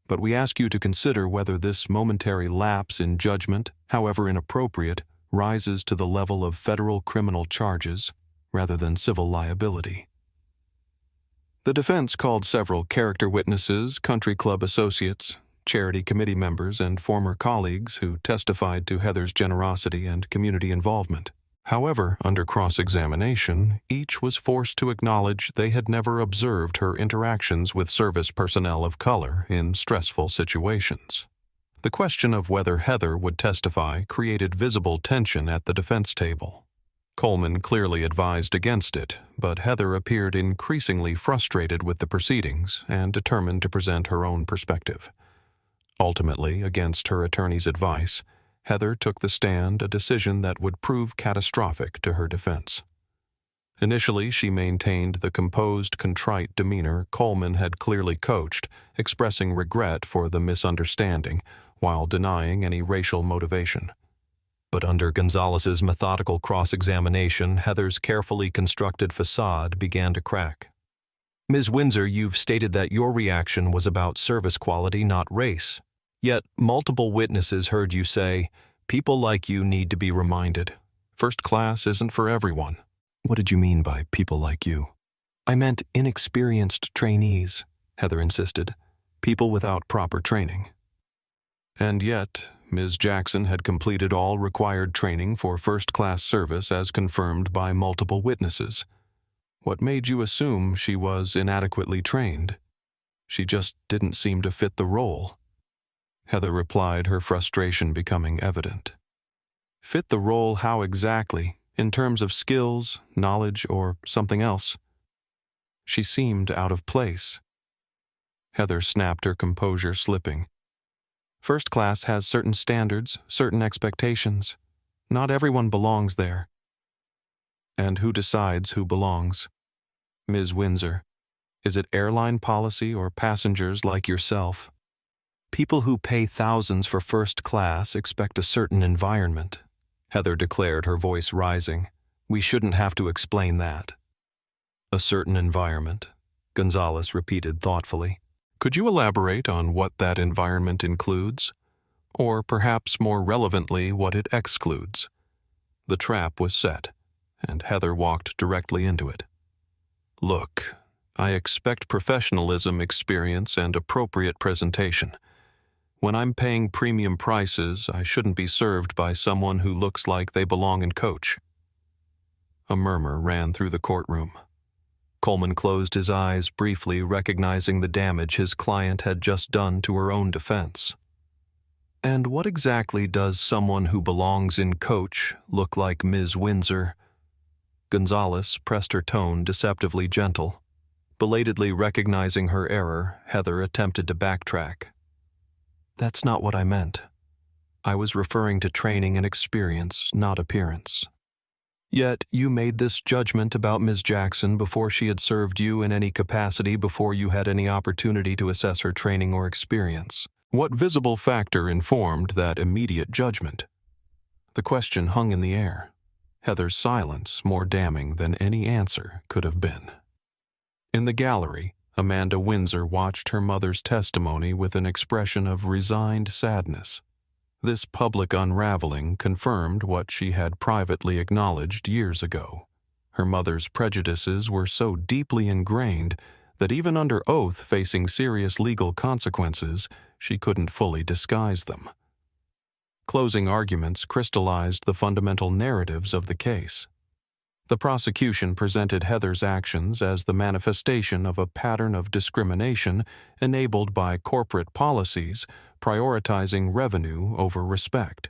But we ask you to consider whether this momentary lapse in judgment, however inappropriate, rises to the level of federal criminal charges rather than civil liability. The defense called several character witnesses, country club associates, charity committee members, and former colleagues who testified to Heather's generosity and community involvement. However, under cross-examination, each was forced to acknowledge they had never observed her interactions with service personnel of color in stressful situations. The question of whether Heather would testify created visible tension at the defense table. Coleman clearly advised against it, but Heather appeared increasingly frustrated with the proceedings and determined to present her own perspective. Ultimately, against her attorney's advice, Heather took the stand, a decision that would prove catastrophic to her defense. Initially, she maintained the composed, contrite demeanor Coleman had clearly coached, expressing regret for the misunderstanding while denying any racial motivation. But under Gonzalez's methodical cross-examination, Heather's carefully constructed facade began to crack. Ms. Windsor, you've stated that your reaction was about service quality, not race. Yet, multiple witnesses heard you say, people like you need to be reminded. First class isn't for everyone. What did you mean by people like you? I meant inexperienced trainees, Heather insisted, people without proper training. And yet, Ms. Jackson had completed all required training for first-class service as confirmed by multiple witnesses. What made you assume she was inadequately trained? She just didn't seem to fit the role. Heather replied, her frustration becoming evident. Fit the role how exactly, in terms of skills, knowledge, or something else? She seemed out of place. Heather snapped, her composure slipping. First class has certain standards, certain expectations. Not everyone belongs there. And who decides who belongs? Ms. Windsor, is it airline policy or passengers like yourself? People who pay thousands for first class expect a certain environment, Heather declared, her voice rising. We shouldn't have to explain that. A certain environment, Gonzalez repeated thoughtfully. Could you elaborate on what that environment includes? Or perhaps more relevantly, what it excludes? The trap was set, and Heather walked directly into it. Look, I expect professionalism, experience, and appropriate presentation. When I'm paying premium prices, I shouldn't be served by someone who looks like they belong in coach. A murmur ran through the courtroom. Coleman closed his eyes briefly, recognizing the damage his client had just done to her own defense. And what exactly does someone who belongs in coach look like, Ms. Windsor? Gonzalez pressed her tone deceptively gentle. Belatedly recognizing her error, Heather attempted to backtrack. That's not what I meant. I was referring to training and experience, not appearance. Yet you made this judgment about Ms. Jackson before she had served you in any capacity, before you had any opportunity to assess her training or experience. What visible factor informed that immediate judgment? The question hung in the air, Heather's silence more damning than any answer could have been. In the gallery, Amanda Windsor watched her mother's testimony with an expression of resigned sadness. This public unraveling confirmed what she had privately acknowledged years ago. Her mother's prejudices were so deeply ingrained that even under oath, facing serious legal consequences, she couldn't fully disguise them. Closing arguments crystallized the fundamental narratives of the case. The prosecution presented Heather's actions as the manifestation of a pattern of discrimination enabled by corporate policies prioritizing revenue over respect.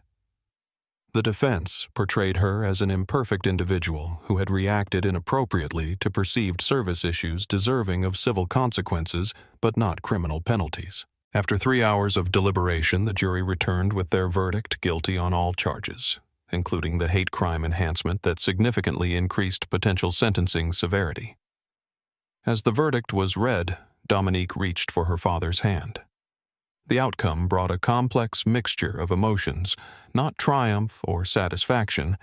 The defense portrayed her as an imperfect individual who had reacted inappropriately to perceived service issues deserving of civil consequences but not criminal penalties. After 3 hours of deliberation, the jury returned with their verdict guilty on all charges, including the hate crime enhancement that significantly increased potential sentencing severity. As the verdict was read, Dominique reached for her father's hand. The outcome brought a complex mixture of emotions, not triumph or satisfaction,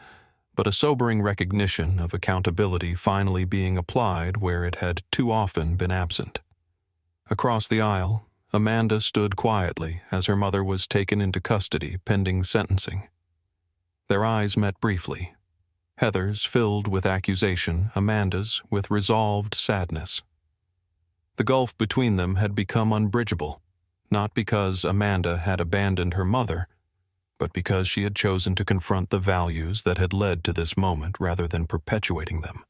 but a sobering recognition of accountability finally being applied where it had too often been absent. Across the aisle, Amanda stood quietly as her mother was taken into custody pending sentencing. Their eyes met briefly, Heather's filled with accusation, Amanda's with resolved sadness. The gulf between them had become unbridgeable, not because Amanda had abandoned her mother, but because she had chosen to confront the values that had led to this moment rather than perpetuating them.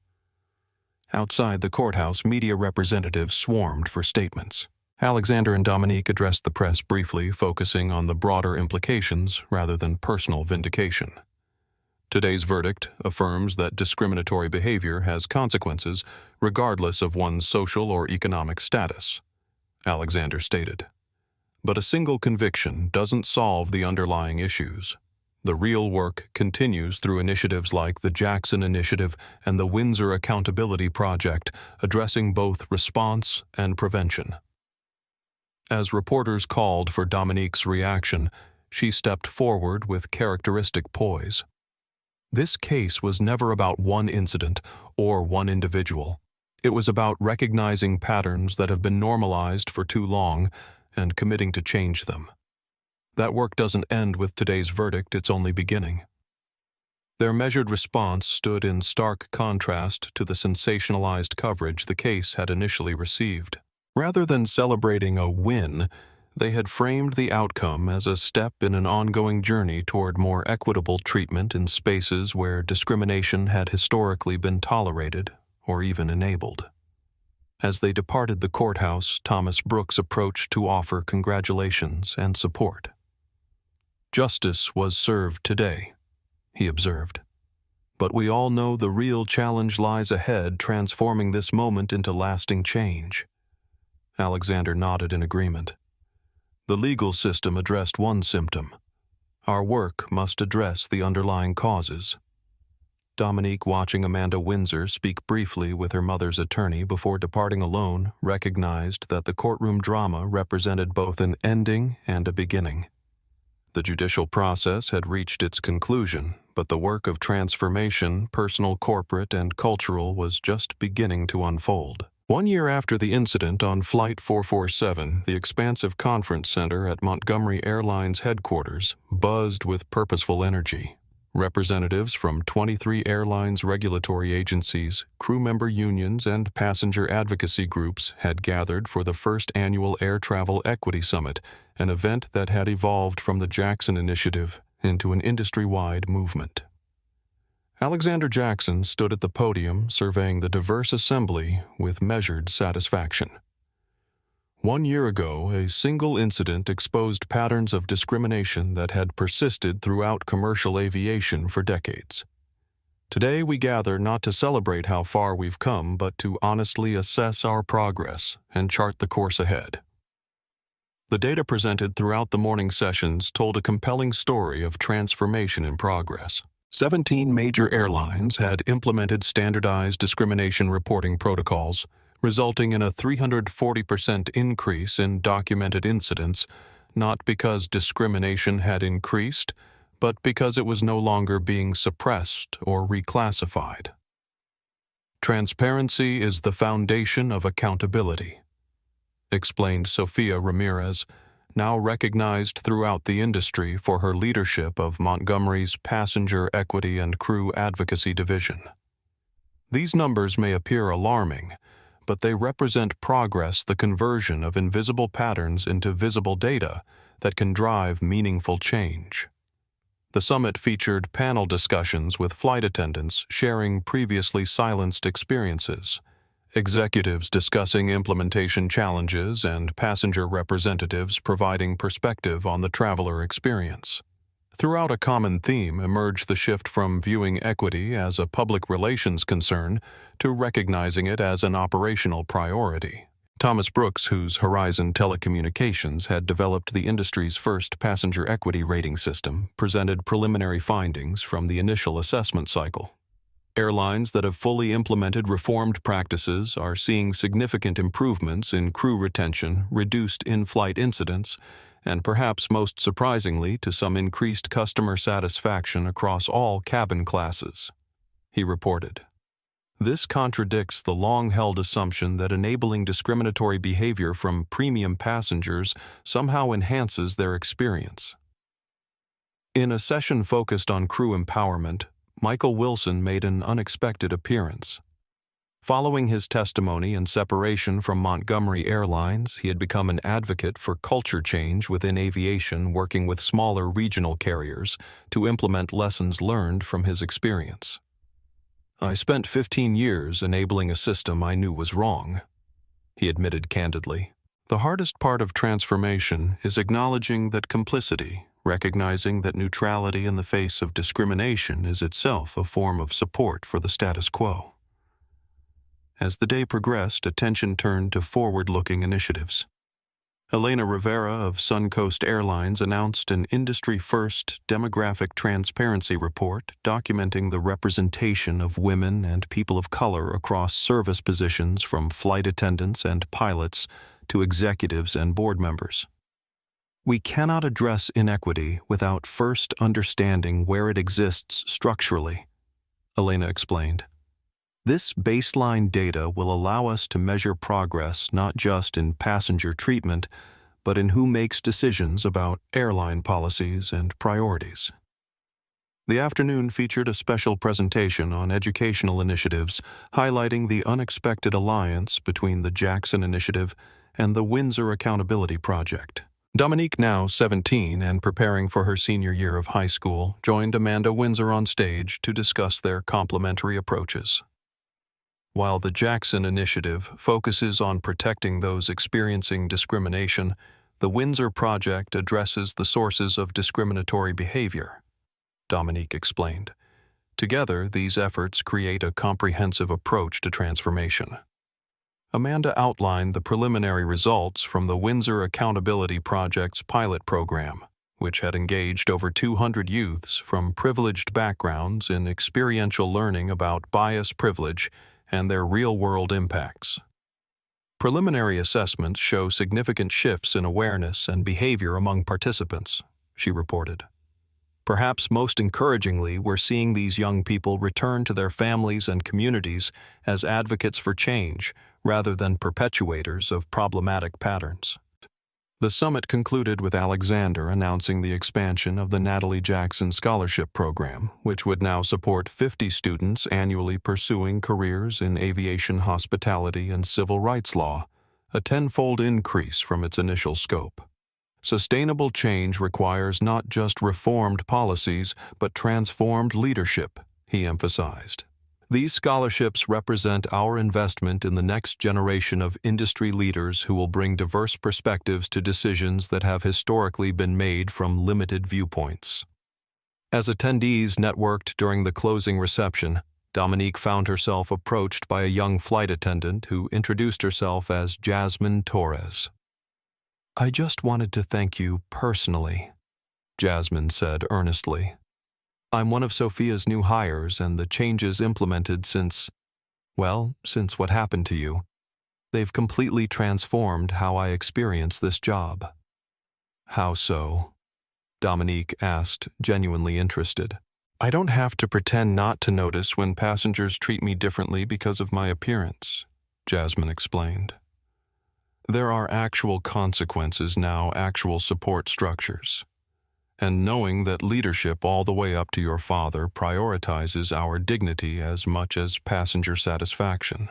Outside the courthouse, media representatives swarmed for statements. Alexander and Dominique addressed the press briefly, focusing on the broader implications rather than personal vindication. Today's verdict affirms that discriminatory behavior has consequences regardless of one's social or economic status, Alexander stated. But a single conviction doesn't solve the underlying issues. The real work continues through initiatives like the Jackson Initiative and the Windsor Accountability Project, addressing both response and prevention. As reporters called for Dominique's reaction, she stepped forward with characteristic poise. This case was never about one incident or one individual. It was about recognizing patterns that have been normalized for too long and committing to change them. That work doesn't end with today's verdict, it's only beginning. Their measured response stood in stark contrast to the sensationalized coverage the case had initially received. Rather than celebrating a win, they had framed the outcome as a step in an ongoing journey toward more equitable treatment in spaces where discrimination had historically been tolerated or even enabled. As they departed the courthouse, Thomas Brooks approached to offer congratulations and support. "Justice was served today," he observed. "But we all know the real challenge lies ahead, transforming this moment into lasting change." Alexander nodded in agreement. The legal system addressed one symptom. Our work must address the underlying causes. Dominique, watching Amanda Windsor speak briefly with her mother's attorney before departing alone, recognized that the courtroom drama represented both an ending and a beginning. The judicial process had reached its conclusion, but the work of transformation, personal, corporate, and cultural, was just beginning to unfold. 1 year after the incident on Flight 447, the expansive conference center at Montgomery Airlines headquarters buzzed with purposeful energy. Representatives from 23 airlines regulatory agencies, crew member unions, and passenger advocacy groups had gathered for the first annual Air Travel Equity Summit, an event that had evolved from the Jackson Initiative into an industry-wide movement. Alexander Jackson stood at the podium surveying the diverse assembly with measured satisfaction. 1 year ago, a single incident exposed patterns of discrimination that had persisted throughout commercial aviation for decades. Today, we gather not to celebrate how far we've come, but to honestly assess our progress and chart the course ahead. The data presented throughout the morning sessions told a compelling story of transformation in progress. 17 major airlines had implemented standardized discrimination reporting protocols, resulting in a 340% increase in documented incidents, not because discrimination had increased, but because it was no longer being suppressed or reclassified. "Transparency is the foundation of accountability," explained Sophia Ramirez, now recognized throughout the industry for her leadership of Montgomery's Passenger Equity and Crew Advocacy Division. These numbers may appear alarming, but they represent progress, the conversion of invisible patterns into visible data that can drive meaningful change. The summit featured panel discussions with flight attendants sharing previously silenced experiences, executives discussing implementation challenges, and passenger representatives providing perspective on the traveler experience. Throughout, a common theme emerged: the shift from viewing equity as a public relations concern to recognizing it as an operational priority. Thomas Brooks, whose Horizon Telecommunications had developed the industry's first passenger equity rating system, presented preliminary findings from the initial assessment cycle. Airlines that have fully implemented reformed practices are seeing significant improvements in crew retention, reduced in-flight incidents, and perhaps most surprisingly to some increased customer satisfaction across all cabin classes, he reported. This contradicts the long-held assumption that enabling discriminatory behavior from premium passengers somehow enhances their experience. In a session focused on crew empowerment, Michael Wilson made an unexpected appearance. Following his testimony and separation from Montgomery Airlines, he had become an advocate for culture change within aviation, working with smaller regional carriers to implement lessons learned from his experience. "I spent 15 years enabling a system I knew was wrong," he admitted candidly. "The hardest part of transformation is acknowledging that complicity, recognizing that neutrality in the face of discrimination is itself a form of support for the status quo." As the day progressed, attention turned to forward-looking initiatives. Elena Rivera of Suncoast Airlines announced an industry-first demographic transparency report documenting the representation of women and people of color across service positions from flight attendants and pilots to executives and board members. "We cannot address inequity without first understanding where it exists structurally," Elena explained. "This baseline data will allow us to measure progress not just in passenger treatment, but in who makes decisions about airline policies and priorities." The afternoon featured a special presentation on educational initiatives, highlighting the unexpected alliance between the Jackson Initiative and the Windsor Accountability Project. Dominique, now 17 and preparing for her senior year of high school, joined Amanda Windsor on stage to discuss their complementary approaches. While the Jackson Initiative focuses on protecting those experiencing discrimination, the Windsor Project addresses the sources of discriminatory behavior, Dominique explained. Together, these efforts create a comprehensive approach to transformation. Amanda outlined the preliminary results from the Windsor Accountability Project's pilot program, which had engaged over 200 youths from privileged backgrounds in experiential learning about bias privilege and their real-world impacts. Preliminary assessments show significant shifts in awareness and behavior among participants, she reported. Perhaps most encouragingly, we're seeing these young people return to their families and communities as advocates for change, rather than perpetuators of problematic patterns. The summit concluded with Alexander announcing the expansion of the Natalie Jackson Scholarship Program, which would now support 50 students annually pursuing careers in aviation, hospitality, and civil rights law, a tenfold increase from its initial scope. Sustainable change requires not just reformed policies, but transformed leadership, he emphasized. These scholarships represent our investment in the next generation of industry leaders who will bring diverse perspectives to decisions that have historically been made from limited viewpoints. As attendees networked during the closing reception, Dominique found herself approached by a young flight attendant who introduced herself as Jasmine Torres. "I just wanted to thank you personally," Jasmine said earnestly. "I'm one of Sophia's new hires, and the changes implemented since what happened to you, they've completely transformed how I experience this job." "How so?" Dominique asked, genuinely interested. "I don't have to pretend not to notice when passengers treat me differently because of my appearance," Jasmine explained. "There are actual consequences now, actual support structures. And knowing that leadership all the way up to your father prioritizes our dignity as much as passenger satisfaction.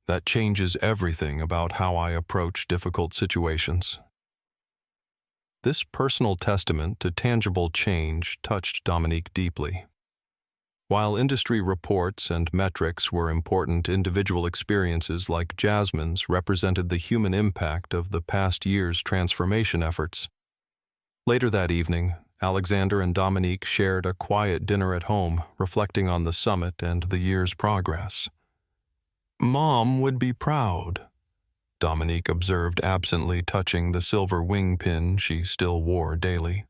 That changes everything about how I approach difficult situations." This personal testament to tangible change touched Dominique deeply. While industry reports and metrics were important, individual experiences like Jasmine's represented the human impact of the past year's transformation efforts. Later that evening, Alexander and Dominique shared a quiet dinner at home, reflecting on the summit and the year's progress. "Mom would be proud," Dominique observed absently, touching the silver wing pin she still wore daily.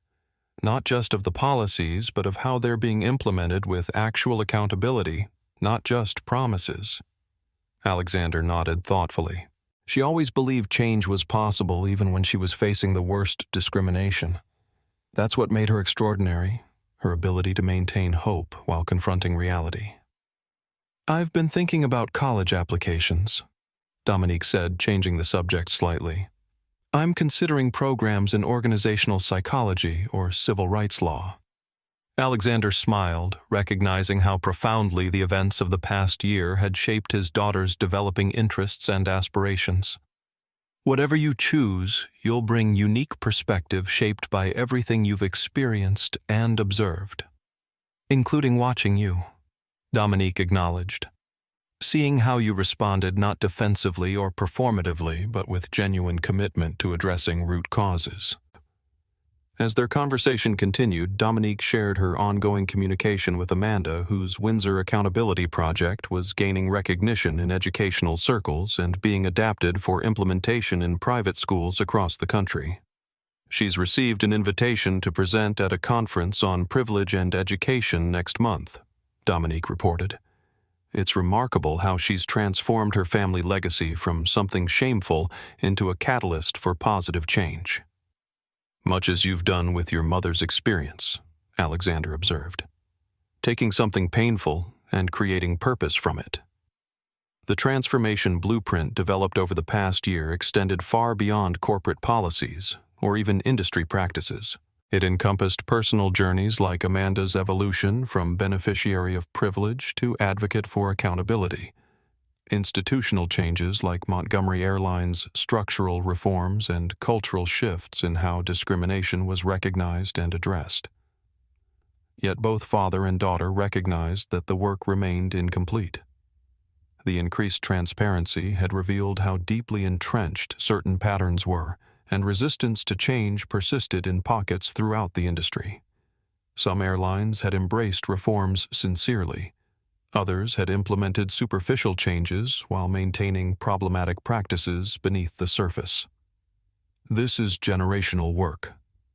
not just of the policies, but of how they're being implemented with actual accountability, not just promises. Alexander nodded thoughtfully. She always believed change was possible even when she was facing the worst discrimination. That's what made her extraordinary, her ability to maintain hope while confronting reality. "I've been thinking about college applications," Dominique said, changing the subject slightly. "I'm considering programs in organizational psychology or civil rights law." Alexander smiled, recognizing how profoundly the events of the past year had shaped his daughter's developing interests and aspirations. "Whatever you choose, you'll bring unique perspective shaped by everything you've experienced and observed, including watching you," Dominique acknowledged. "Seeing how you responded not defensively or performatively, but with genuine commitment to addressing root causes." As their conversation continued, Dominique shared her ongoing communication with Amanda, whose Windsor Accountability Project was gaining recognition in educational circles and being adapted for implementation in private schools across the country. "She's received an invitation to present at a conference on privilege and education next month," Dominique reported. "It's remarkable how she's transformed her family legacy from something shameful into a catalyst for positive change." "Much as you've done with your mother's experience," Alexander observed. "Taking something painful and creating purpose from it." The transformation blueprint developed over the past year extended far beyond corporate policies or even industry practices. It encompassed personal journeys like Amanda's evolution from beneficiary of privilege to advocate for accountability, institutional changes like Montgomery Airlines' structural reforms, and cultural shifts in how discrimination was recognized and addressed. Yet both father and daughter recognized that the work remained incomplete. The increased transparency had revealed how deeply entrenched certain patterns were, and resistance to change persisted in pockets throughout the industry. Some airlines had embraced reforms sincerely. Others had implemented superficial changes while maintaining problematic practices beneath the surface. "This is generational work,"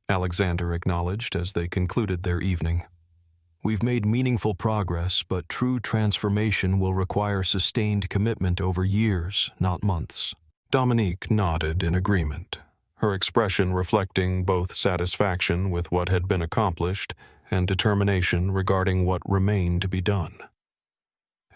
Alexander acknowledged as they concluded their evening. "We've made meaningful progress, but true transformation will require sustained commitment over years, not months." Dominique nodded in agreement, her expression reflecting both satisfaction with what had been accomplished and determination regarding what remained to be done.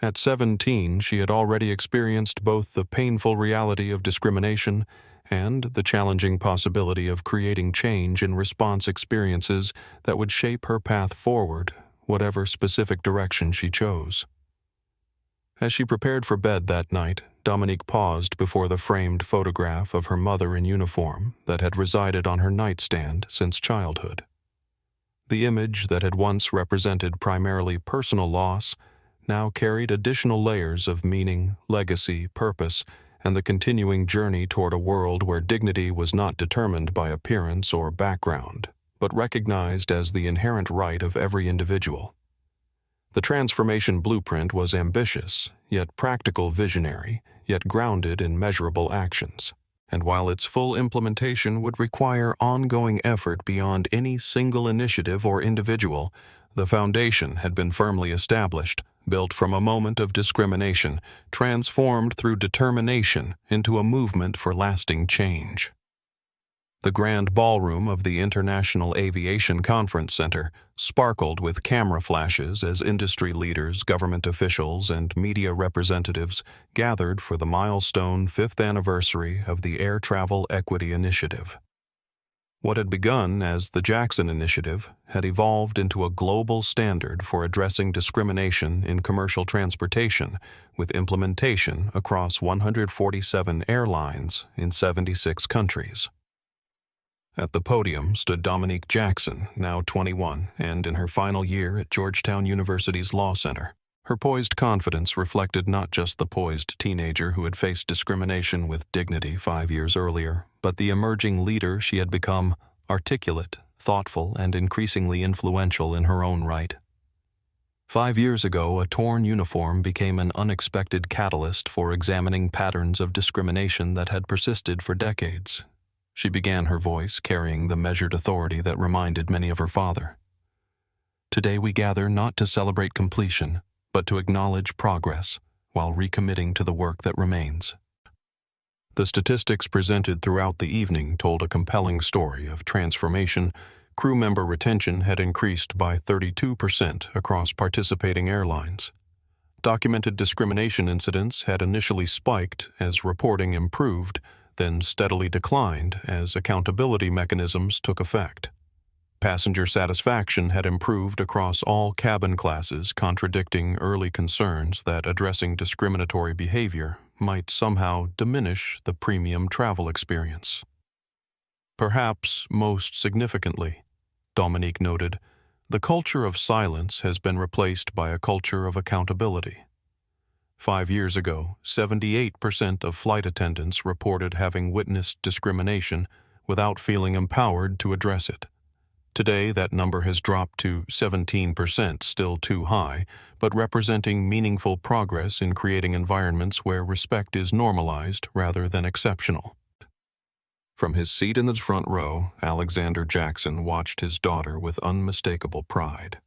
At 17, she had already experienced both the painful reality of discrimination and the challenging possibility of creating change in response experiences that would shape her path forward, whatever specific direction she chose. As she prepared for bed that night, Dominique paused before the framed photograph of her mother in uniform that had resided on her nightstand since childhood. The image that had once represented primarily personal loss now carried additional layers of meaning, legacy, purpose, and the continuing journey toward a world where dignity was not determined by appearance or background, but recognized as the inherent right of every individual. The transformation blueprint was ambitious, yet practical, visionary, yet grounded in measurable actions. And while its full implementation would require ongoing effort beyond any single initiative or individual, the foundation had been firmly established, built from a moment of discrimination, transformed through determination into a movement for lasting change. The grand ballroom of the International Aviation Conference Center sparkled with camera flashes as industry leaders, government officials, and media representatives gathered for the milestone 5th anniversary of the Air Travel Equity Initiative. What had begun as the Jackson Initiative had evolved into a global standard for addressing discrimination in commercial transportation, with implementation across 147 airlines in 76 countries. At the podium stood Dominique Jackson, now 21, and in her final year at Georgetown University's Law Center. Her poised confidence reflected not just the poised teenager who had faced discrimination with dignity 5 years earlier, but the emerging leader she had become, articulate, thoughtful, and increasingly influential in her own right. 5 years ago, a torn uniform became an unexpected catalyst for examining patterns of discrimination that had persisted for decades. She began, her voice carrying the measured authority that reminded many of her father. Today we gather not to celebrate completion, but to acknowledge progress while recommitting to the work that remains. The statistics presented throughout the evening told a compelling story of transformation. Crew member retention had increased by 32% across participating airlines. Documented discrimination incidents had initially spiked as reporting improved, then steadily declined as accountability mechanisms took effect. Passenger satisfaction had improved across all cabin classes, contradicting early concerns that addressing discriminatory behavior might somehow diminish the premium travel experience. Perhaps most significantly, Dominique noted, the culture of silence has been replaced by a culture of accountability. 5 years ago, 78% of flight attendants reported having witnessed discrimination without feeling empowered to address it. Today, that number has dropped to 17%, still too high, but representing meaningful progress in creating environments where respect is normalized rather than exceptional. From his seat in the front row, Alexander Jackson watched his daughter with unmistakable pride.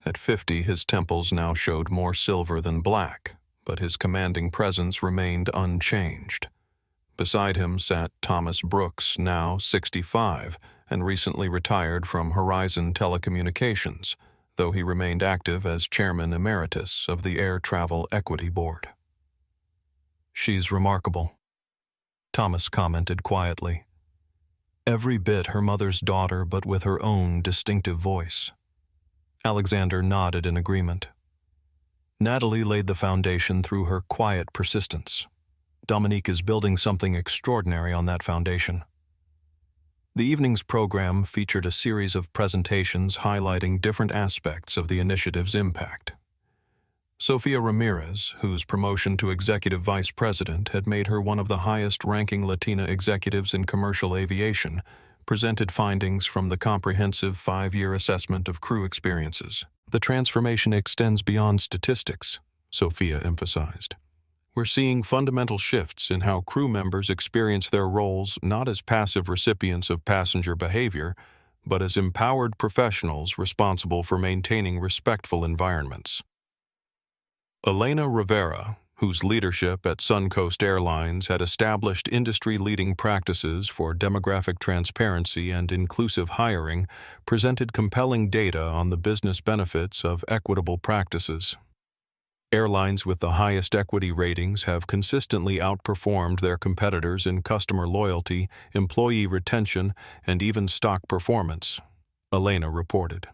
At 50, his temples now showed more silver than black, but his commanding presence remained unchanged. Beside him sat Thomas Brooks, now 65, and recently retired from Horizon Telecommunications, though he remained active as chairman emeritus of the Air Travel Equity Board. "She's remarkable," Thomas commented quietly. "Every bit her mother's daughter, but with her own distinctive voice." Alexander nodded in agreement. Natalie laid the foundation through her quiet persistence. Dominique is building something extraordinary on that foundation. The evening's program featured a series of presentations highlighting different aspects of the initiative's impact. Sofia Ramirez, whose promotion to executive vice president had made her one of the highest-ranking Latina executives in commercial aviation, presented findings from the comprehensive 5-year assessment of crew experiences. "The transformation extends beyond statistics," Sofia emphasized. "We're seeing fundamental shifts in how crew members experience their roles not as passive recipients of passenger behavior, but as empowered professionals responsible for maintaining respectful environments." Elena Rivera, whose leadership at Suncoast Airlines had established industry-leading practices for demographic transparency and inclusive hiring, presented compelling data on the business benefits of equitable practices. Airlines with the highest equity ratings have consistently outperformed their competitors in customer loyalty, employee retention, and even stock performance, Elena reported.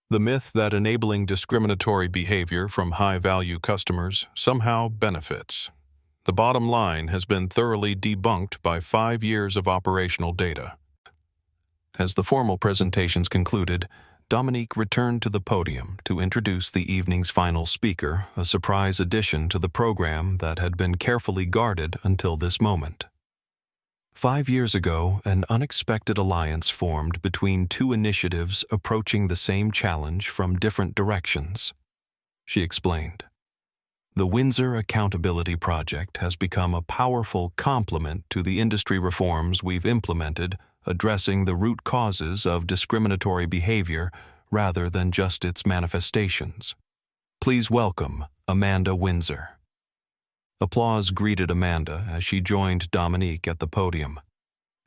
The myth that enabling discriminatory behavior from high-value customers somehow benefits. The bottom line has been thoroughly debunked by 5 years of operational data. As the formal presentations concluded, Dominique returned to the podium to introduce the evening's final speaker, a surprise addition to the program that had been carefully guarded until this moment. 5 years ago, an unexpected alliance formed between two initiatives approaching the same challenge from different directions, she explained. The Windsor Accountability Project has become a powerful complement to the industry reforms we've implemented, addressing the root causes of discriminatory behavior rather than just its manifestations. Please welcome Amanda Windsor. Applause greeted Amanda as she joined Dominique at the podium.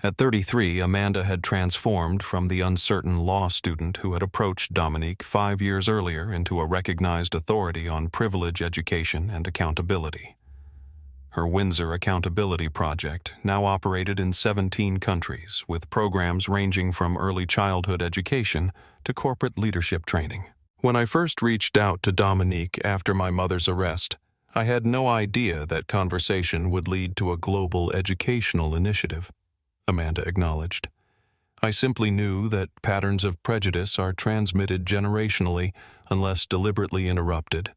At 33, Amanda had transformed from the uncertain law student who had approached Dominique 5 years earlier into a recognized authority on privilege education and accountability. Her Windsor Accountability Project now operated in 17 countries, with programs ranging from early childhood education to corporate leadership training. When I first reached out to Dominique after my mother's arrest, I had no idea that conversation would lead to a global educational initiative, Amanda acknowledged. I simply knew that patterns of prejudice are transmitted generationally unless deliberately interrupted,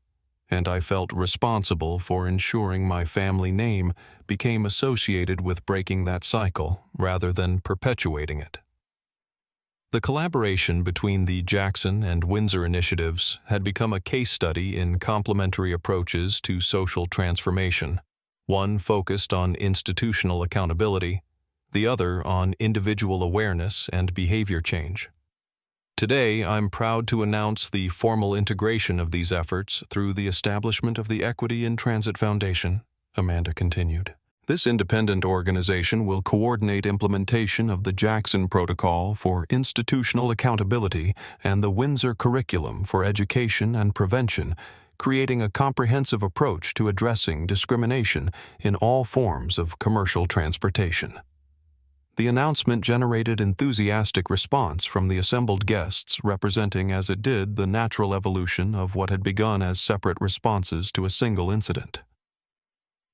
and I felt responsible for ensuring my family name became associated with breaking that cycle rather than perpetuating it. The collaboration between the Jackson and Windsor initiatives had become a case study in complementary approaches to social transformation, one focused on institutional accountability, the other on individual awareness and behavior change. Today, I'm proud to announce the formal integration of these efforts through the establishment of the Equity in Transit Foundation, Amanda continued. This independent organization will coordinate implementation of the Jackson Protocol for Institutional Accountability and the Windsor Curriculum for Education and Prevention, creating a comprehensive approach to addressing discrimination in all forms of commercial transportation. The announcement generated enthusiastic response from the assembled guests, representing as it did the natural evolution of what had begun as separate responses to a single incident.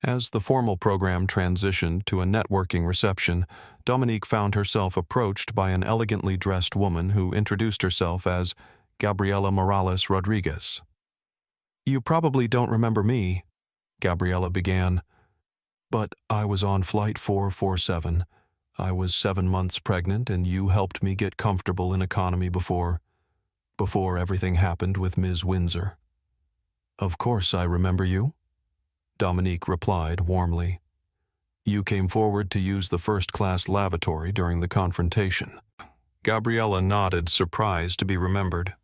As the formal program transitioned to a networking reception, Dominique found herself approached by an elegantly dressed woman who introduced herself as Gabriela Morales Rodriguez. "You probably don't remember me," Gabriela began, "but I was on Flight 447. I was 7 months pregnant, and you helped me get comfortable in economy before everything happened with Ms. Windsor." "Of course I remember you," Dominique replied warmly. "You came forward to use the first-class lavatory during the confrontation." Gabriela nodded, surprised to be remembered.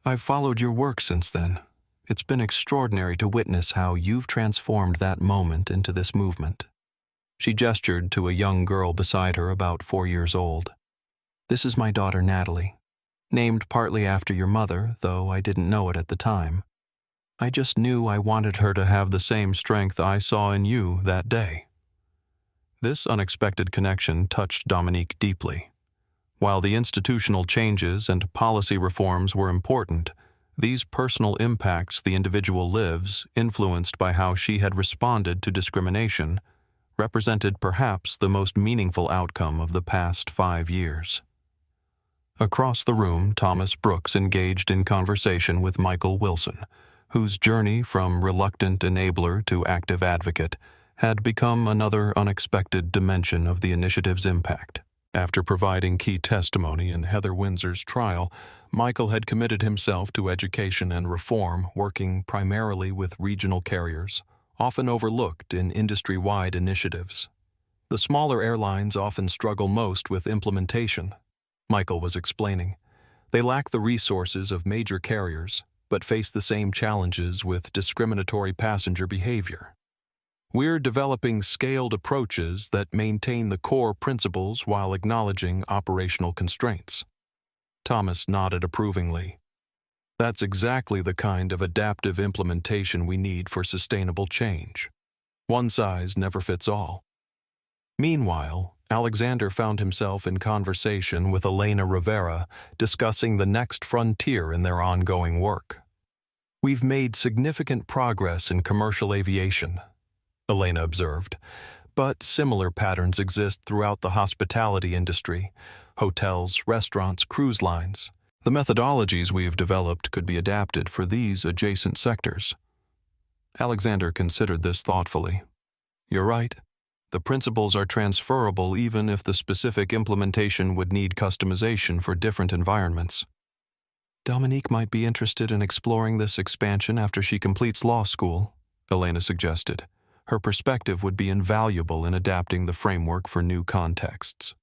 "I've followed your work since then. It's been extraordinary to witness how you've transformed that moment into this movement." She gestured to a young girl beside her about 4 years old. "This is my daughter Natalie, named partly after your mother, though I didn't know it at the time. I just knew I wanted her to have the same strength I saw in you that day." This unexpected connection touched Dominique deeply. While the institutional changes and policy reforms were important, these personal impacts the individual lives, influenced by how she had responded to discrimination, represented perhaps the most meaningful outcome of the past 5 years. Across the room, Thomas Brooks engaged in conversation with Michael Wilson, whose journey from reluctant enabler to active advocate had become another unexpected dimension of the initiative's impact. After providing key testimony in Heather Windsor's trial, Michael had committed himself to education and reform, working primarily with regional carriers, often overlooked in industry-wide initiatives. The smaller airlines often struggle most with implementation, Michael was explaining. They lack the resources of major carriers, but face the same challenges with discriminatory passenger behavior. "We're developing scaled approaches that maintain the core principles while acknowledging operational constraints." Thomas nodded approvingly. "That's exactly the kind of adaptive implementation we need for sustainable change. One size never fits all." Meanwhile, Alexander found himself in conversation with Elena Rivera, discussing the next frontier in their ongoing work. "We've made significant progress in commercial aviation," Elena observed, "but similar patterns exist throughout the hospitality industry, hotels, restaurants, cruise lines. The methodologies we have developed could be adapted for these adjacent sectors." Alexander considered this thoughtfully. "You're right. The principles are transferable even if the specific implementation would need customization for different environments." "Dominique might be interested in exploring this expansion after she completes law school," Elena suggested. "Her perspective would be invaluable in adapting the framework for new contexts."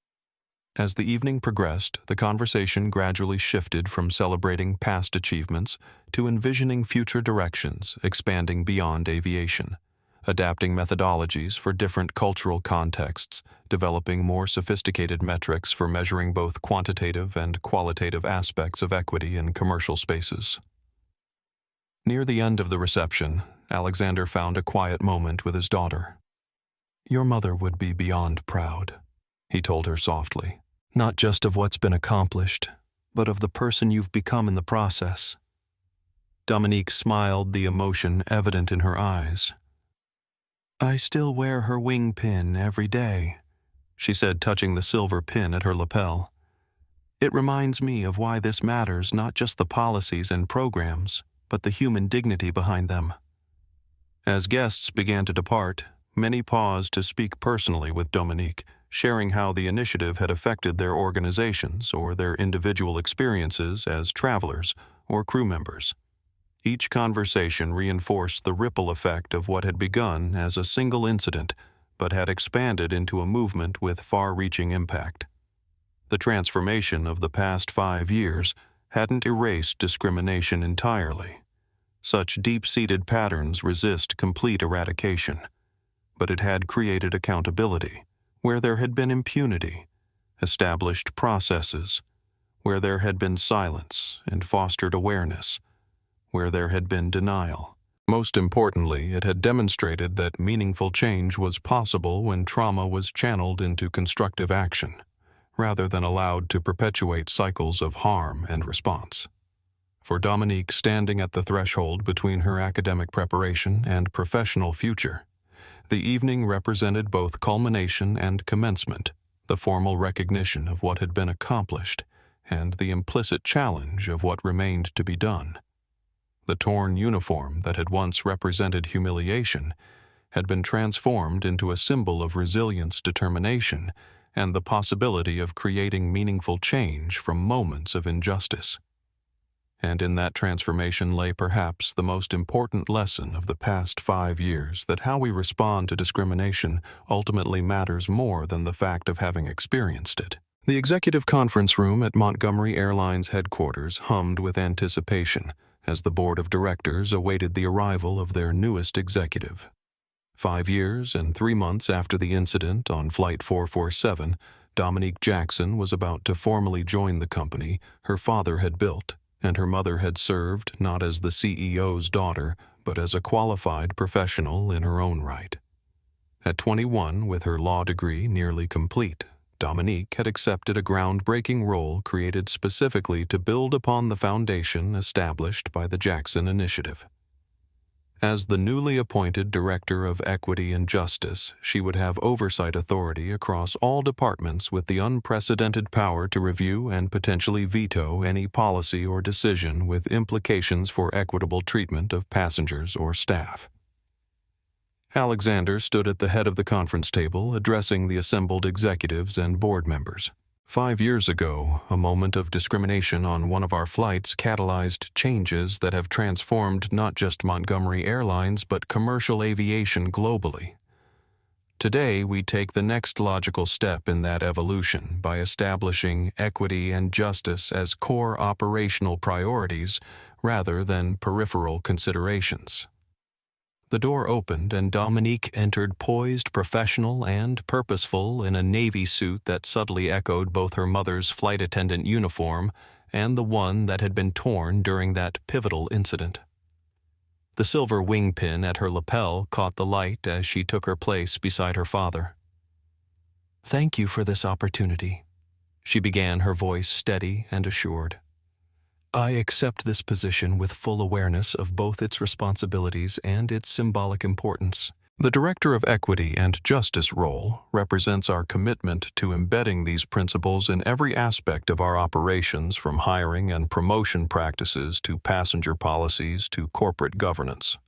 As the evening progressed, the conversation gradually shifted from celebrating past achievements to envisioning future directions, expanding beyond aviation, adapting methodologies for different cultural contexts, developing more sophisticated metrics for measuring both quantitative and qualitative aspects of equity in commercial spaces. Near the end of the reception, Alexander found a quiet moment with his daughter. "Your mother would be beyond proud," he told her softly. "Not just of what's been accomplished, but of the person you've become in the process." Dominique smiled, the emotion evident in her eyes. "I still wear her wing pin every day," she said, touching the silver pin at her lapel. "It reminds me of why this matters, not just the policies and programs, but the human dignity behind them." As guests began to depart, many paused to speak personally with Dominique, sharing how the initiative had affected their organizations or their individual experiences as travelers or crew members. Each conversation reinforced the ripple effect of what had begun as a single incident, but had expanded into a movement with far-reaching impact. The transformation of the past 5 years hadn't erased discrimination entirely. Such deep-seated patterns resist complete eradication, but it had created accountability where there had been impunity, established processes where there had been silence, and fostered awareness where there had been denial. Most importantly, it had demonstrated that meaningful change was possible when trauma was channeled into constructive action, rather than allowed to perpetuate cycles of harm and response. For Dominique, standing at the threshold between her academic preparation and professional future, the evening represented both culmination and commencement, the formal recognition of what had been accomplished and the implicit challenge of what remained to be done. The torn uniform that had once represented humiliation had been transformed into a symbol of resilience, determination, and the possibility of creating meaningful change from moments of injustice. And in that transformation lay perhaps the most important lesson of the past 5 years, that how we respond to discrimination ultimately matters more than the fact of having experienced it. The executive conference room at Montgomery Airlines headquarters hummed with anticipation as the board of directors awaited the arrival of their newest executive. 5 years and 3 months after the incident on Flight 447, Dominique Jackson was about to formally join the company her father had built, and her mother had served not as the CEO's daughter, but as a qualified professional in her own right. At 21, with her law degree nearly complete, Dominique had accepted a groundbreaking role created specifically to build upon the foundation established by the Jackson Initiative. As the newly appointed Director of Equity and Justice, she would have oversight authority across all departments with the unprecedented power to review and potentially veto any policy or decision with implications for equitable treatment of passengers or staff. Alexander stood at the head of the conference table, addressing the assembled executives and board members. 5 years ago, a moment of discrimination on one of our flights catalyzed changes that have transformed not just Montgomery Airlines but commercial aviation globally. Today, we take the next logical step in that evolution by establishing equity and justice as core operational priorities rather than peripheral considerations. The door opened and Dominique entered poised, professional, and purposeful in a navy suit that subtly echoed both her mother's flight attendant uniform and the one that had been torn during that pivotal incident. The silver wing pin at her lapel caught the light as she took her place beside her father. "Thank you for this opportunity," she began, her voice steady and assured. "I accept this position with full awareness of both its responsibilities and its symbolic importance." The Director of Equity and Justice role represents our commitment to embedding these principles in every aspect of our operations, from hiring and promotion practices to passenger policies to corporate governance.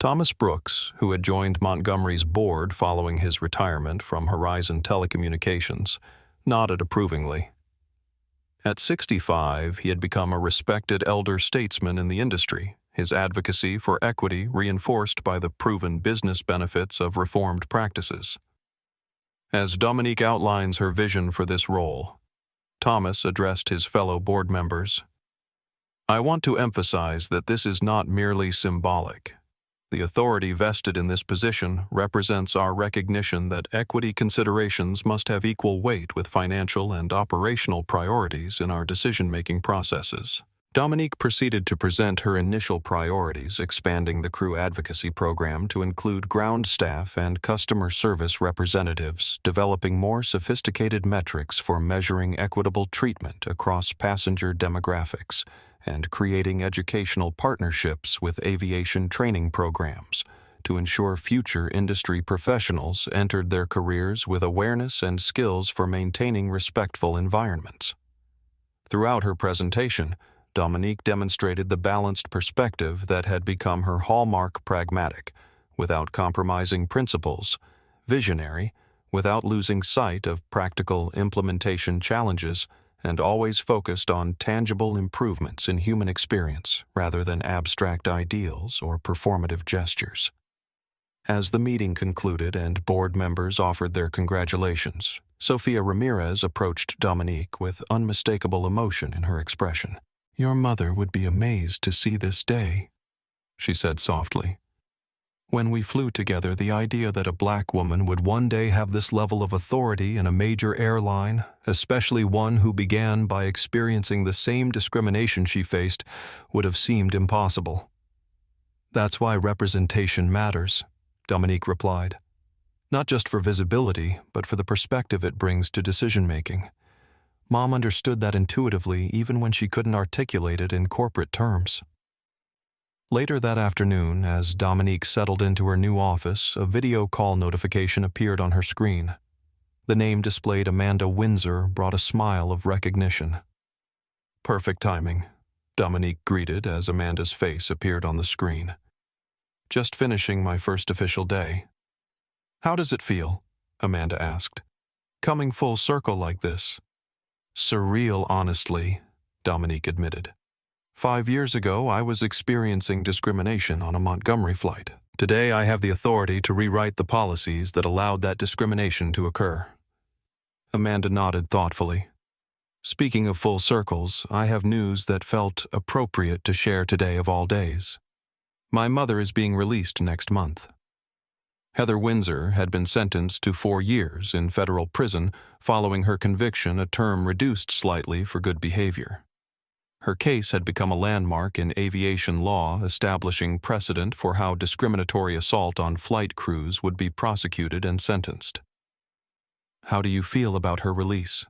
Thomas Brooks, who had joined Montgomery's board following his retirement from Horizon Telecommunications, nodded approvingly. At 65, he had become a respected elder statesman in the industry, his advocacy for equity reinforced by the proven business benefits of reformed practices. As Dominique outlines her vision for this role, Thomas addressed his fellow board members. "I want to emphasize that this is not merely symbolic. The authority vested in this position represents our recognition that equity considerations must have equal weight with financial and operational priorities in our decision-making processes." Dominique proceeded to present her initial priorities, expanding the crew advocacy program to include ground staff and customer service representatives, developing more sophisticated metrics for measuring equitable treatment across passenger demographics, and creating educational partnerships with aviation training programs to ensure future industry professionals entered their careers with awareness and skills for maintaining respectful environments. Throughout her presentation, Dominique demonstrated the balanced perspective that had become her hallmark: pragmatic, without compromising principles, visionary, without losing sight of practical implementation challenges, and always focused on tangible improvements in human experience rather than abstract ideals or performative gestures. As the meeting concluded and board members offered their congratulations, Sophia Ramirez approached Dominique with unmistakable emotion in her expression. "Your mother would be amazed to see this day," she said softly. "When we flew together, the idea that a black woman would one day have this level of authority in a major airline, especially one who began by experiencing the same discrimination she faced, would have seemed impossible." "That's why representation matters," Dominique replied. "Not just for visibility, but for the perspective it brings to decision-making. Mom understood that intuitively even when she couldn't articulate it in corporate terms." Later that afternoon, as Dominique settled into her new office, a video call notification appeared on her screen. The name displayed Amanda Windsor brought a smile of recognition. "Perfect timing," Dominique greeted as Amanda's face appeared on the screen. "Just finishing my first official day." "How does it feel?" Amanda asked. "Coming full circle like this?" "Surreal, honestly," Dominique admitted. 5 years ago, I was experiencing discrimination on a Montgomery flight. Today, I have the authority to rewrite the policies that allowed that discrimination to occur." Amanda nodded thoughtfully. "Speaking of full circles, I have news that felt appropriate to share today of all days. My mother is being released next month." Heather Windsor had been sentenced to 4 years in federal prison following her conviction, a term reduced slightly for good behavior. Her case had become a landmark in aviation law, establishing precedent for how discriminatory assault on flight crews would be prosecuted and sentenced. "How do you feel about her release?"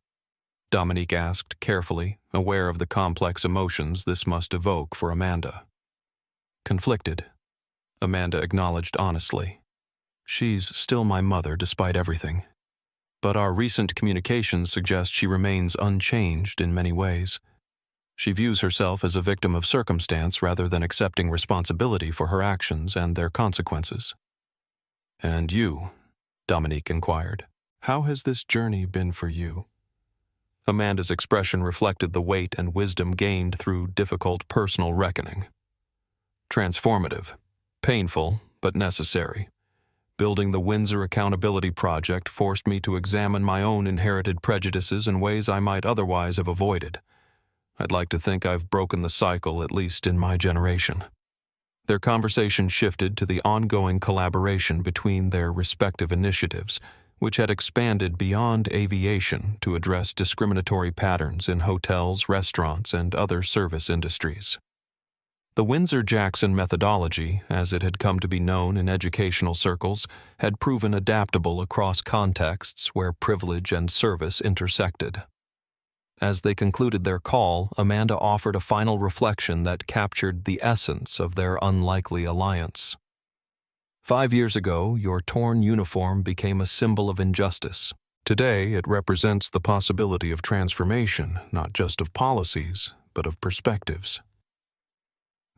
Dominique asked carefully, aware of the complex emotions this must evoke for Amanda. "Conflicted," Amanda acknowledged honestly. "She's still my mother despite everything. But our recent communications suggest she remains unchanged in many ways. She views herself as a victim of circumstance rather than accepting responsibility for her actions and their consequences." "And you?" Dominique inquired. "How has this journey been for you?" Amanda's expression reflected the weight and wisdom gained through difficult personal reckoning. "Transformative. Painful, but necessary. Building the Windsor Accountability Project forced me to examine my own inherited prejudices in ways I might otherwise have avoided. I'd like to think I've broken the cycle, at least in my generation." Their conversation shifted to the ongoing collaboration between their respective initiatives, which had expanded beyond aviation to address discriminatory patterns in hotels, restaurants, and other service industries. The Windsor-Jackson methodology, as it had come to be known in educational circles, had proven adaptable across contexts where privilege and service intersected. As they concluded their call, Amanda offered a final reflection that captured the essence of their unlikely alliance. 5 years ago, your torn uniform became a symbol of injustice. Today, it represents the possibility of transformation, not just of policies, but of perspectives."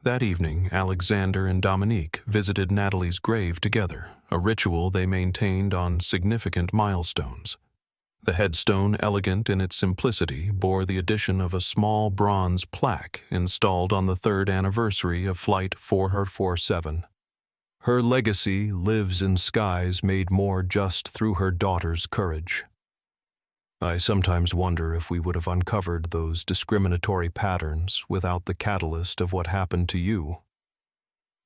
That evening, Alexander and Dominique visited Natalie's grave together, a ritual they maintained on significant milestones. The headstone, elegant in its simplicity, bore the addition of a small bronze plaque installed on the 3rd anniversary of Flight 447. "Her legacy lives in skies made more just through her daughter's courage." "I sometimes wonder if we would have uncovered those discriminatory patterns without the catalyst of what happened to you,"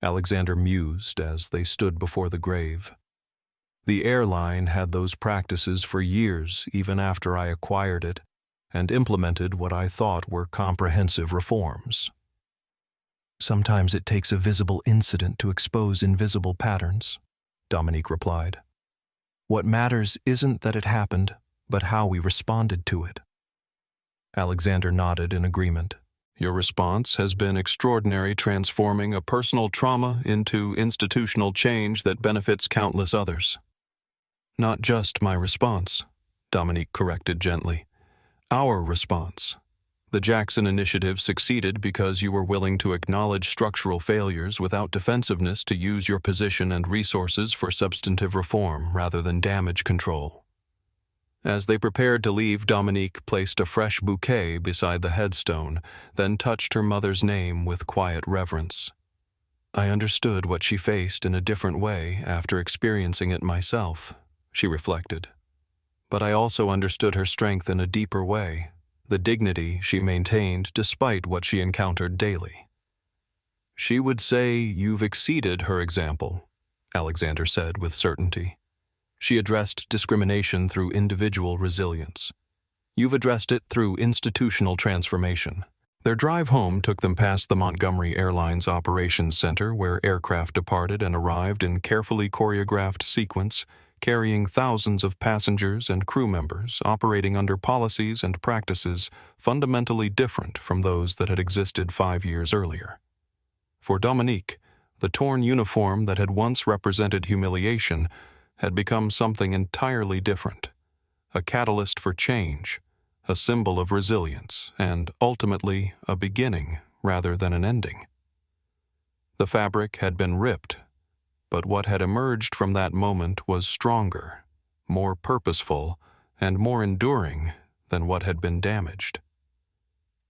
Alexander mused as they stood before the grave. "The airline had those practices for years even after I acquired it and implemented what I thought were comprehensive reforms." "Sometimes it takes a visible incident to expose invisible patterns," Dominique replied. "What matters isn't that it happened, but how we responded to it." Alexander nodded in agreement. "Your response has been extraordinary, transforming a personal trauma into institutional change that benefits countless others." "Not just my response," Dominique corrected gently. "Our response. The Jackson Initiative succeeded because you were willing to acknowledge structural failures without defensiveness to use your position and resources for substantive reform rather than damage control." As they prepared to leave, Dominique placed a fresh bouquet beside the headstone, then touched her mother's name with quiet reverence. I understood what she faced in a different way after experiencing it myself, she reflected. But I also understood her strength in a deeper way, the dignity she maintained despite what she encountered daily. She would say you've exceeded her example, Alexander said with certainty. She addressed discrimination through individual resilience. You've addressed it through institutional transformation. Their drive home took them past the Montgomery Airlines Operations Center, where aircraft departed and arrived in carefully choreographed sequence, carrying thousands of passengers and crew members operating under policies and practices fundamentally different from those that had existed 5 years earlier. For Dominique, the torn uniform that had once represented humiliation had become something entirely different, a catalyst for change, a symbol of resilience, and ultimately a beginning rather than an ending. The fabric had been ripped, but what had emerged from that moment was stronger, more purposeful, and more enduring than what had been damaged.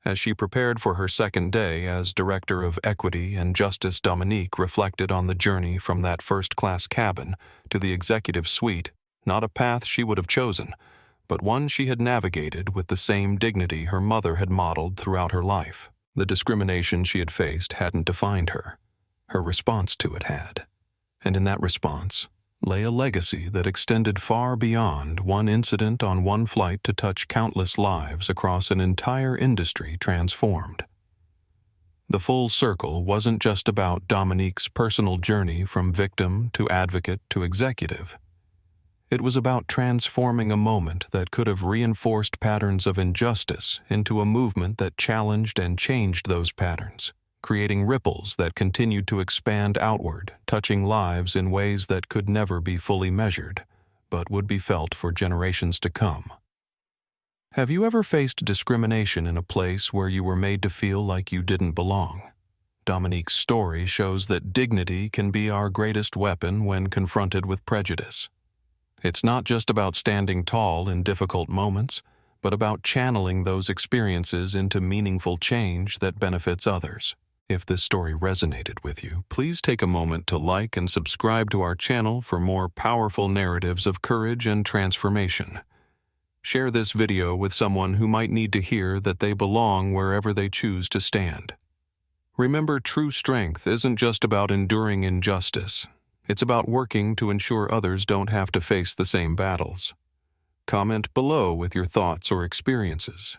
As she prepared for her second day as Director of Equity and Justice, Dominique reflected on the journey from that first-class cabin to the executive suite, not a path she would have chosen, but one she had navigated with the same dignity her mother had modeled throughout her life. The discrimination she had faced hadn't defined her. Her response to it had. And in that response lay a legacy that extended far beyond one incident on one flight to touch countless lives across an entire industry transformed. The full circle wasn't just about Dominique's personal journey from victim to advocate to executive. It was about transforming a moment that could have reinforced patterns of injustice into a movement that challenged and changed those patterns, creating ripples that continued to expand outward, touching lives in ways that could never be fully measured, but would be felt for generations to come. Have you ever faced discrimination in a place where you were made to feel like you didn't belong? Dominique's story shows that dignity can be our greatest weapon when confronted with prejudice. It's not just about standing tall in difficult moments, but about channeling those experiences into meaningful change that benefits others. If this story resonated with you, please take a moment to like and subscribe to our channel for more powerful narratives of courage and transformation. Share this video with someone who might need to hear that they belong wherever they choose to stand. Remember, true strength isn't just about enduring injustice. It's about working to ensure others don't have to face the same battles. Comment below with your thoughts or experiences.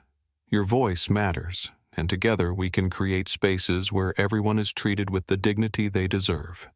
Your voice matters, and together we can create spaces where everyone is treated with the dignity they deserve.